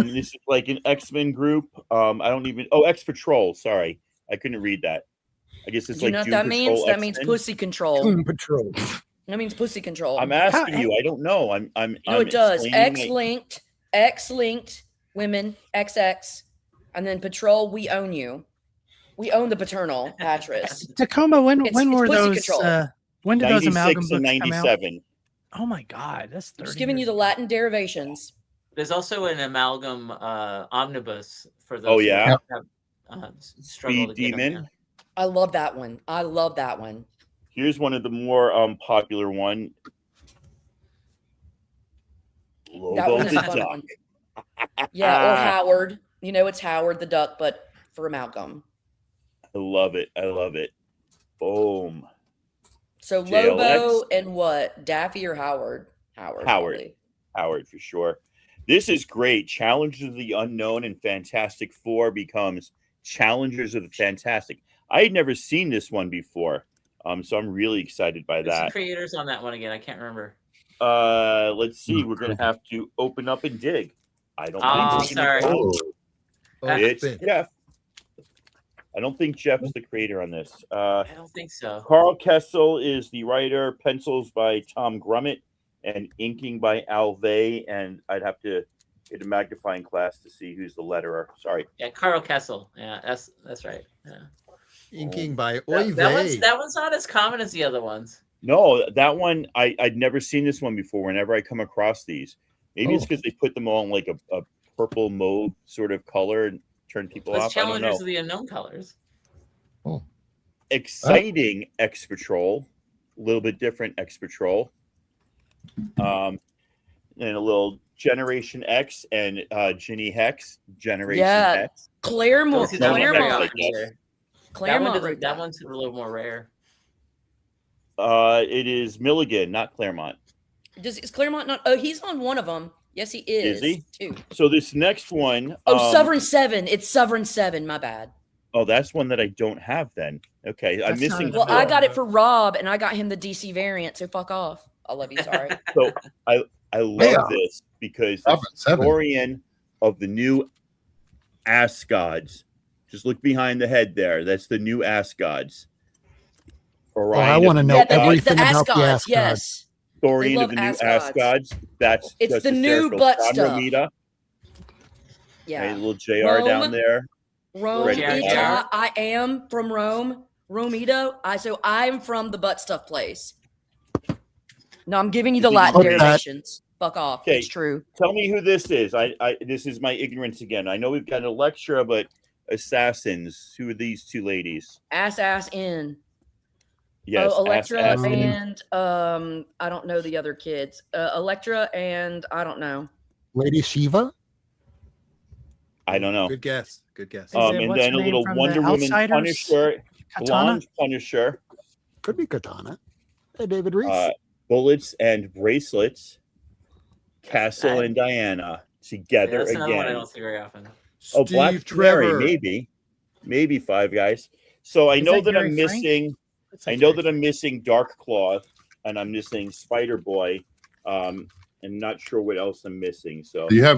This is like an X-Men group. I don't even. Oh, X-Patrol. Sorry, I couldn't read that. I guess it's Do you like know what Doom that Patrol means? That means X-Men. pussy control. Doom Patrol. That means pussy control. I'm asking you. I don't know. I'm. You know I'm it does. explaining X-linked, women, XX, and then patrol. We own you. We own the paternal mattress. Tacoma, when It's were pussy those? control. When did those 96 amalgam and books come out? 97. Oh my God, that's 30 Just giving you years the Latin derivations. There's also an amalgam omnibus for those. Oh, yeah? Who have, struggle to Speed get 'em, Demon. I love that one. I love that one. Here's one of the more popular one. That Lobo one is the a fun Duck. one. Yeah, or Howard. You know, it's Howard the Duck, but for amalgam. I love it. I love it. Boom. So JLX. Lobo and what? Daffy or Howard? Howard. probably. Howard for sure. This is great. Challengers of the Unknown and Fantastic Four becomes Challengers of the Fantastic. I had never seen this one before, so I'm really excited by Who's the that. creators on that one again? I can't remember. Let's see. We're gonna have to open up and dig. I don't. Oh, think sorry. It's Jeff. I don't think Jeff's the creator on this. I don't think so. Carl Kessel is the writer. Pencils by Tom Grummett and inking by Alvey. And I'd have to get a magnifying glass to see who's the letterer. Sorry. Yeah, Carl Kessel. Yeah, that's right. Yeah. Inking by That, Oy that one's not as common as the other ones. No, that one I'd never seen this one before. Whenever I come across these, maybe it's because they put them all in like a purple mauve sort of color and turn people Those off. I don't know. Challengers of the Unknown colors. Exciting X Patrol, a little bit different X Patrol, and a little Generation X and Ginny Hex Generation Yeah, X. Claremont. That one Claremont. doesn't- That that one's a little more rare. It is Milligan, not Claremont. Is Claremont not? Oh, he's on one of them. Yes, he is. Is he? Too. So this next one. Oh, Sovereign 7. It's Sovereign 7. My bad. Oh, that's one that I don't have then. Okay, I'm missing. Well, I got it for Rob, and I got him the DC variant. So fuck off. I love you. Sorry. So I love this because the Seven. historian of the new Ass Gods. Just look behind the head there. That's the new Ass Gods. I want to know Yeah, everything the about the Asgods, Ass yes. Historian They of the new love Ass Asgods. Gods. That's It's just the new hysterical. butt John stuff. Romita. Yeah. Hey, little JR down Rome. there. Rome, Ready to Ita, fire. I am from Rome. Romito. So I'm from the butt stuff place. No, I'm giving you the Latin Okay. derivations. Fuck off. Okay. It's true. Tell me who this is. This is my ignorance again. I know we've got an Electra, but assassins. Who are these two ladies? Ass in. Yes, Oh, Electra ass in. and I don't know the other kids. Electra and I don't know. Lady Shiva? I don't know. Good guess. Good guess. And what's then her a name little from Wonder The Woman Outsiders? Punisher, Katana? blonde Punisher, Could be Katana. Hey, David Reese. bullets and bracelets, Castle Okay. and Diana Yeah, together that's another one I again. don't see very often. Oh, Black Steve Canary, Trevor. maybe Five Guys. So I Is know that that I'm Gary Frank? missing. It's I like know Gary that I'm missing Dark Claw, and I'm missing Spider Boy. And not sure what else I'm missing. So Do you have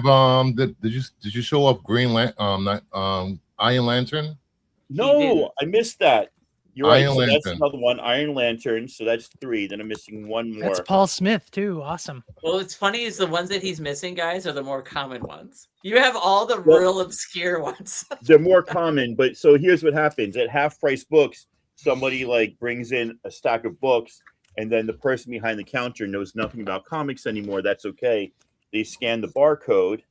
did you show up Iron Lantern? no, I missed that. You're right. Iron So that's Lantern. another one. Iron Lantern. So that's 3. Then I'm missing one more. That's Paul Smith too. Awesome. Well, what's funny is the ones that he's missing, guys, are the more common ones. You have all the Well- real obscure ones. They're more common, but so here's what happens at half price books. Somebody like brings in a stack of books, and then the person behind the counter knows nothing about comics anymore. That's okay. They scan the barcode.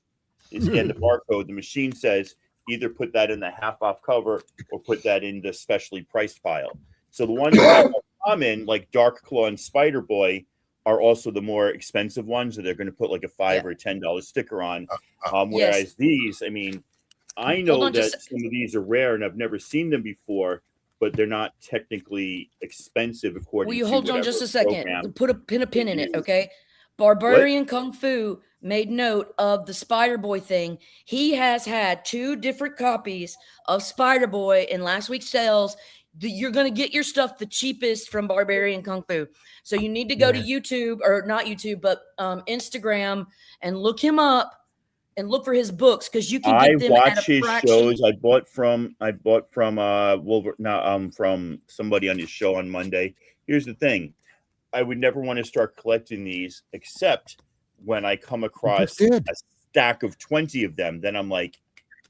The machine says either put that in the half off cover or put that in the specially priced pile. So the ones that are common, like Dark Claw and Spider Boy, are also the more expensive ones that they're going to put like a $5 or $10 sticker on. Whereas these, I mean, I know that some of these are rare and I've never seen them before, but they're not technically expensive according to. Will you hold on just a second? program. Put a pin in it, okay? Barbarian Kung Fu made note of the Spider Boy thing. He has had 2 different copies of Spider Boy in last week's sales. You're going to get your stuff the cheapest from Barbarian Kung Fu. So you need to go to YouTube, or not YouTube, but Instagram, and look him up and look for his books, because you can get them at a fraction. Shows. I bought from from somebody on his show on Monday. Here's the thing. I would never want to start collecting these except when I come across a stack of 20 of them. Then I'm like,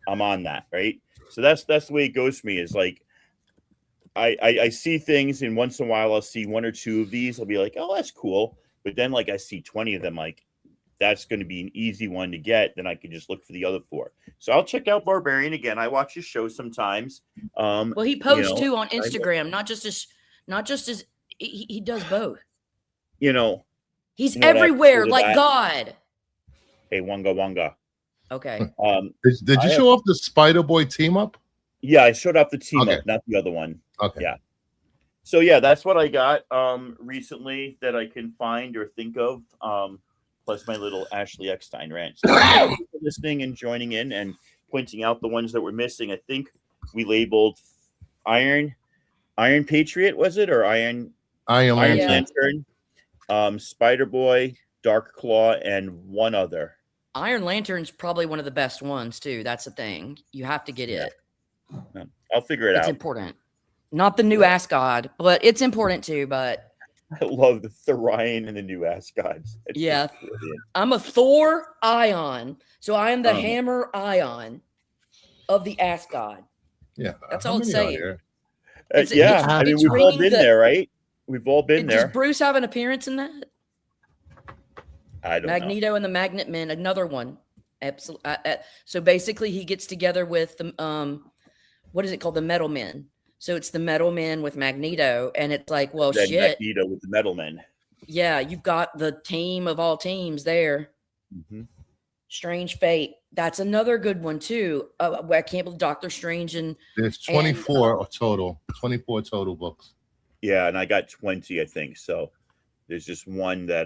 I'm on that, right? So that's the way it goes for me. Is like I see things, and once in a while I'll see 1 or 2 of these. I'll be like, oh, that's cool. But then like I see 20 of them, like that's going to be an easy one to get. Then I can just look for the other 4. So I'll check out Barbarian again. I watch his show sometimes. Well, he posts too on Instagram, not just as he does both. He's everywhere like God. Hey, Wonga. Okay. Did you show off the Spider Boy team up? Yeah, I showed off the team up, not the other one. Okay. Yeah. So yeah, that's what I got recently that I can find or think of. Plus my little Ashley Eckstein rant. So thank you for listening and joining in and pointing out the ones that were missing. I think we labeled Iron Patriot, was it, or Iron Lantern, Spider Boy, Dark Claw, and one other. Iron Lantern's probably one of the best ones too. That's the thing. You have to get it. I'll figure it out. It's important. Not the new Asgard, but it's important too. But I love the Thorian and the new Asgards. Yeah. I'm a Thor Ion. So I am the Hammer Ion of the Asgard. Yeah. That's all it's saying. I mean, we've all been there, right? We've all been there. Does Bruce have an appearance in that? I don't know. Magneto and the Magnet Men, another one. Absolutely. So basically, he gets together with the what is it called? The Metal Men. So it's the Metal Men with Magneto, and it's like, well, then shit. Magneto with the Metal Men. Yeah, you've got the team of all teams there. Mm-hmm. Strange Fate. That's another good one too. I can't believe Doctor Strange and there's 24 total. 24 total books. Yeah, and I got 20, I think. So there's just one that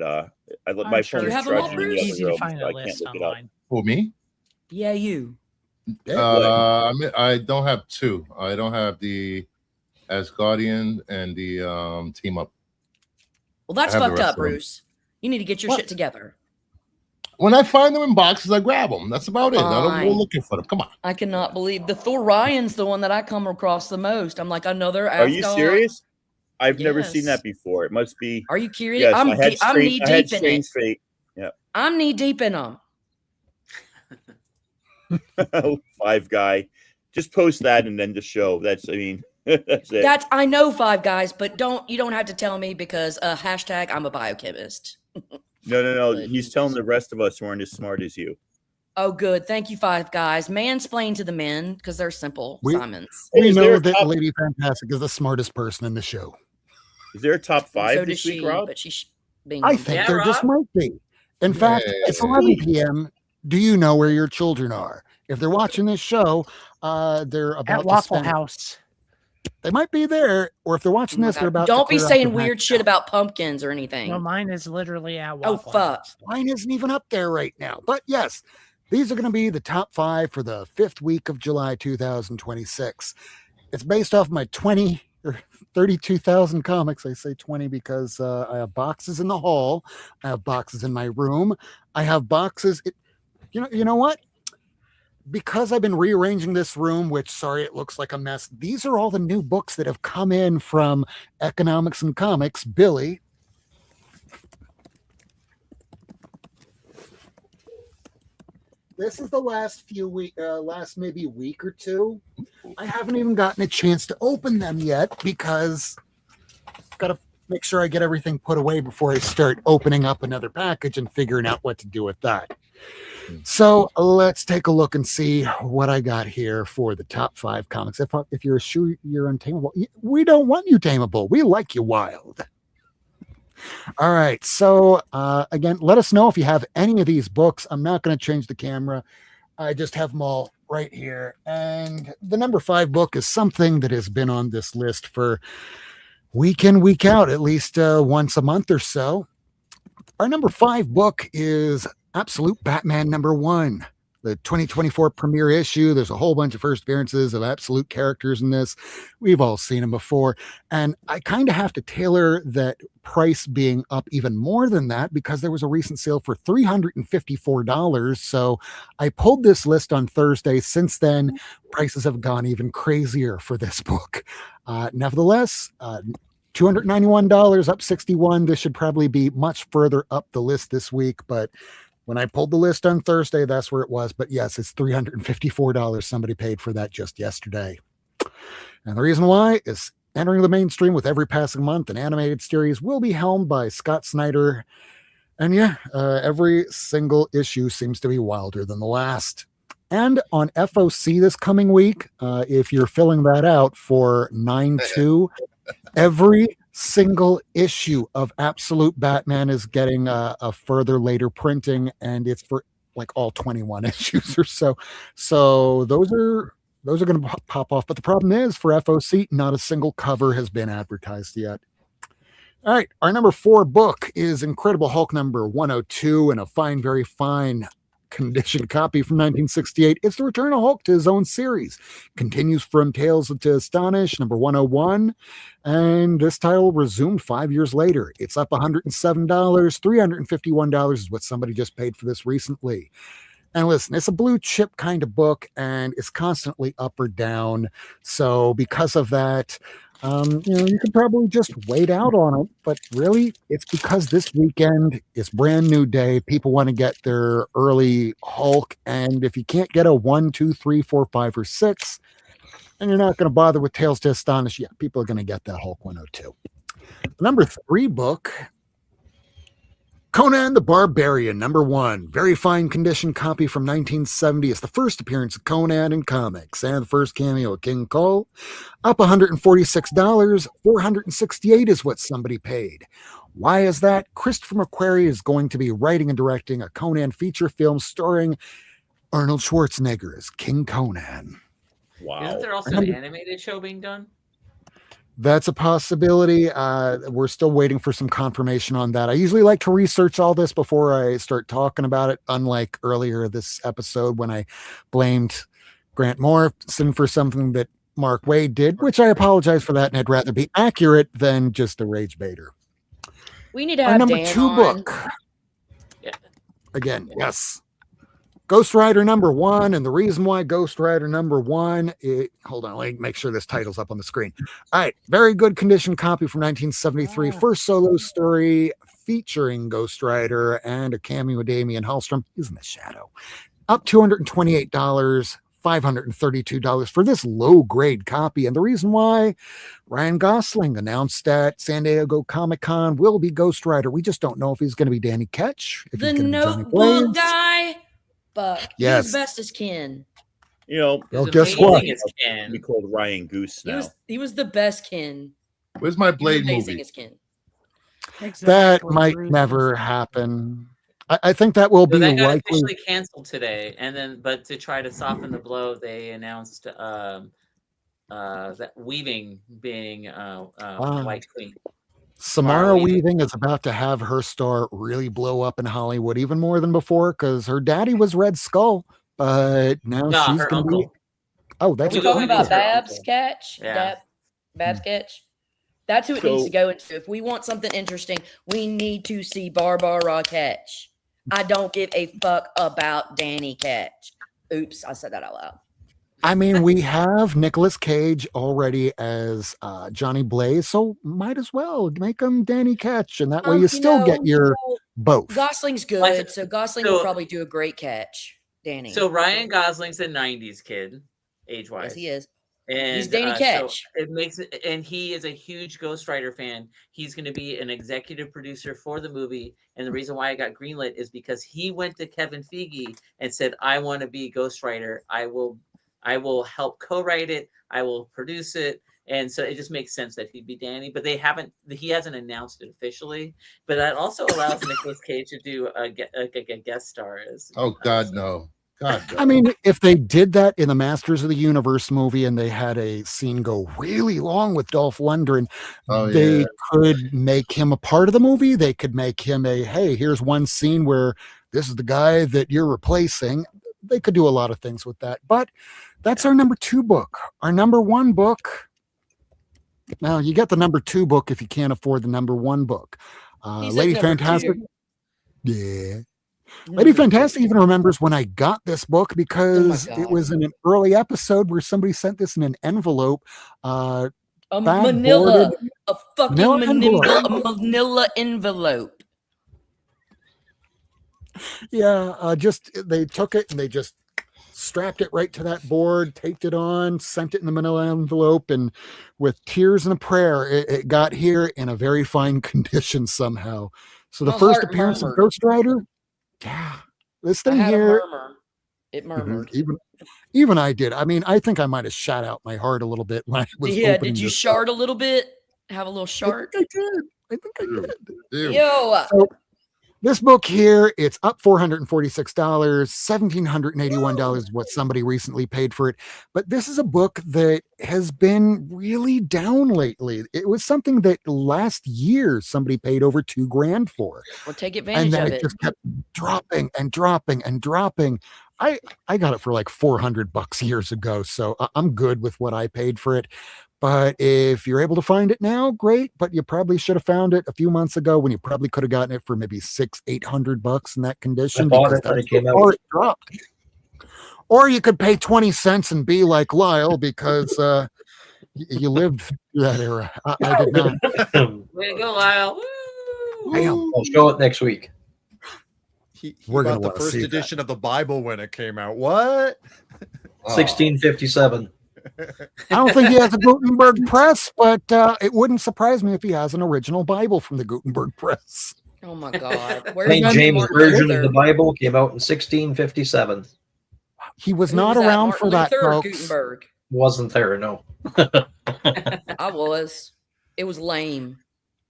my phone is charging in the other room, so I can't look it up. For me? Yeah, you. I don't have 2. I don't have the Asgardian and the team up. Well, that's fucked up, Bruce. You need to get your shit together. When I find them in boxes, I grab them. That's about it. I don't go looking for them. Come on. I cannot believe the Thorion's the one that I come across the most. I'm like, another Asgard. Are you serious? I've never seen that before. It must be. Are you curious? Yes, I'm knee deep in it. Fate. Yeah. I'm knee deep in them. 5 Guy. Just post that and then the show. That's it. I know 5 Guys, but you don't have to tell me because hashtag I'm a biochemist. No. He's telling the rest of us who aren't as smart as you. Oh, good. Thank you, 5 Guys. Mansplain to the men because they're simple, Simons. We know that Lady Fantastic is the smartest person in the show. Is there a top 5 so this week, Rob? But she's being I think there just might be. In fact, it's 11 p.m. Do you know where your children are? If they're watching this show, they're about at Waffle House. They might be there, or if they're watching this, they're about. Don't be saying weird shit about pumpkins or anything. No, mine is literally at Waffle House. Mine isn't even up there right now. But yes, these are going to be the top 5 for the 5th week of July 2026. It's based off my 20 or 32,000 comics. I say 20 because I have boxes in the hall. I have boxes in my room. I have boxes. You know what? Because I've been rearranging this room, which, sorry, it looks like a mess. These are all the new books that have come in from Economics and Comics. Billy. This is the last maybe week or 2. I haven't even gotten a chance to open them yet because I've got to make sure I get everything put away before I start opening up another package and figuring out what to do with that. So let's take a look and see what I got here for the top 5 comics. If you're a shoe, you're untamable. We don't want you tameable. We like you wild. All right. So again, let us know if you have any of these books. I'm not going to change the camera. I just have them all right here. And the number 5 book is something that has been on this list for week in, week out, at least once a month or so. Our number 5 book is Absolute Batman #1. The 2024 premiere issue. There's a whole bunch of first appearances of Absolute characters in this. We've all seen them before. And I kind of have to tailor that price being up even more than that because there was a recent sale for $354. So I pulled this list on Thursday. Since then, prices have gone even crazier for this book. Nevertheless, $291, up 61. This should probably be much further up the list this week, but when I pulled the list on Thursday, that's where it was. But yes, it's $354 somebody paid for that just yesterday. And the reason why is entering the mainstream with every passing month. An animated series will be helmed by Scott Snyder. And yeah, every single issue seems to be wilder than the last. And on FOC this coming week, if you're filling that out for 9/2, every single issue of Absolute Batman is getting a further later printing, and it's for like all 21 issues or so. So those are going to pop off. But the problem is for FOC, not a single cover has been advertised yet. All right, our number 4 book is Incredible Hulk number 102 in a fine, very fine condition copy from 1968. It's the return of Hulk to his own series. Continues from Tales to Astonish, number 101. And this title resumed 5 years later. It's up $107. $351 is what somebody just paid for this recently. And listen, it's a blue chip kind of book, and it's constantly up or down. So because of that, you could probably just wait out on it, but really it's because this weekend is brand new day. People want to get their early Hulk. And if you can't get a 1, 2, 3, 4, 5, or 6, and you're not going to bother with Tales to Astonish, yeah, people are going to get that Hulk 102. Number 3 book, Conan the Barbarian, number 1. Very fine condition copy from 1970. It's the first appearance of Conan in comics and the first cameo of King Cole. Up $146. $468 is what somebody paid. Why is that? Christopher McQuarrie is going to be writing and directing a Conan feature film starring Arnold Schwarzenegger as King Conan. Wow. Isn't there also an animated show being done? That's a possibility. We're still waiting for some confirmation on that. I usually like to research all this before I start talking about it, unlike earlier this episode when I blamed Grant Morrison for something that Mark Waid did, which I apologize for that, and I'd rather be accurate than just a rage baiter. We need to Our have number Dan 2 on. book. Yeah. Again, yes. Ghost Rider number 1, and the reason why Ghost Rider number 1, hold on, let me make sure this title's up on the screen. All right, very good condition copy from 1973, first solo story featuring Ghost Rider and a cameo of Damian Hallstrom. He's in the shadow. Up $228, $532 for this low-grade copy, and the reason why Ryan Gosling announced at San Diego Comic-Con will be Ghost Rider. We just don't know if he's going to be Danny Ketch, if The he's going to be Johnny Notebook Blaze. guy. Fuck. Yes. He's best as Ken. You know, Well, guess what? Be called Ryan Goose now. He was the best Ken. Where's my Blade He was amazing movie? as Ken. That might never happen. I think that will be So that got likely. officially canceled today, and then but to try to soften the blow, they announced that Weaving being White Queen. Samara Weaving is about to have her star really blow up in Hollywood even more than before because her daddy was Red Skull, but now Nah, she's her going to be. uncle. Oh, Are that's we her talking uncle. about Babs Catch? Yeah. Babs Catch? That's who it needs to go into. If we want something interesting, we need to see Barbara Catch. I don't give a fuck about Danny Catch. Oops, I said that out loud. I mean, we have Nicolas Cage already as Johnny Blaze, so might as well make him Danny Ketch, and that way you still get your both. Gosling's good, so Gosling will probably do a great catch. Danny. So Ryan Gosling's a '90s kid, age-wise. Yes, he is. And He's Danny so Ketch. it makes it, and he is a huge Ghost Rider fan. He's going to be an executive producer for the movie, and the reason why I got greenlit is because he went to Kevin Feige and said, "I want to be Ghost Rider. I will help co-write it. I will produce it." And so it just makes sense that he'd be Danny, but he hasn't announced it officially. But that also allows Nicolas Cage to do a guest star as. Oh God, no. God, no. I mean, if they did that in the Masters of the Universe movie and they had a scene go really long with Dolph Lundgren, they could make him a part of the movie. They could make him hey, here's one scene where this is the guy that you're replacing. They could do a lot of things with that. But that's our number 2 book. Our number 1 book. Now, you get the number 2 book if you can't afford the number 1 book. Lady Fantastic. 2. Yeah. Lady Fantastic even remembers when I got this book because it was in an early episode where somebody sent this in an envelope. A manila. A fucking manila envelope. Yeah, they took it and they just strapped it right to that board, taped it on, sent it in the manila envelope, and with tears and a prayer, it got here in a very fine condition somehow. So the first appearance of Ghost Rider, this thing here, it murmured. Even I did. I mean, I think I might have shot out my heart a little bit when I was opening did you this shart up. a little bit? Have a little shart? I think I did. Yo. So, this book here, it's up $446. $1,781 is what somebody recently paid for it. But this is a book that has been really down lately. It was something that last year somebody paid over $2,000 for. Well, take advantage and then of it just kept dropping and dropping and dropping. I got it for like $400 years ago, so I'm good with what I paid for it. But if you're able to find it now, great. But you probably should have found it a few months ago when you probably could have gotten it for maybe $600-800 in that condition. I bought Because it when that's it came before out. it dropped. Or you could pay 20 cents and be like Lyle because you lived through that era. I did not. Way to go, Lyle. Woo! I'll show it next week. We're going to the first edition of the Bible when it came out. What? 1657. I don't think he has a Gutenberg press, but it wouldn't surprise me if he has an original Bible from the Gutenberg press. Oh my God! Where's St. Martin James Version Luther? of the Bible came out in 1657. He was Who not was that, around Martin for that, Luther or folks. Gutenberg? Wasn't there? No. I was. It was lame.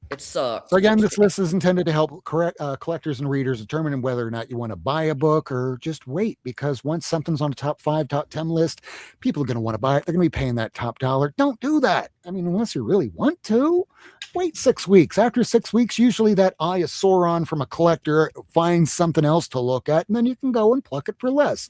It sucked. So again, this list is intended to help collectors and readers determine whether or not you want to buy a book or just wait, because once something's on the top 5, top 10 list, people are going to want to buy it. They're going to be paying that top dollar. Don't do that. I mean, unless you really want to, wait 6 weeks. After 6 weeks, usually that eye of Sauron from a collector finds something else to look at, and then you can go and pluck it for less.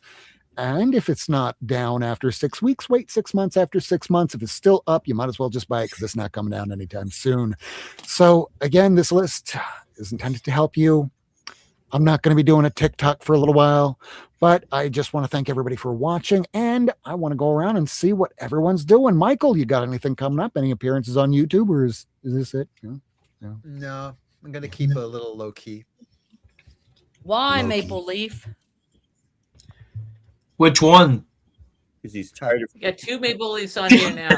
And if it's not down after 6 weeks, wait 6 months. After 6 months, if it's still up, you might as well just buy it because it's not coming down anytime soon. So again, this list is intended to help you. I'm not going to be doing a TikTok for a little while, but I just want to thank everybody for watching, and I want to go around and see what everyone's doing. Michael, you got anything coming up? Any appearances on YouTube, or is this it? No, I'm going to keep a little low key. Why Maple Leaf? Which one? Because he's tired of. We got 2 Maple Leafs on here now.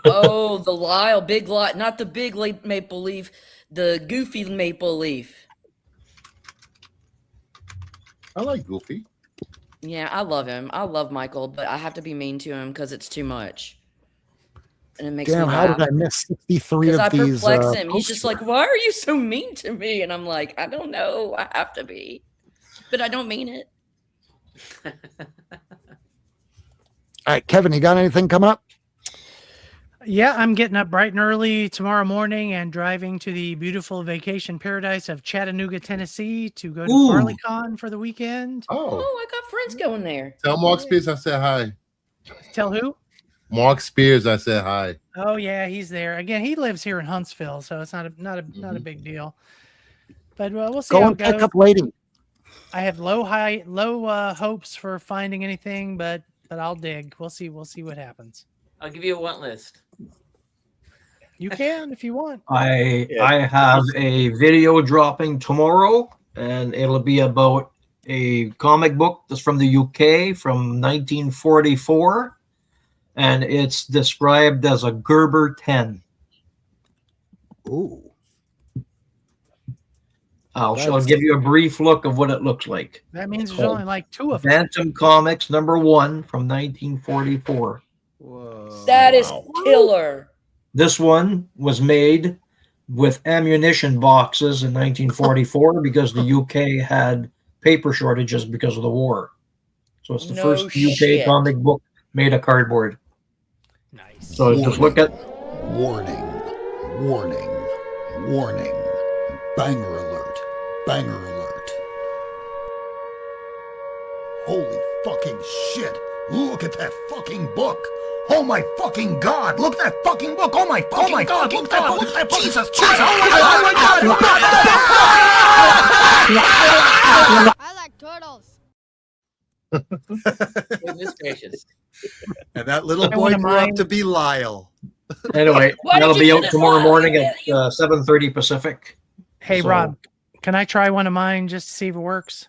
Oh, the Lyle, big Lyle, not the big Maple Leaf, the goofy Maple Leaf. I like Goofy. Yeah, I love him. I love Michael, but I have to be mean to him because it's too much. And it makes Damn, me how laugh. did I miss 63 Because of I these? perplex him. He's just like, why are you so mean to me? And I'm like, I don't know. I have to be. But I don't mean it. All right, Kevin, you got anything coming up? Yeah, I'm getting up bright and early tomorrow morning and driving to the beautiful vacation paradise of Chattanooga, Tennessee to go to FarleyCon for the weekend. Oh, I got friends going there. Tell Mark Spears I said hi. Tell who? Mark Spears, I said hi. Oh yeah, he's there. Again, he lives here in Huntsville, so it's not a big deal. But we'll see Go how and it goes. pick up Lady. I have low hopes for finding anything, but I'll dig. We'll see what happens. I'll give you a want list. You can if you want. I have a video dropping tomorrow, and it'll be about a comic book that's from the UK from 1944, and it's described as a Gerber 10. Ooh. I'll give you a brief look of what it looks like. That means It's there's called only like 2 of them. Phantom Comics #1 from 1944. Whoa. That is killer. This one was made with ammunition boxes in 1944 because the UK had paper shortages because of the war. So it's the No first UK shit. comic book made of cardboard. Nice. So just look at Warning, warning, warning. Banger alert, banger alert. Holy fucking shit. Look at that fucking book. Oh my fucking god. Look at that fucking book. Oh my god. Look at that book. Jesus Christ. Oh my god. I like turtles. Goodness gracious. And that little I boy wouldn't grew up mind- to be Lyle. anyway. Why That'll did be you out do this tomorrow live? morning at 7:30 Pacific. Hey, So- Rob, can I try one of mine just to see if it works?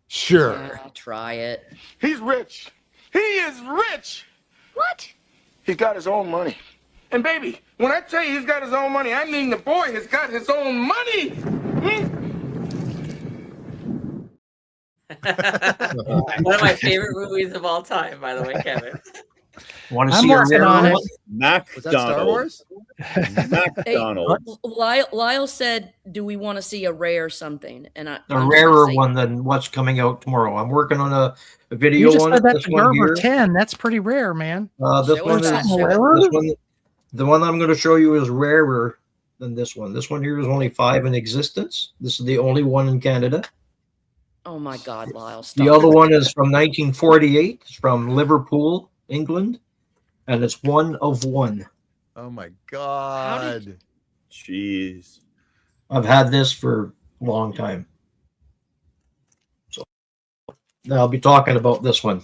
Sure. Yeah, try it. He's rich. He is rich. What? He's got his own money. And baby, when I tell you he's got his own money, I mean the boy has got his own money. One of my favorite movies of all time, by the way, Kevin. Want to I'm see a working rare on it. one? Was that Star Wars? Hey, McDonald's. Lyle said, "Do we want to see a rare something?" And A I'm just gonna rarer say- one than what's coming out tomorrow. I'm working on a video You just on said it. that This to one Gerber here. 10. That's pretty rare, man. This Show one us is that, this one. The one I'm going to show you is rarer than this one. This one here is only 5 in existence. This is the only one in Canada. Oh my God, Lyle! Stop. The other one is from 1948. It's from Liverpool, England, and it's 1 of 1. Oh my god. Jeez. I've had this for a long time. So I'll be talking about this one.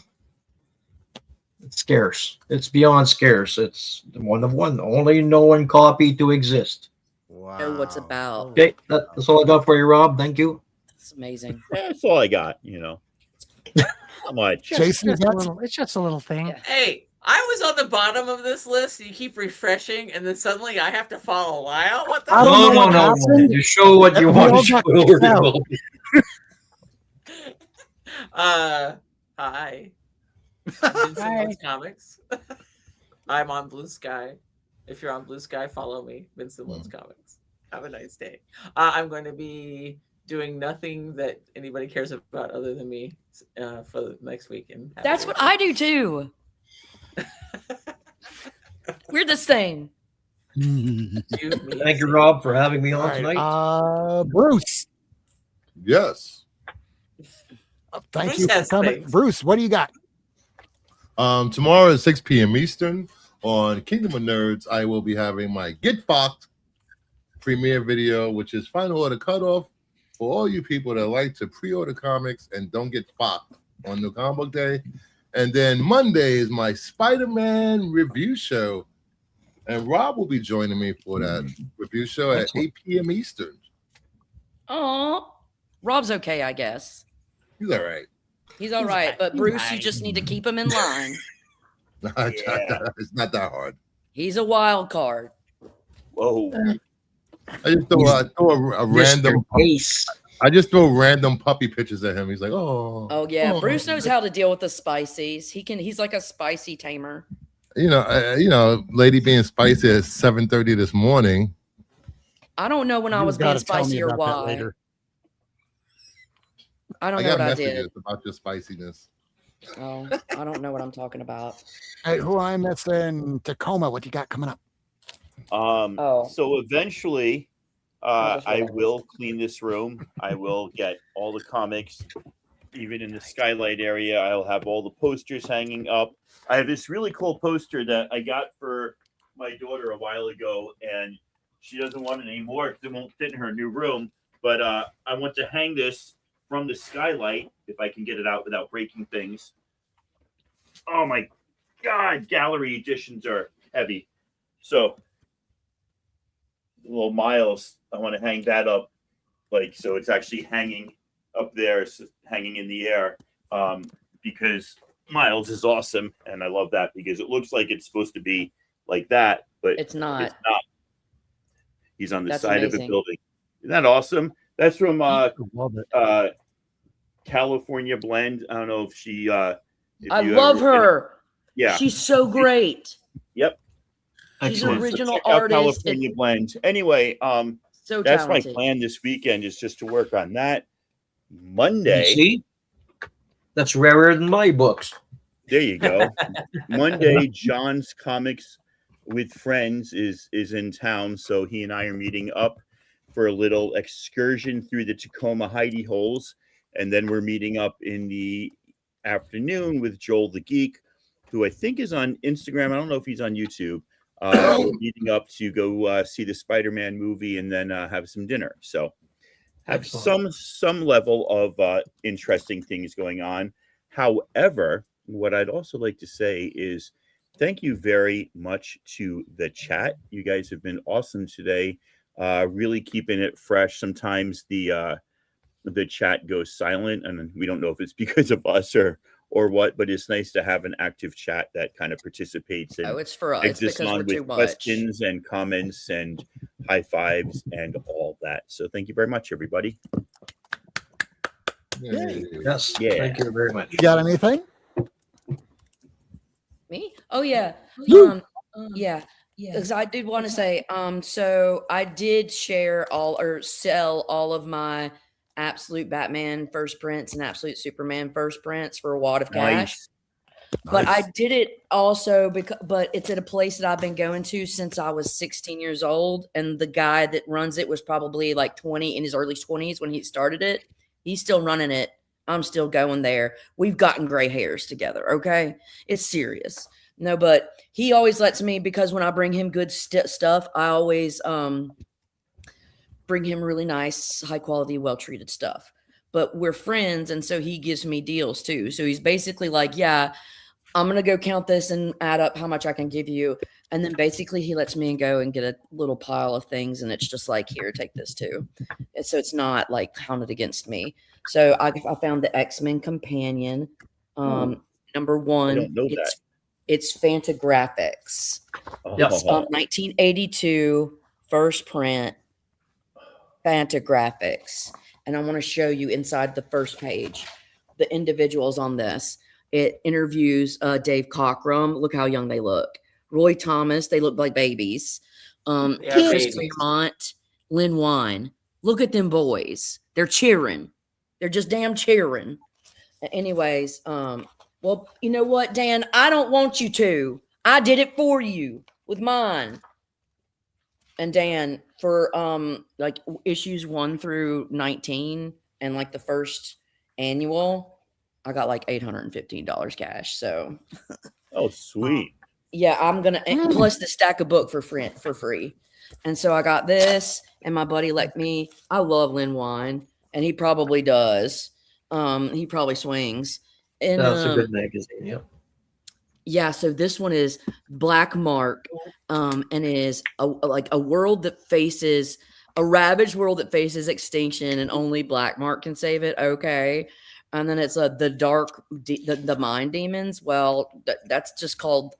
It's scarce. It's beyond scarce. It's 1 of 1. Only known copy to exist. Wow. Know what's about. Okay, that's all I got for you, Rob. Thank you. It's amazing. That's all I got, you know. Not much. Jason, It's just a little, it's just a little thing. Yeah. Hey, I was on the bottom of this list. You keep refreshing, and then suddenly I have to follow Lyle. What the I don't hell? know what happened. You show what you We want all to show. got kicked out. Hi. I'm Vinson Hi. Loves Comics. I'm on Blue Sky. If you're on Blue Sky, follow me. Vinson Loves Comics. Have a nice day. I'm going to be doing nothing that anybody cares about other than me for next week. And That's what I do too. We're the same. Thank you, Rob, for having me on tonight. Bruce. Yes. Thank Bruce you for has coming. things. Bruce, what do you got? Tomorrow at 6 p.m. Eastern on Kingdom of Nerds, I will be having my Get Fucked premiere video, which is final order cutoff for all you people that like to pre-order comics and don't get fucked on the comic book day. And then Monday is my Spider-Man review show. And Rob will be joining me for that review show at 8 p.m. Eastern. Oh, Rob's okay, I guess. He's all right. He's all right, but Bruce, you just need to keep him in line. It's not that hard. He's a wild card. Whoa. I just throw a random. I just throw random puppy pictures at him. He's like, oh. Oh yeah, Bruce knows how to deal with the spicies. He's like a spicy tamer. You know, lady being spicy at 7:30 this morning. I don't know when I You was being gotta tell me spicy or about that why. later. I don't I know got what I messages did. about your spiciness. Oh, I don't know what I'm talking about. Hey, who I'm in Tacoma? What you got coming up? So eventually, that's what I I will clean this room. I will get all the comics, even in the skylight area. I'll have all the posters hanging up. I have this really cool poster that I got for my daughter a while ago, and she doesn't want it anymore because it won't fit in her new room. But I want to hang this from the skylight if I can get it out without breaking things. Oh my God, gallery editions are heavy. So little Miles, I want to hang that up, like, so it's actually hanging up there, it's hanging in the air, because Miles is awesome, and I love that because it looks like it's supposed to be like that, but It's not. He's on the That's side of a amazing. building. Isn't that awesome? That's from Love it. California Blend. I don't know if she. If I you love ever- her. Yeah. She's so great. Yep. He's an Excellent. original Check out artist. California Blend. Anyway, So that's talented. my plan this weekend, is just to work on that. You Monday. see? That's rarer than my books. There you go. Monday, John's Comics with Friends is in town, so he and I are meeting up for a little excursion through the Tacoma hidey holes, and then we're meeting up in the afternoon with Joel the Geek, who I think is on Instagram. I don't know if he's on YouTube. We're meeting up to go see the Spider-Man movie and then have some dinner. So have some level of interesting things going on. However, what I'd also like to say is thank you very much to the chat. You guys have been awesome today. Really keeping it fresh. Sometimes the chat goes silent, and we don't know if it's because of us or what, but it's nice to have an active chat that kind of participates and it's for us eggs us because on we're too with much. questions and comments and high fives and all that. So thank you very much, everybody. Yes. Yeah. Thank you very much. You got anything? Me? Oh yeah. Yeah. Because I did want to say, so I did share sell all of my Absolute Batman first prints and Absolute Superman first prints for a wad of cash. Nice. But I did it also but it's at a place that I've been going to since I was 16 years old. And the guy that runs it was probably like 20 in his early 20s when he started it. He's still running it. I'm still going there. We've gotten gray hairs together. Okay. It's serious. No, but he always lets me, because when I bring him good stuff, I always bring him really nice, high quality, well-treated stuff. But we're friends, and so he gives me deals too. So he's basically like, yeah, I'm going to go count this and add up how much I can give you. And then basically he lets me go and get a little pile of things, and it's just like, here, take this too. And so it's not like counted against me. So I found the X-Men Companion. Number one. I don't know that. It's Fantagraphics. Yep. It's 1982 first print Fantagraphics. And I want to show you inside the first page the individuals on this. It interviews Dave Cockrum. Look how young they look. Roy Thomas, they look like babies. Chris Claremont, Lynn Wine. Look at them boys. They're cheering. They're just damn cheering. Anyways, well, you know what, Dan? I don't want you to. I did it for you with mine. And Dan, for like issues 1 through 19 and like the first annual, I got like $815 cash. So oh, sweet. Yeah, I'm gonna plus the stack of book for free. And so I got this, and my buddy let me. I love Lynn Wine, and he probably does. He probably swings. And That's a good magazine. Yep. Yeah, so this one is Black Mark, and is like a world that faces a ravaged world that faces extinction, and only Black Mark can save it. Okay, and then it's the dark, the mind demons. Well, that's just called.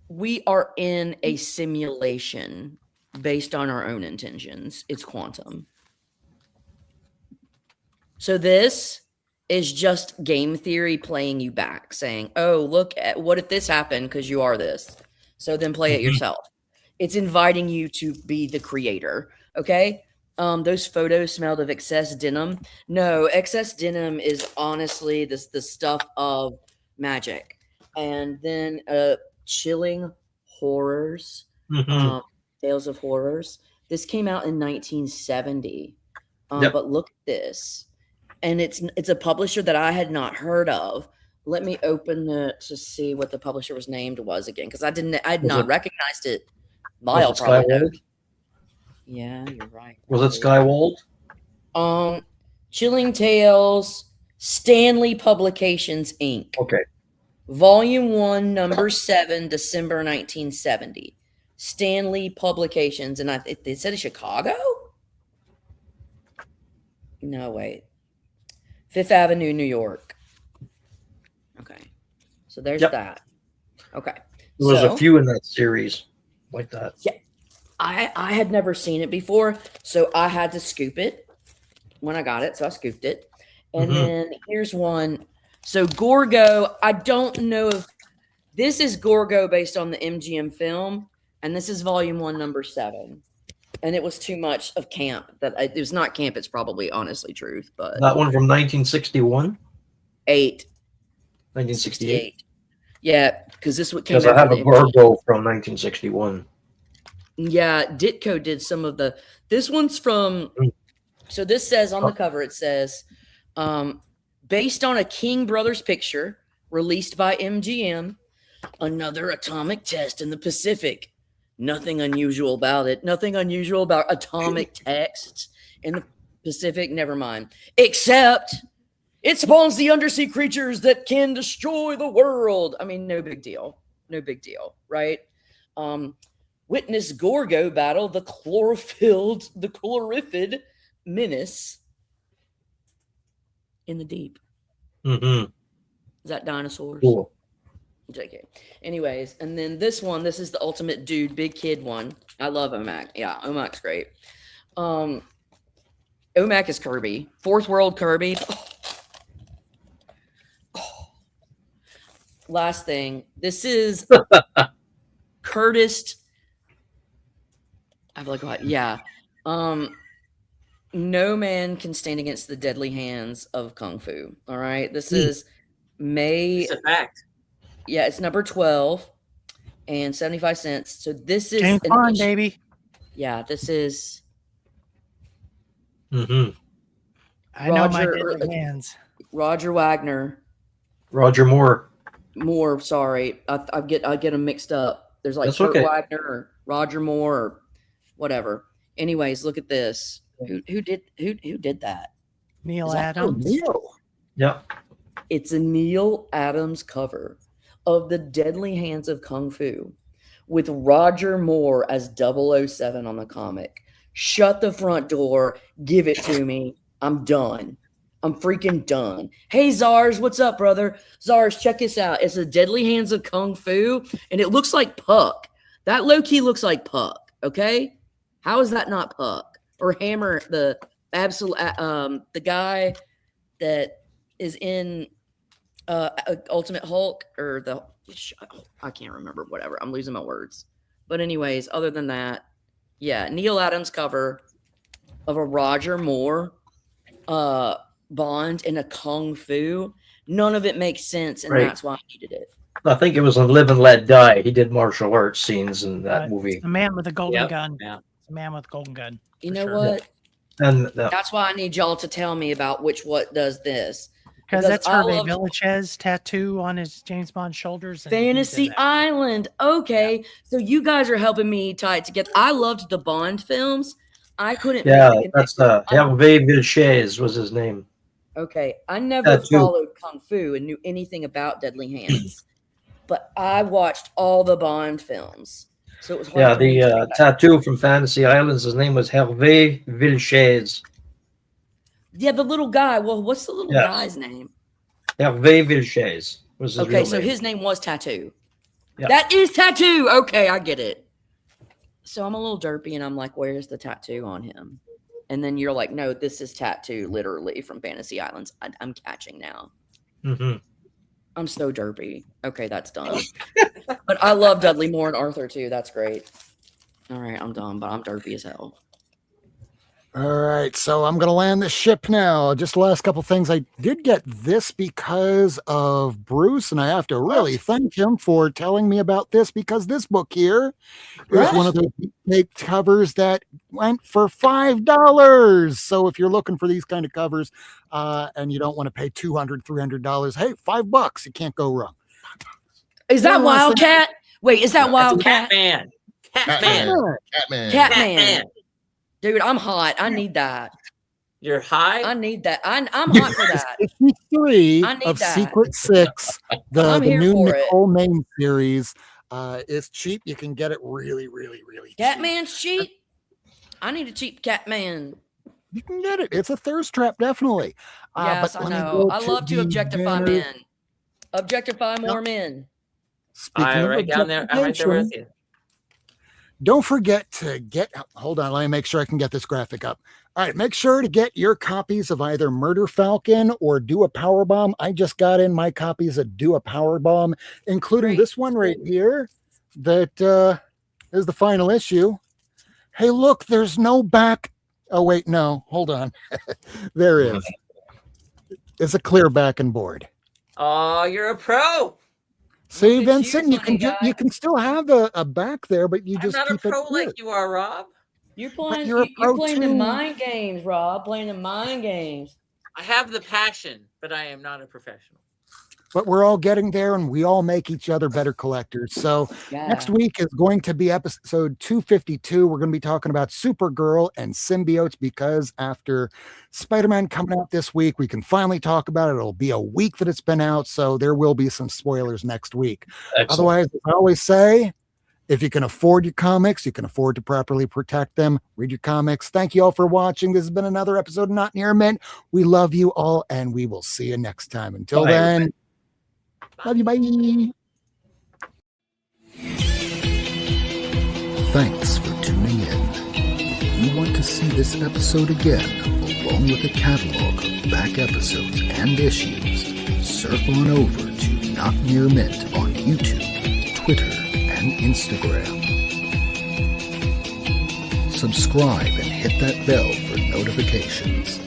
We are in a simulation based on our own intentions. It's quantum. So this is just game theory playing you back, saying, oh, look at what if this happened because you are this. So then play it yourself. It's inviting you to be the creator. Okay. Those photos smelled of excess denim. No, excess denim is honestly the stuff of magic. And then Chilling Horrors, Tales of Horrors. This came out in 1970. But look at this. And it's a publisher that I had not heard of. Let me open it to see what the publisher was named was again, because I'd not recognized it. Lyle probably knows. Yeah, you're right. Was it Skywold? Chilling Tales, Stanley Publications Inc. Okay. Volume 1, number 7, December 1970. Stanley Publications, and they said Chicago? No, wait. Fifth Avenue, New York. Okay. So there's that. Okay. There was a few in that series like that. Yeah. I had never seen it before, so I had to scoop it when I got it. So I scooped it. And then here's one. So Gorgo, I don't know if This is Gorgo based on the MGM film, and this is volume 1, number 7. And it was too much of camp. It was not camp. It's probably honestly truth, but That one from 1961? 1968. Yeah, because this what came Because I have after a the Gorgo from 1961. Yeah, Ditko did some of the. This one's from. So this says on the cover, it says, based on a King Brothers picture released by MGM, another atomic test in the Pacific. Nothing unusual about it. Nothing unusual about atomic texts in the Pacific. Never mind. Except it spawns the undersea creatures that can destroy the world. I mean, no big deal. No big deal, right? Witness Gorgo battle the chlorophyllid menace in the deep. Mm-hmm. Is that dinosaurs? Cool. JK. Anyways, and then this is the ultimate dude, big kid one. I love Omak. Yeah, Omak's great. Omak is Kirby. Fourth World Kirby. Last thing. This is Curtis. I've like what? Yeah. No man can stand against the deadly hands of Kung Fu. All right. This is May. It's a fact. Yeah, it's number 12 and 75 cents. So this is James Bond, baby. Yeah, this is. Mm-hmm. I know my deadly hands. Roger Wagner. Roger Moore. Moore, sorry, I get them mixed up. There's like That's Kurt okay. Wagner or Roger Moore or whatever. Anyways, look at this. Who did that? Neil Is that Adams. Neil? Yeah. It's a Neil Adams cover of The Deadly Hands of Kung Fu with Roger Moore as 007 on the comic. Shut the front door. Give it to me. I'm done. I'm freaking done. Hey, Zars, what's up, brother? Zars, check this out. It's The Deadly Hands of Kung Fu, and it looks like Puck. That low-key looks like Puck, okay? How is that not Puck? Or Hammer, the guy that is in Ultimate Hulk, or I can't remember, whatever. I'm losing my words. But anyways, other than that, yeah, Neil Adams cover of a Roger Moore Bond in a Kung Fu. None of it makes sense, and Right. that's why I needed it. I think it was in Live and Let Die. He did martial arts scenes in that movie. The man with the golden Yep. gun. Yeah. The man with the golden gun. You for know sure. what? And That's why I need y'all to tell me about what does this. Because that's I Hervé love Villachez tattoo on his James Bond shoulders. and he's in Fantasy that. Island. Okay, so you guys are helping me tie it together. I loved the Bond films. I couldn't. yeah, make the that's connection. Hervé Villachez was his name. Okay, I never Tattoo. followed Kung Fu and knew anything about Deadly Hands, but I watched all the Bond films, so it was hard Yeah, for me to the think about. tattoo from Fantasy Islands. His name was Hervé Villachez. Yeah, the little guy. Well, what's the little Yes. guy's name? Hervé Villachez was his Okay, real so name. his name was Tattoo. Yeah. That is Tattoo. Okay, I get it. So I'm a little derpy, and I'm like, "Where's the tattoo on him?" And then you're like, "No, this is Tattoo, literally from Fantasy Islands." I'm catching now. Mm-hmm. I'm so derpy. Okay, that's done. But I love Dudley Moore and Arthur too. That's great. All right, I'm done, but I'm derpy as hell. All right, so I'm going to land the ship now. Just the last couple things. I did get this because of Bruce, and I have to really thank him for telling me about this, because this book here is one of those big covers that went for $5. So if you're looking for these kind of covers and you don't want to pay $200, $300, hey, $5, you can't go wrong. Is that One last thing. Wildcat? Wait, is that Wildcat? Catman. Catman. Catman. Catman. Dude, I'm hot. I need that. You're high? I need that. I'm hot for that. 53 I need of that. Secret Six, the I'm here new for it. Nicole Main series. Is cheap. You can get it really, really, really cheap. Catman's cheap? I need a cheap Catman. You can get it. It's a thirst trap, definitely. Yes, but I let me know. go I love to the objectify very- men. Objectify more men. Speaking I'm of right down there. I'm right there with objectification, you. Don't forget to hold on, let me make sure I can get this graphic up. All right, make sure to get your copies of either Murder Falcon or Do a Powerbomb. I just got in my copies of Do a Powerbomb, including this one right here that is the final issue. Hey, look, there's no back. Oh, wait, no, hold on. There is. It's a clear back and board. Oh, you're a pro. See, Vincent, you can still have a back there, but you just I'm not keep a pro it like clear. you are, Rob. You're playing. you're a You're pro playing the too. mind games, Rob. Playing the mind games. I have the passion, but I am not a professional. But we're all getting there, and we all make each other better collectors. So next week is going to be episode 252. We're going to be talking about Supergirl and symbiotes, because after Spider-Man coming out this week, we can finally talk about it. It'll be a week that it's been out, so there will be some spoilers next week. Excellent. Otherwise, as I always say, if you can afford your comics, you can afford to properly protect them. Read your comics. Thank you all for watching. This has been another episode of Not Near Mint. We love you all, and we will see you next time. Until then, love you. Bye. Thanks for tuning in. If you want to see this episode again, along with a catalog of back episodes and issues, surf on over to Not Near Mint on YouTube, Twitter, and Instagram. Subscribe and hit that bell for notifications.